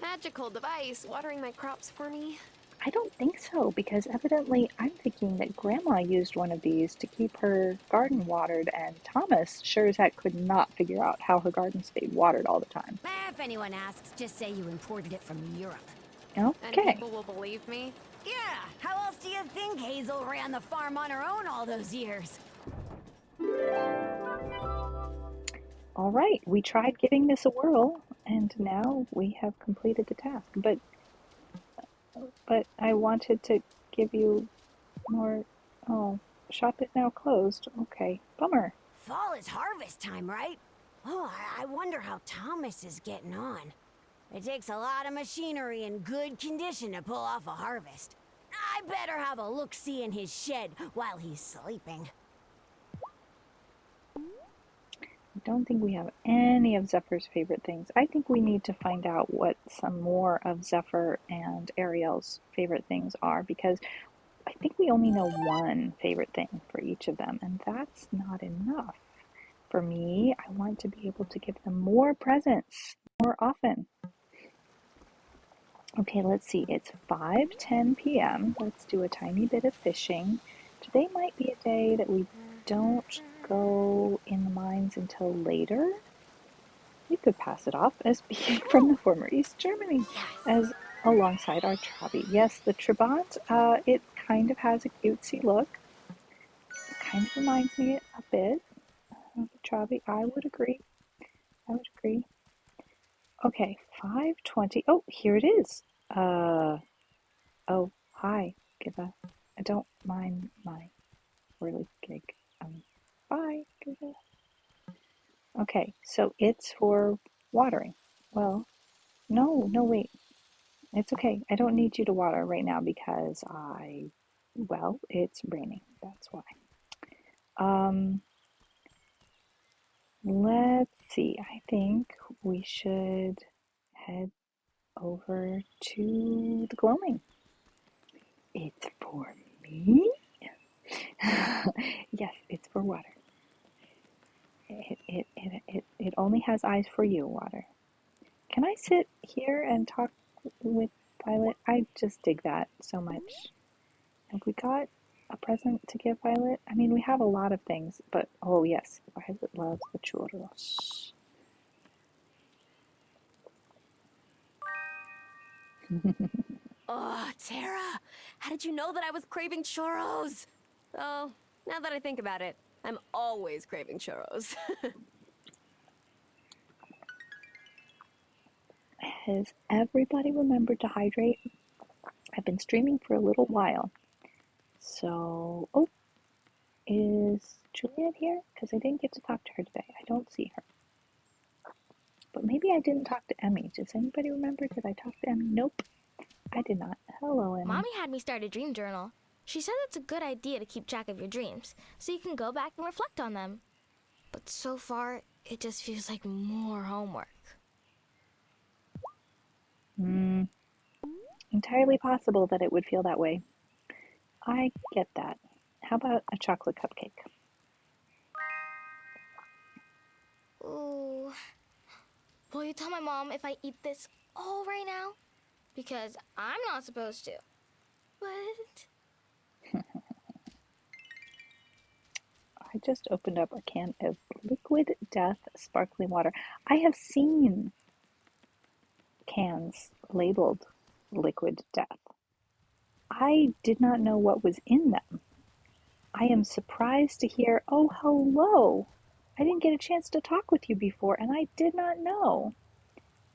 magical device watering my crops for me? I don't think so, because evidently I'm thinking that Grandma used one of these to keep her garden watered, and Thomas sure as heck could not figure out how her garden stayed watered all the time. If anyone asks, just say you imported it from Europe. Okay. And people will believe me? Yeah, how else do you think Hazel ran the farm on her own all those years? All right, we tried giving this a whirl, and now we have completed the task. But I wanted to give you more. Oh, shop is now closed. Okay, bummer. Fall is harvest time, right? Oh, I wonder how Thomas is getting on. It takes a lot of machinery in good condition to pull off a harvest. I better have a look-see in his shed while he's sleeping. I don't think we have any of Zephyr's favorite things. I think we need to find out what some more of Zephyr and Ariel's favorite things are, because I think we only know one favorite thing for each of them, and that's not enough. For me, I want to be able to give them more presents more often. Okay, let's see. It's 5:10 p.m. Let's do a tiny bit of fishing. Today might be a day that we don't go in the mines until later. We could pass it off as being from the former East Germany, as alongside our Trabi. Yes, the Trabant, it kind of has a cutesy look. It kind of reminds me a bit of the Trabi. I would agree. Okay, 5:20. Oh, here it is. Oh, hi, Giva. I don't mind my whirly gig. Bye, Giva. Okay, so it's for watering. Well, no, wait. It's okay. I don't need you to water right now because well, it's raining. That's why. Let's see. I think we should head over to the glowing. It's for me? Yes, it's for water. It only has eyes for you, water. Can I sit here and talk with Violet? I just dig that so much. Have we got a present to give Violet? I mean, we have a lot of things, but oh yes, Violet loves the churros. Oh, Tara, how did you know that I was craving churros? Oh, now that I think about it, I'm always craving churros. Has everybody remembered to hydrate? I've been streaming for a little while. So, oh, is Juliet here? Because I didn't get to talk to her today. I don't see her. But maybe I didn't talk to Emmy. Does anybody remember? Did I talk to Emmy? Nope, I did not. Hello, Emmy. Mommy had me start a dream journal. She said it's a good idea to keep track of your dreams, so you can go back and reflect on them. But so far, it just feels like more homework. Entirely possible that it would feel that way. I get that. How about a chocolate cupcake? Ooh. Will you tell my mom if I eat this all right now? Because I'm not supposed to. What? I just opened up a can of Liquid Death sparkling water. I have seen cans labeled Liquid Death. I did not know what was in them. I am surprised to hear, oh, hello. I didn't get a chance to talk with you before, and I did not know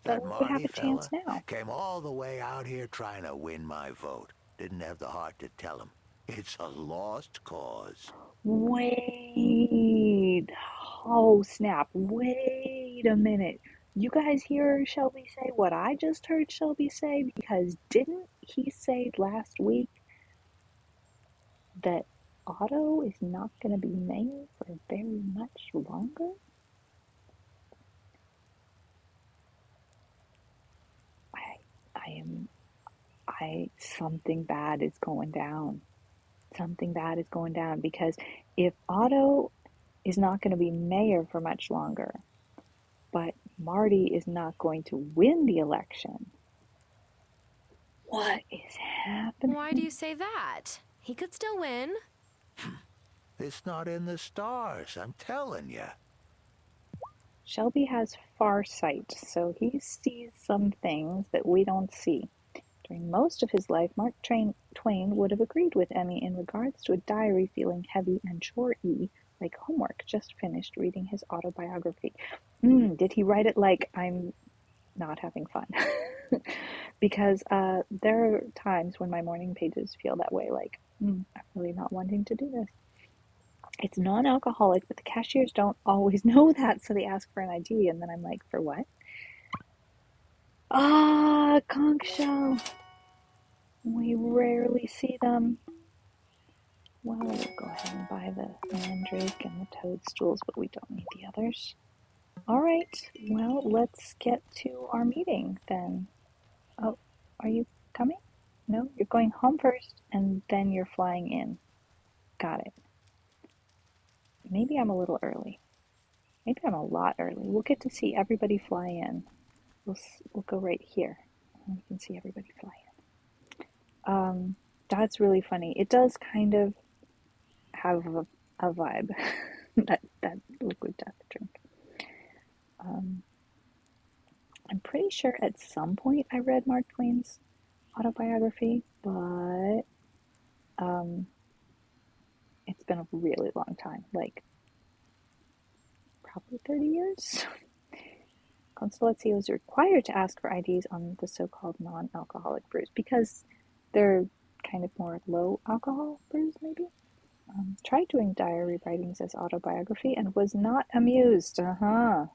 that That we would have Marty a chance fella now. came all the way out here trying to win my vote. Didn't have the heart to tell him. It's a lost cause. Wait. Oh, snap. Wait a minute. You guys hear Shelby say what I just heard Shelby say? Because didn't he say last week that Otto is not going to be mayor for very much longer? Something bad is going down. Something bad is going down because if Otto is not going to be mayor for much longer, but Marty is not going to win the election, what is happening? Why do you say that? He could still win. It's not in the stars, I'm telling you. Shelby has far sight, so he sees some things that we don't see. During most of his life, Mark Twain would have agreed with Emmy in regards to a diary feeling heavy and chore-y, like homework. Just finished reading his autobiography. Did he write it like I'm not having fun? Because there are times when my morning pages feel that way, like I'm really not wanting to do this. It's non-alcoholic, but the cashiers don't always know that, so they ask for an ID, and then I'm like, for what? Ah, conch shell. We rarely see them. Well, we'll go ahead and buy the mandrake and the toadstools, but we don't need the others. All right, well, let's get to our meeting then. Oh, are you coming? No, you're going home first, and then you're flying in. Got it. Maybe I'm a little early. Maybe I'm a lot early. We'll get to see everybody fly in. We'll go right here, and we can see everybody fly in. That's really funny. It does kind of have a vibe, that Liquid Death drink. I'm pretty sure at some point I read Mark Twain's autobiography, but it's been a really long time, like probably 30 years. Constellazio is required to ask for IDs on the so-called non-alcoholic brews because they're kind of more low alcohol brews, maybe. Tried doing diary writings as autobiography and was not amused. The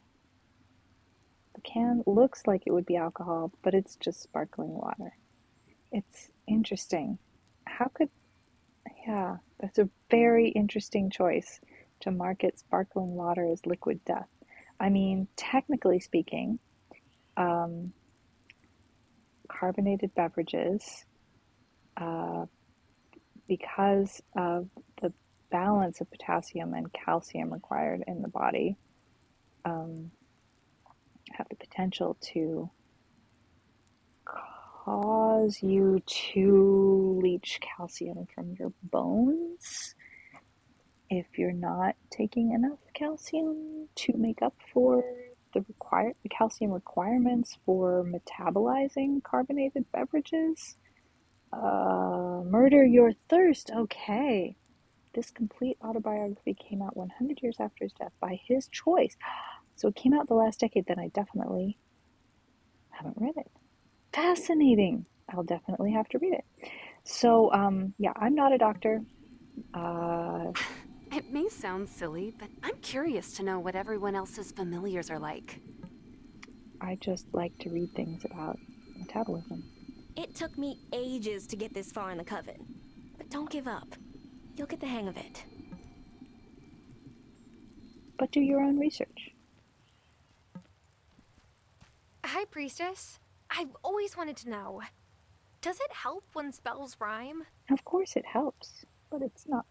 can looks like it would be alcohol, but it's just sparkling water. It's interesting. Yeah, that's a very interesting choice to market sparkling water as Liquid Death. I mean, technically speaking, carbonated beverages, because of the balance of potassium and calcium required in the body, have the potential to cause you to leach calcium from your bones if you're not taking enough calcium to make up for the calcium requirements for metabolizing carbonated beverages. Murder your thirst. Okay. This complete autobiography came out 100 years after his death by his choice. So it came out the last decade, then I definitely haven't read it. Fascinating. I'll definitely have to read it. So, yeah, I'm not a doctor. It may sound silly, but I'm curious to know what everyone else's familiars are like. I just like to read things about metabolism. It took me ages to get this far in the coven. But don't give up. You'll get the hang of it. But do your own research. Hi, Priestess. I've always wanted to know. Does it help when spells rhyme? Of course it helps, but it's not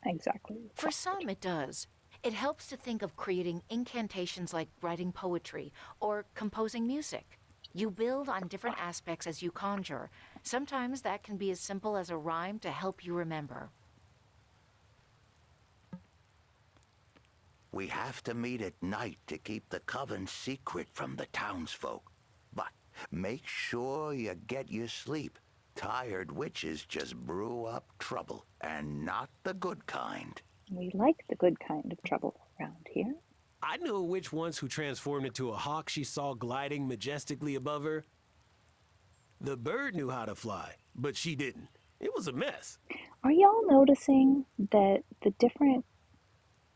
exactly required. For some, it does. It helps to think of creating incantations like writing poetry or composing music. You build on different aspects as you conjure. Sometimes that can be as simple as a rhyme to help you remember. We have to meet at night to keep the coven secret from the townsfolk. But make sure you get your sleep. Tired witches just brew up trouble, and not the good kind. We like the good kind of trouble around here. I knew a witch once who transformed into a hawk she saw gliding majestically above her. The bird knew how to fly, but she didn't. It was a mess. Are y'all noticing that the different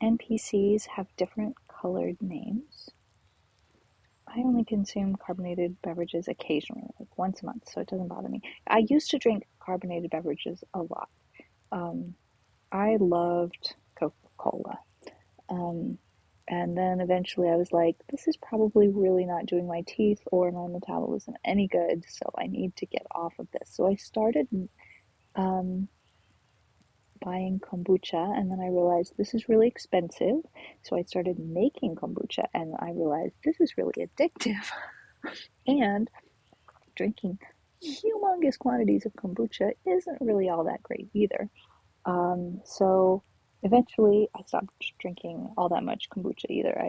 NPCs have different colored names? I only consume carbonated beverages occasionally, like once a month, so it doesn't bother me. I used to drink carbonated beverages a lot. I loved Coca-Cola. And then eventually I was like, this is probably really not doing my teeth or my metabolism any good, so I need to get off of this. So I started buying kombucha, and then I realized this is really expensive. So I started making kombucha, and I realized this is really addictive. And drinking humongous quantities of kombucha isn't really all that great either. So eventually I stopped drinking all that much kombucha either.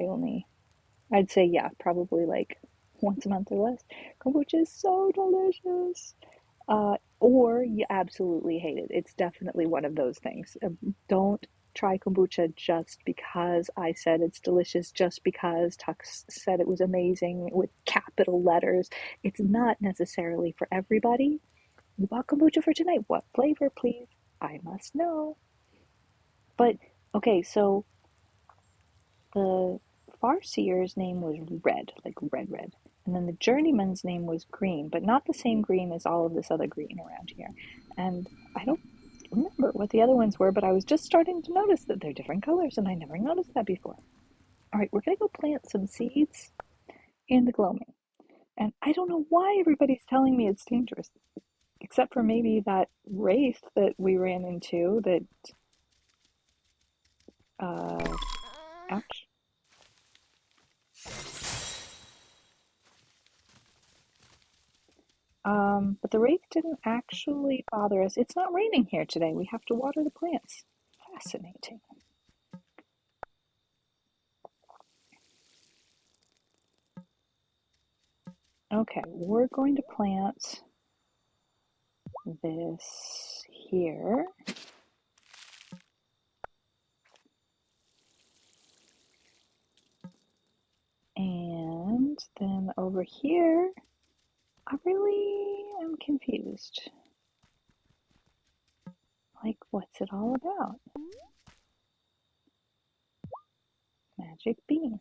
I'd say, yeah, probably like once a month or less. Kombucha is so delicious. Or you absolutely hate it. It's definitely one of those things. Don't try kombucha just because I said it's delicious, just because Tux said it was amazing with capital letters. It's not necessarily for everybody. You bought kombucha for tonight. What flavor, please? I must know. But, okay, so the Farseer's name was Red, like red. And then the Journeyman's name was Green, but not the same green as all of this other green around here. And I don't remember what the other ones were, but I was just starting to notice that they're different colors, and I never noticed that before. All right, we're going to go plant some seeds in the gloaming. And I don't know why everybody's telling me it's dangerous, except for maybe that wraith that we ran into that, ouch. But the wraith didn't actually bother us. It's not raining here today. We have to water the plants. Fascinating. Okay, we're going to plant this here. And then over here, I really am confused. Like, what's it all about? Magic bean.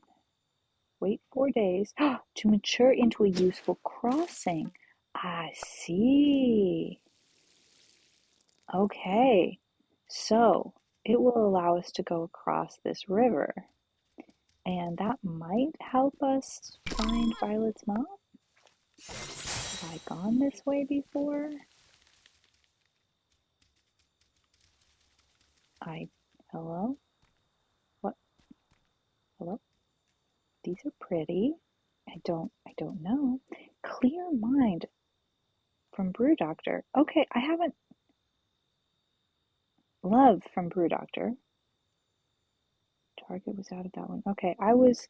Wait 4 days to mature into a useful crossing. I see. Okay, so it will allow us to go across this river. And that might help us find Violet's mom? Have I gone this way before? Hello? What? Hello? These are pretty. I don't know. Clear mind. Brew Doctor. Okay, I haven't. Love from Brew Doctor. Target was out of that one. Okay, I was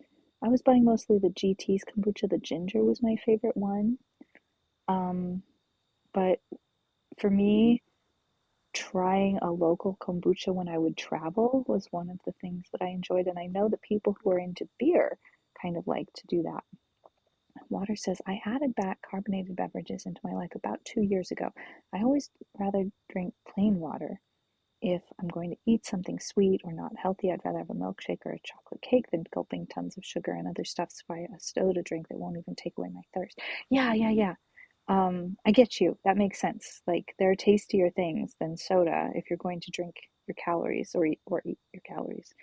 buying mostly the GT's kombucha. The ginger was my favorite one. But for me, trying a local kombucha when I would travel was one of the things that I enjoyed. And I know that people who are into beer kind of like to do that. Water says, I added back carbonated beverages into my life about 2 years ago. I always rather drink plain water. If I'm going to eat something sweet or not healthy, I'd rather have a milkshake or a chocolate cake than gulping tons of sugar and other stuffs via a soda drink that won't even take away my thirst. Yeah. I get you. That makes sense. Like there are tastier things than soda if you're going to drink your calories or eat your calories.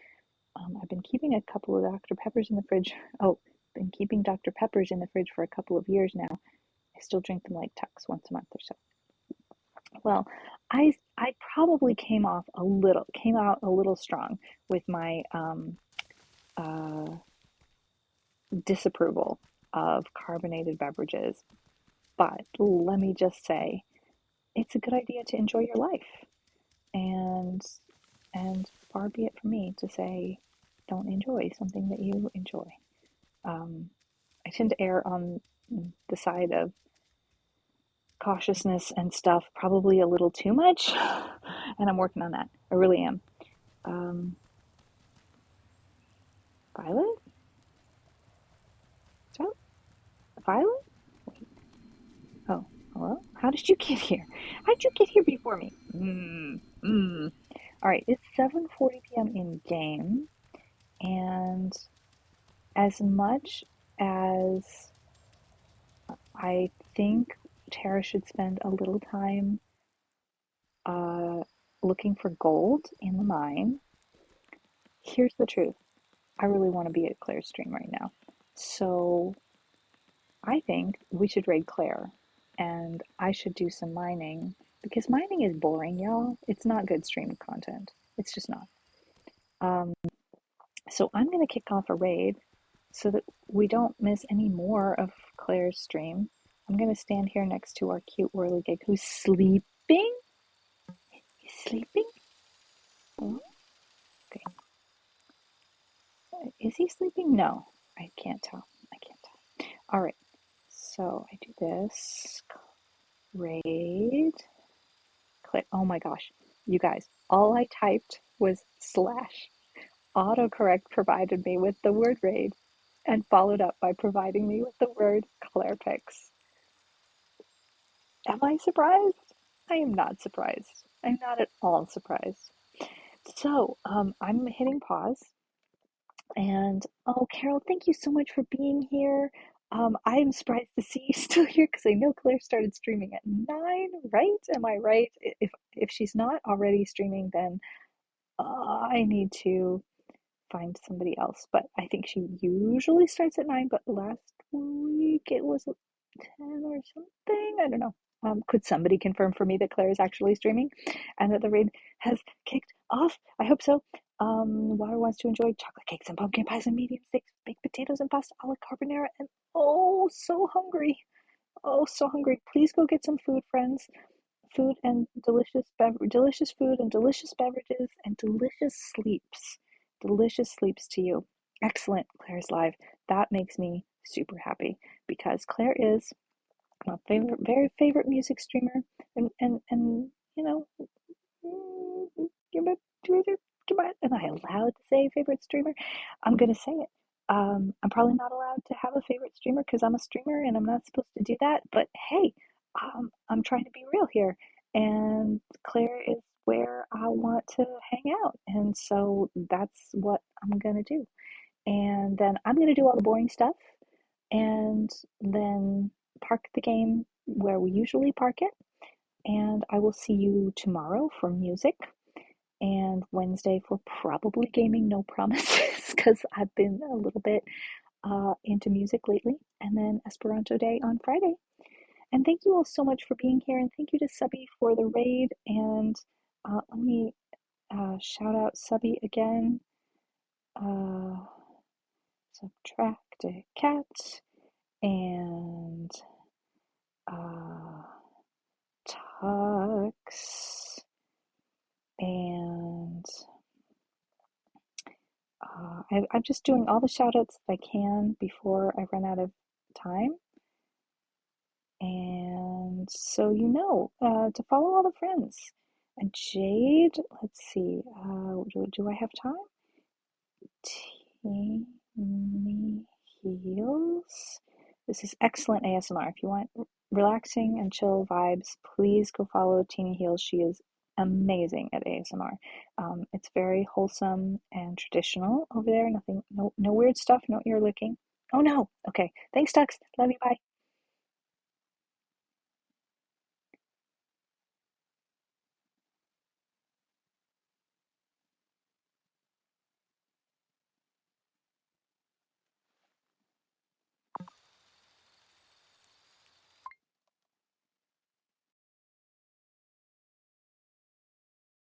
I've been keeping a couple of Dr. Peppers in the fridge. Oh, been keeping Dr. Peppers in the fridge for a couple of years now. I still drink them like Tux once a month or so. Well, I probably came out a little strong with my disapproval of carbonated beverages. But let me just say, it's a good idea to enjoy your life. And far be it from me to say don't enjoy something that you enjoy. I tend to err on the side of cautiousness and stuff, probably a little too much, and I'm working on that. I really am. Um, Violet? So, Violet? Wait. Oh, hello? How did you get here? How did you get here before me? All right, it's 7:40 p.m. in game, and as much as I think Tara should spend a little time uh, looking for gold in the mine, here's the truth. I really want to be at Claire's stream right now. So I think we should raid Claire and I should do some mining because mining is boring, y'all. It's not good stream content. It's just not. So I'm going to kick off a raid so that we don't miss any more of Claire's stream. I'm going to stand here next to our cute whirligig who's sleeping. He's sleeping? Oh, okay. Is he sleeping? No, I can't tell. I can't tell. All right. So I do this. Raid. Click. Oh my gosh. You guys, all I typed was slash. Autocorrect provided me with the word raid and followed up by providing me with the word Claire Picks. Am I surprised? I am not surprised. I'm not at all surprised. So I'm hitting pause. And oh, Carol, thank you so much for being here. I am surprised to see you still here because I know Claire started streaming at 9, right? Am I right? If she's not already streaming, then I need to find somebody else. But I think she usually starts at 9, but last week it was 10 or something. I don't know. Could somebody confirm for me that Claire is actually streaming and that the raid has kicked off? I hope so. Water wants to enjoy chocolate cakes and pumpkin pies and medium steaks, baked potatoes and pasta alla carbonara, and oh, so hungry. Oh, so hungry. Please go get some food, friends. Food and delicious food and delicious beverages and delicious sleeps. Delicious sleeps to you. Excellent. Claire's live. That makes me super happy because Claire is my very favorite music streamer, and you know, am I allowed to say favorite streamer? I'm gonna say it. I'm probably not allowed to have a favorite streamer because I'm a streamer and I'm not supposed to do that. But hey, I'm trying to be real here, and Claire is where I want to hang out, and so that's what I'm gonna do. And then I'm gonna do all the boring stuff and then park the game where we usually park it. And I will see you tomorrow for music and Wednesday for probably gaming, no promises, because I've been a little bit into music lately. And then Esperanto Day on Friday. And thank you all so much for being here. And thank you to Subby for the raid. And let me shout out Subby again. Subtract a cat and Ducks, and I'm just doing all the shout outs that I can before I run out of time. And so to follow all the friends. And Jade, let's see, do I have time? Teeny Heels. This is excellent ASMR. If you want relaxing and chill vibes, please go follow Teeny Heels. She is amazing at ASMR. It's very wholesome and traditional over there. No weird stuff, no ear licking. Oh no. Okay. Thanks, Ducks. Love you. Bye.